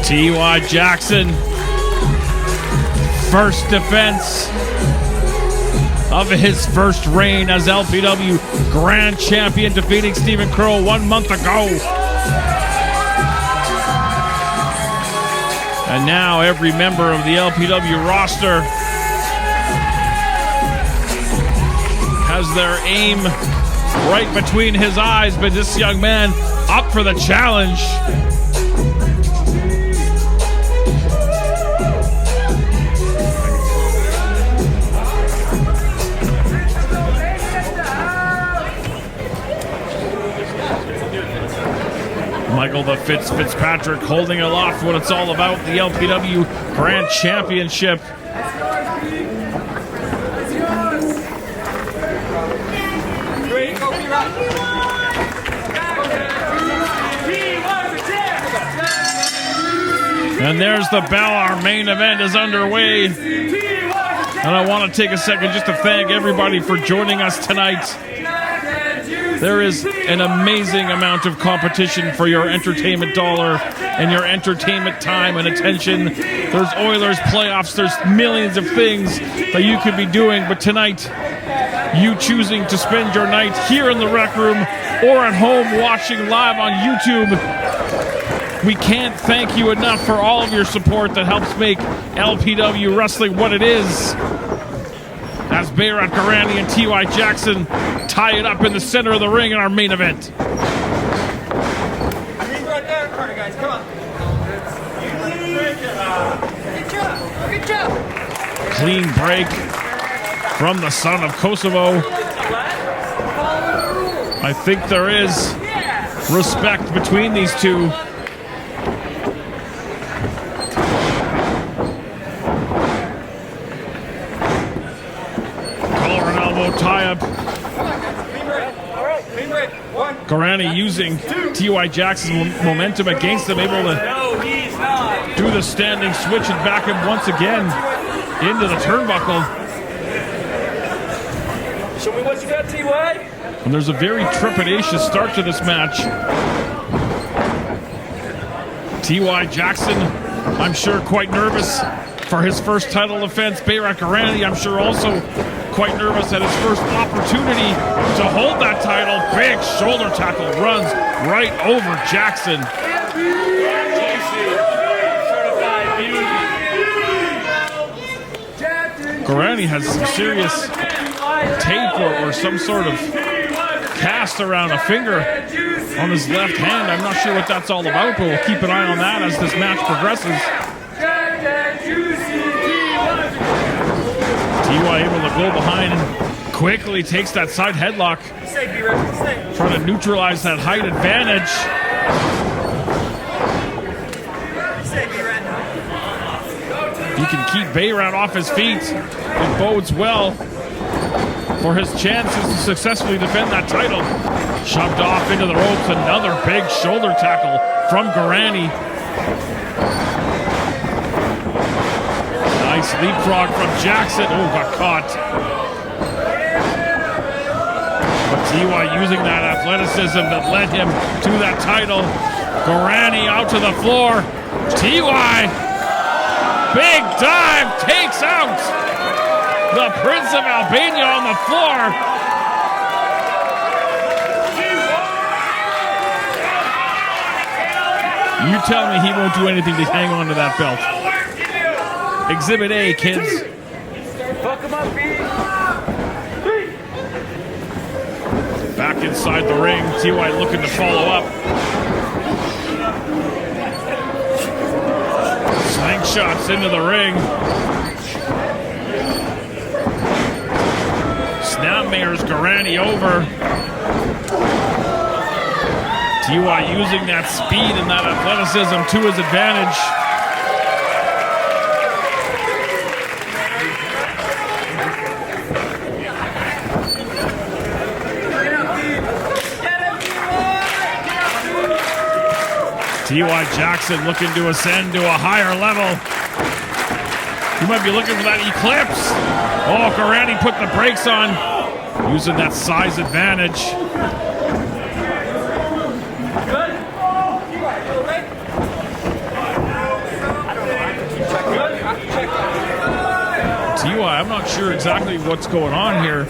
Speaker 7: T.Y. Jackson, first defense of his first reign as LPW Grand Champion, defeating Stephen Crowe 1 month ago. And now every member of the LPW roster has their aim right between his eyes, but this young man up for the challenge. Michael the Fitzpatrick holding aloft what it's all about, the LPW Grand Championship. And there's the bell. Our main event is underway. And I want to take a second just to thank everybody for joining us tonight. There is an amazing amount of competition for your entertainment dollar and your entertainment time and attention. There's Oilers playoffs. There's millions of things that you could be doing. But tonight, you choosing to spend your night here in the rec room or at home watching live on YouTube, we can't thank you enough for all of your support that helps make LPW Wrestling what it is. As Berat Gorani and T.Y. Jackson tie it up in the center of the ring in our main event. Clean break from the son of Kosovo. I think there is respect between these two. Tie-up. Gorani using T.Y. Jackson's momentum against him, able to do the standing switch and back him once again into the turnbuckle.
Speaker 12: Show me what you got, T.Y.
Speaker 7: And there's a very trepidatious start to this match. T.Y. Jackson, I'm sure quite nervous for his first title defense. Berat Gorani, I'm sure also quite nervous at his first opportunity to hold that title. Big shoulder tackle runs right over Jackson. Gorani has some serious tape or some sort of cast around a finger on his left hand. I'm not sure what that's all about, but we'll keep an eye on that as this match progresses. T.Y. able to go behind and quickly takes that side headlock, trying to neutralize that height advantage. He can keep Berat off his feet. It bodes well for his chances to successfully defend that title. Shoved off into the ropes. Another big shoulder tackle from Gorani. Nice leapfrog from Jackson. Oh, got caught. But T.Y. using that athleticism that led him to that title. Gorani out to the floor. T.Y. big dive takes out the Prince of Albania on the floor. You tell me he won't do anything to hang on to that belt. Exhibit A, kids.
Speaker 12: Fuck him up, B.
Speaker 7: Back inside the ring, T.Y. looking to follow up. Slingshots into the ring. Snapmares Gorani over. T.Y. using that speed and that athleticism to his advantage. T.Y. Jackson looking to ascend to a higher level. You might be looking for that eclipse. Oh, Gorani put the brakes on, using that size advantage. T.Y., I'm not sure exactly what's going on here.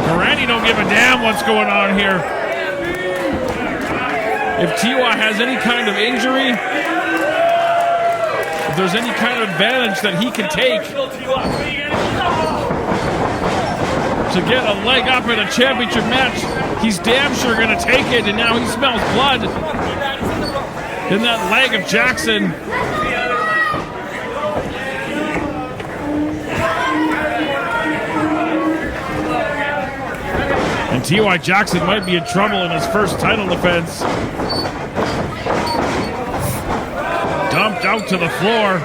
Speaker 7: Gorani don't give a damn what's going on here. If T.Y. has any kind of injury, if there's any kind of advantage that he can take to get a leg up in a championship match, he's damn sure going to take it, and now he smells blood in that leg of Jackson. And T.Y. Jackson might be in trouble in his first title defense. Dumped out to the floor.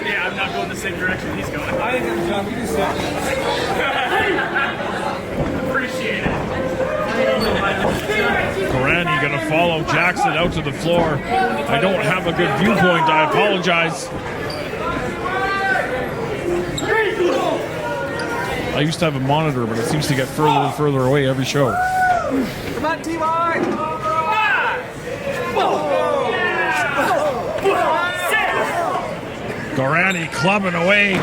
Speaker 12: Yeah, I'm not going the same direction he's going. I ain't gonna jump. You just appreciate it.
Speaker 7: Gorani gonna follow Jackson out to the floor. I don't have a good viewpoint. I apologize. I used to have a monitor, but it seems to get further and further away every show.
Speaker 12: Come on, T.Y.
Speaker 7: Gorani clubbing away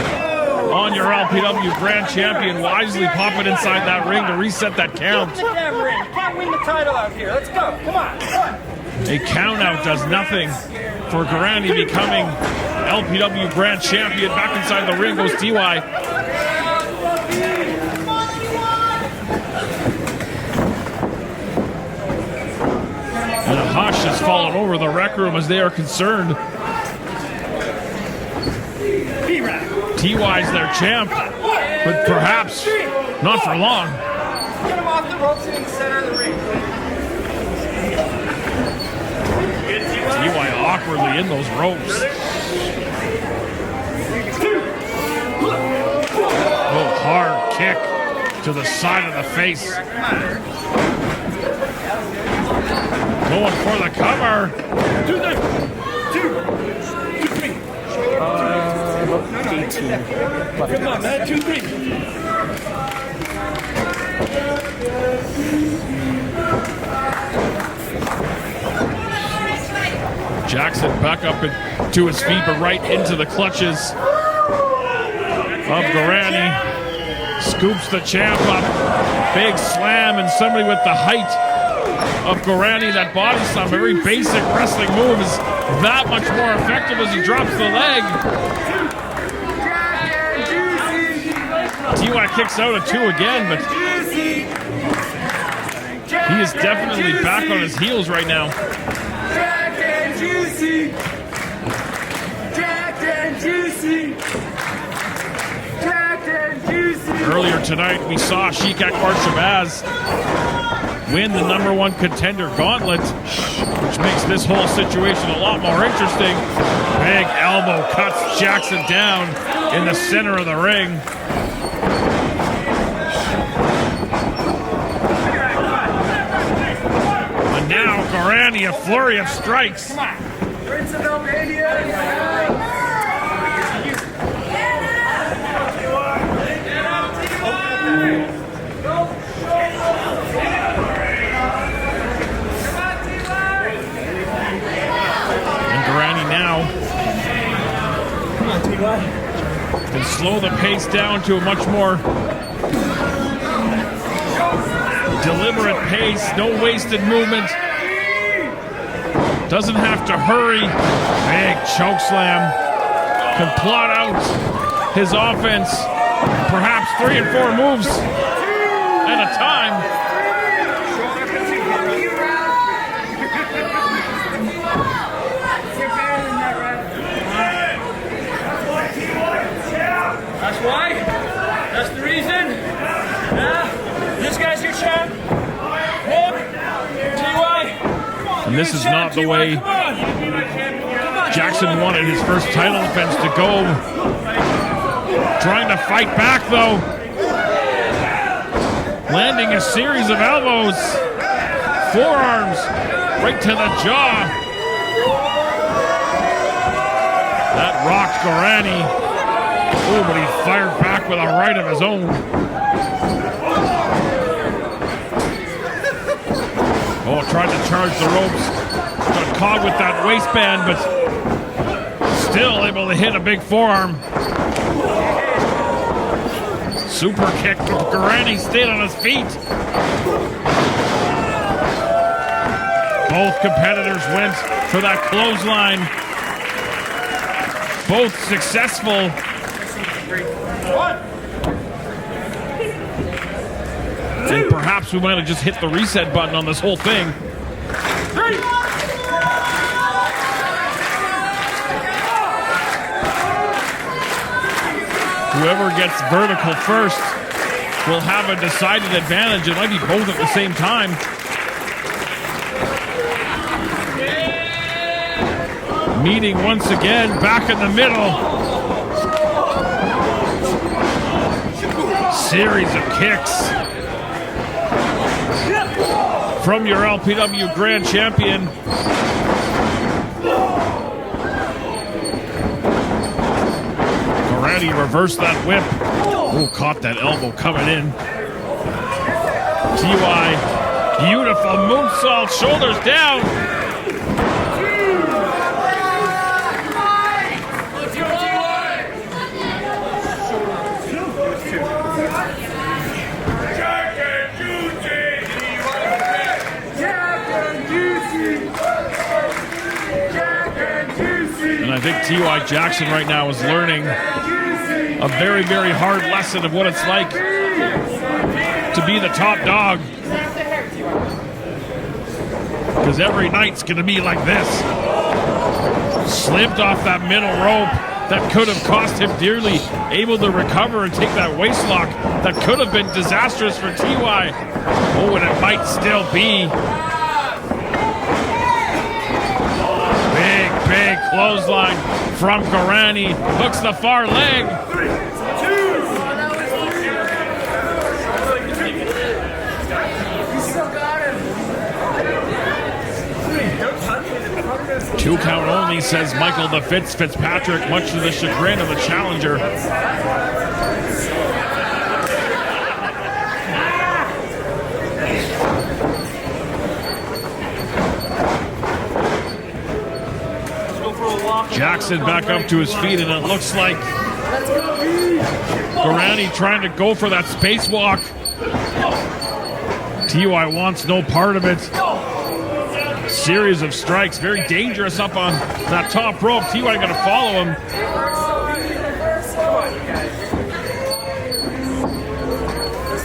Speaker 7: on your LPW Grand Champion, wisely popping inside that ring to reset that count.
Speaker 12: You can't win the title out here. Let's go. Come on.
Speaker 7: A count out does nothing for Gorani becoming LPW Grand Champion. Back inside the ring goes T.Y. And a hush has fallen over the rec room as they are concerned. T.Y.'s their champ, but perhaps not for long.
Speaker 12: Get him off the ropes in the center of the ring.
Speaker 7: T.Y. awkwardly in those ropes. Oh, hard kick to the side of the face. Going for the cover.
Speaker 5: 18.
Speaker 12: Come on, man. 2, 3.
Speaker 7: Jackson back up to his feet, but right into the clutches of Gorani. Scoops the champ up. Big slam, and somebody with the height of Gorani, that body slam, very basic wrestling move, is that much more effective as he drops the leg. TY kicks out at 2 again, but he is definitely back on his heels right now.
Speaker 12: Jack and Juicy. Jack and Juicy. Jack and Juicy.
Speaker 7: Earlier tonight, we saw Sheik Shabaz win the #1 contender Gauntlet, which makes this whole situation a lot more interesting. Big elbow cuts Jackson down in the center of the ring. And now Gorani, a flurry of strikes.
Speaker 12: Come on. Prince of Albania.
Speaker 7: Gorani now can slow the pace down to a much more deliberate pace, no wasted movement. Doesn't have to hurry. Big choke slam. Can plot out his offense, perhaps 3 and 4 moves at a time.
Speaker 12: That's why? That's the reason? Yeah? This guy's your champ? Him? TY?
Speaker 7: And this is not the way Jackson wanted his first title defense to go. Trying to fight back though. Landing a series of elbows. Forearms right to the jaw. That rocked Gorani. Oh, but he fired back with a right of his own. Oh, tried to charge the ropes. Got caught with that waistband, but still able to hit a big forearm. Super kick. Gorani stayed on his feet. Both competitors went for that clothesline. Both successful. And perhaps we might have just hit the reset button on this whole thing. Whoever gets vertical first will have a decided advantage. It might be both at the same time. Meeting once again back in the middle. Series of kicks from your LPW Grand Champion. Gorani reversed that whip. Oh, caught that elbow coming in. TY, beautiful moonsault, shoulders down. I think TY Jackson right now is learning a very, very hard lesson of what it's like to be the top dog. Because every night's going to be like this. Slipped off that middle rope. That could have cost him dearly. Able to recover and take that waist lock. That could have been disastrous for TY. Oh, and it might still be. Big clothesline from Gorani. Hooks the far leg. 2 count only, says Michael the Fitzpatrick, much to the chagrin of the challenger. Jackson back up to his feet, and it looks like Gorani trying to go for that spacewalk. TY wants no part of it. Series of strikes, very dangerous up on that top rope. TY gonna follow him.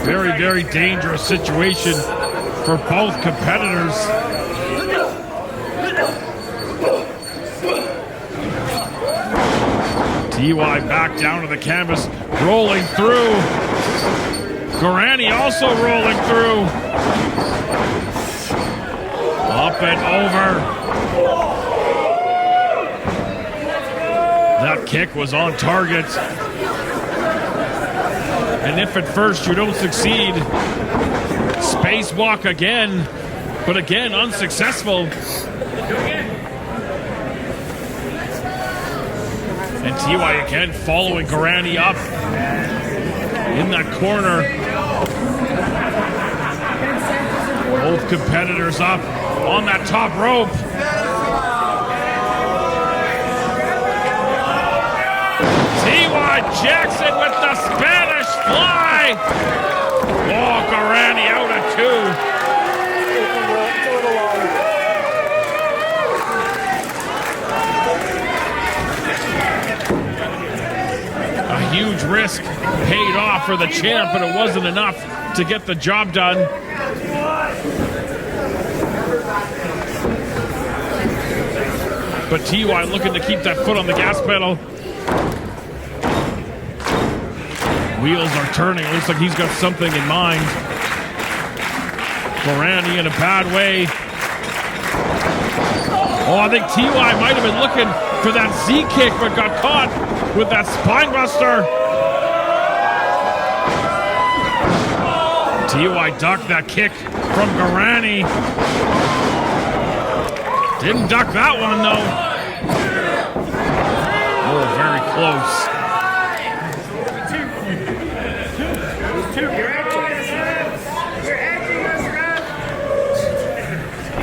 Speaker 7: Very, very dangerous situation for both competitors. TY back down to the canvas, rolling through. Gorani also rolling through. Up and over. That kick was on target. And if at first you don't succeed, spacewalk again, but again unsuccessful. And TY again following Gorani up in that corner. Both competitors up on that top rope. TY Jackson with the Spanish fly. Oh, Gorani out at 2. A huge risk paid off for the champ, but it wasn't enough to get the job done. But TY looking to keep that foot on the gas pedal. Wheels are turning. It looks like he's got something in mind. Gorani in a bad way. Oh, I think TY might have been looking for that Z kick, but got caught with that spine buster. TY ducked that kick from Gorani. Didn't duck that one, though. Oh, very close.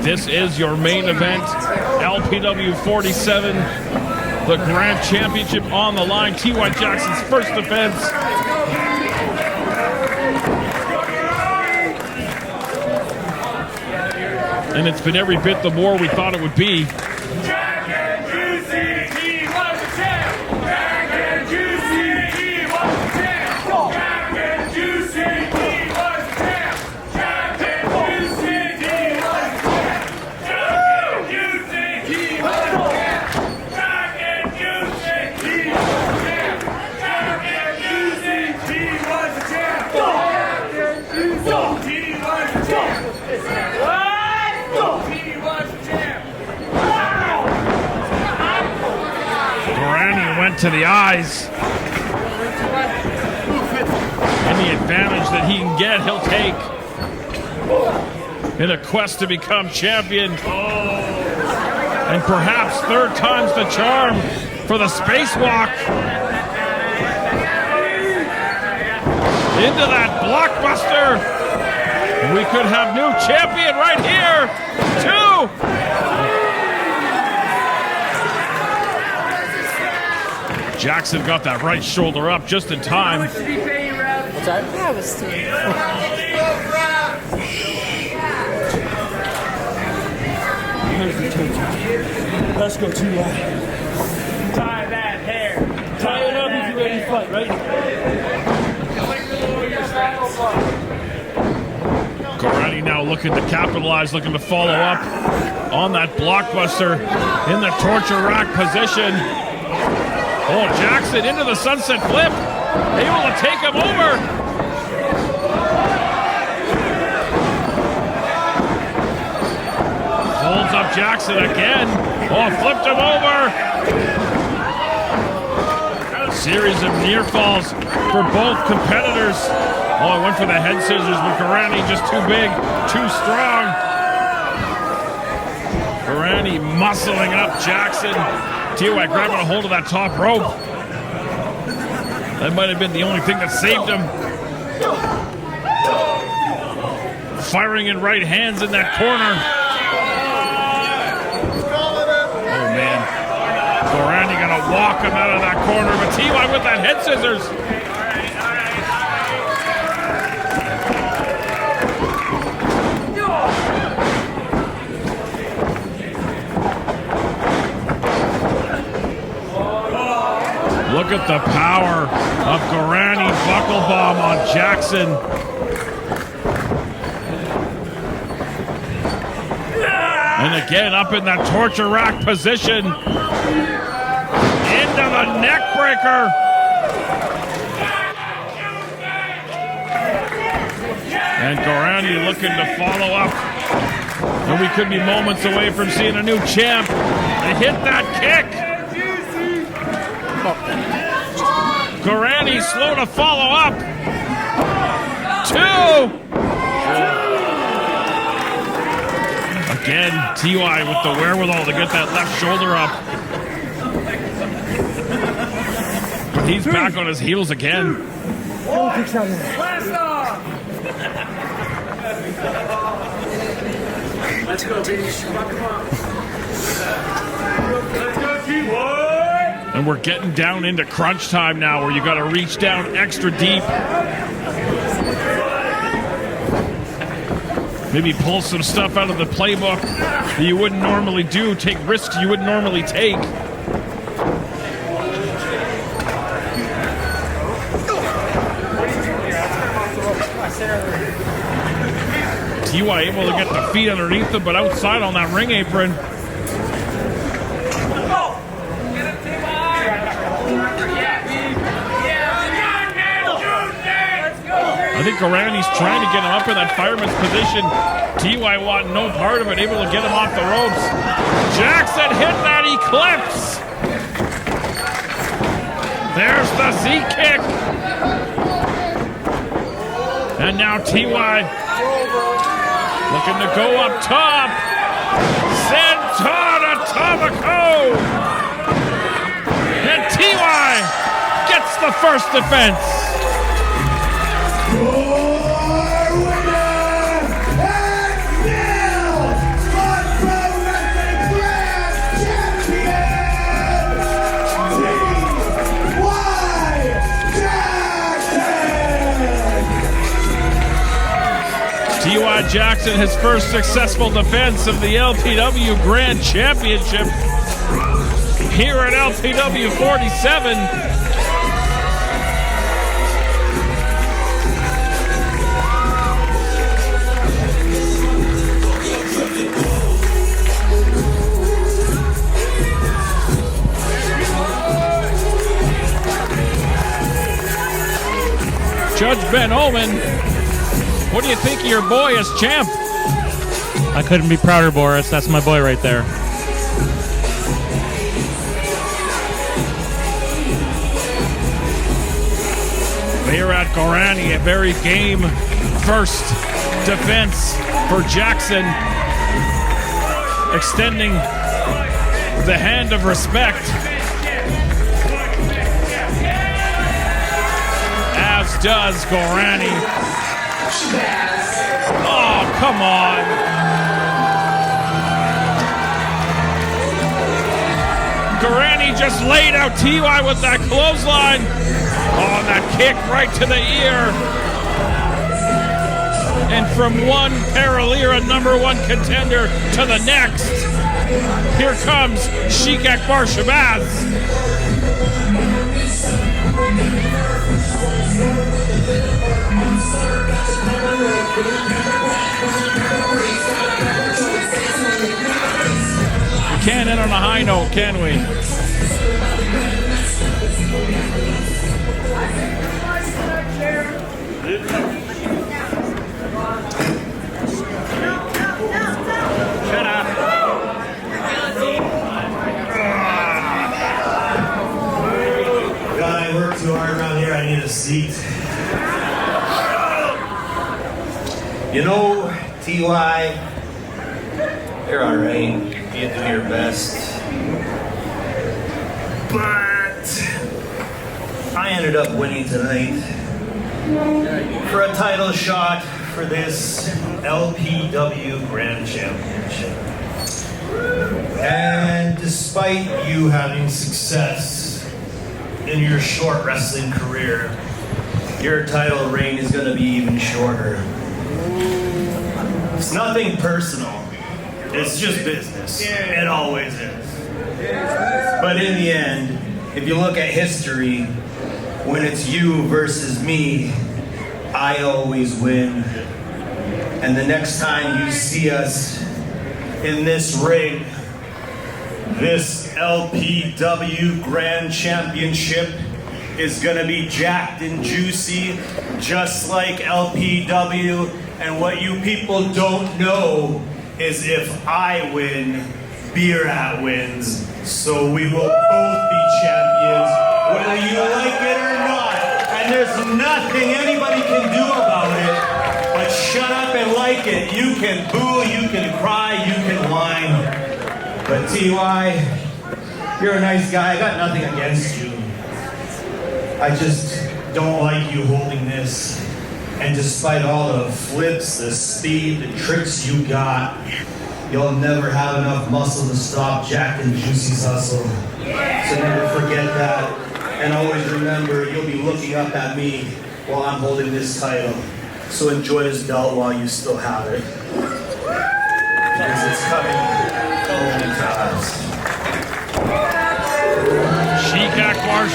Speaker 7: This is your main event, LPW 47, the Grand Championship on the line. TY Jackson's first defense. And it's been every bit the more we thought it would be. To the eyes. Any advantage that he can get, he'll take in a quest to become champion. And perhaps third time's the charm for the spacewalk. Into that blockbuster. We could have new champion right here. 2. Jackson got that right shoulder up just in time.
Speaker 9: What's that? That was 2.
Speaker 11: Let's go 2 wide.
Speaker 12: Tie that hair. Tie it up if you're ready to fight, right?
Speaker 7: Gorani now looking to capitalize, looking to follow up on that blockbuster in the torture rack position. Oh, Jackson into the sunset flip, able to take him over. Holds up Jackson again. Oh, flipped him over. A series of near falls for both competitors. Oh, I went for the head scissors, but Gorani just too big, too strong. Gorani muscling up Jackson. TY grabbing a hold of that top rope. That might have been the only thing that saved him. Firing in right hands in that corner. Oh man. Gorani gonna walk him out of that corner, but TY with that head scissors. Look at the power of Gorani buckle bomb on Jackson. And again, up in that torture rack position. Into the neck breaker. And Gorani looking to follow up. And we could be moments away from seeing a new champ. They hit that kick. Gorani slow to follow up. 2. Again, TY with the wherewithal to get that left shoulder up. But he's back on his heels again.
Speaker 12: Let's go, baby. Let's go, TY.
Speaker 7: And we're getting down into crunch time now, where you got to reach down extra deep. Maybe pull some stuff out of the playbook that you wouldn't normally do, take risks you wouldn't normally take. TY able to get the feet underneath him, but outside on that ring apron. I think Gorani's trying to get him up in that fireman's position. TY want no part of it, able to get him off the ropes. Jackson hit that eclipse. There's the Z kick. And now TY looking to go up top. Senton Atomico. And TY gets the first defense. TY Jackson, his first successful defense of the LPW Grand Championship here at LPW 47. Judge Ben Omen, what do you think of your boy as champ?
Speaker 14: I couldn't be prouder, Boris. That's my boy right there.
Speaker 7: Berat Gorani, a very game first defense for Jackson, extending the hand of respect. As does Gorani. Oh, come on. Gorani just laid out TY with that clothesline. Oh, that kick right to the ear. And from one Paralira #1 contender to the next, here comes Sheik Shabaz. We can't end on a high note, can we?
Speaker 12: Shut up.
Speaker 15: God, I work too hard around here. I need a seat. You know, TY, you're all right. You do your best. But I ended up winning tonight for a title shot for this LPW Grand Championship. And despite you having success in your short wrestling career, your title reign is going to be even shorter. It's nothing personal. It's just business. It always is. But in the end, if you look at history, when it's you versus me, I always win. And the next time you see us in this ring, this LPW Grand Championship is gonna be jacked and juicy, just like LPW. And what you people don't know is if I win, Berat wins. So we will both be champions, whether you like it or not. And there's nothing anybody can do about it but shut up and like it. You can boo, you can cry, you can whine. But TY, you're a nice guy. I got nothing against you. I just don't like you holding this. And despite all the flips, the speed, the tricks you got, you'll never have enough muscle to stop Jack and Juicy's hustle. So never forget that. And always remember, you'll be looking up at me while I'm holding this title. So enjoy this belt while you still have it. Because it's coming only fast.
Speaker 7: Sheik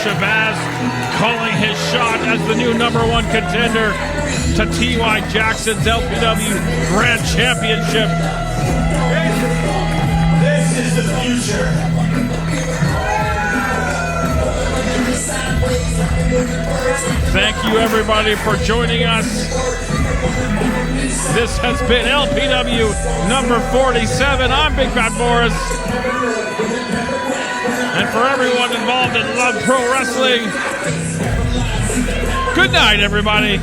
Speaker 7: Shabaz calling his shot as the new #1 contender to T.Y. Jackson's LPW Grand Championship.
Speaker 15: This is the future.
Speaker 7: Thank you everybody for joining us. This has been LPW number 47. I'm Big Bad Morris. And for everyone involved in Love Pro Wrestling, good night everybody.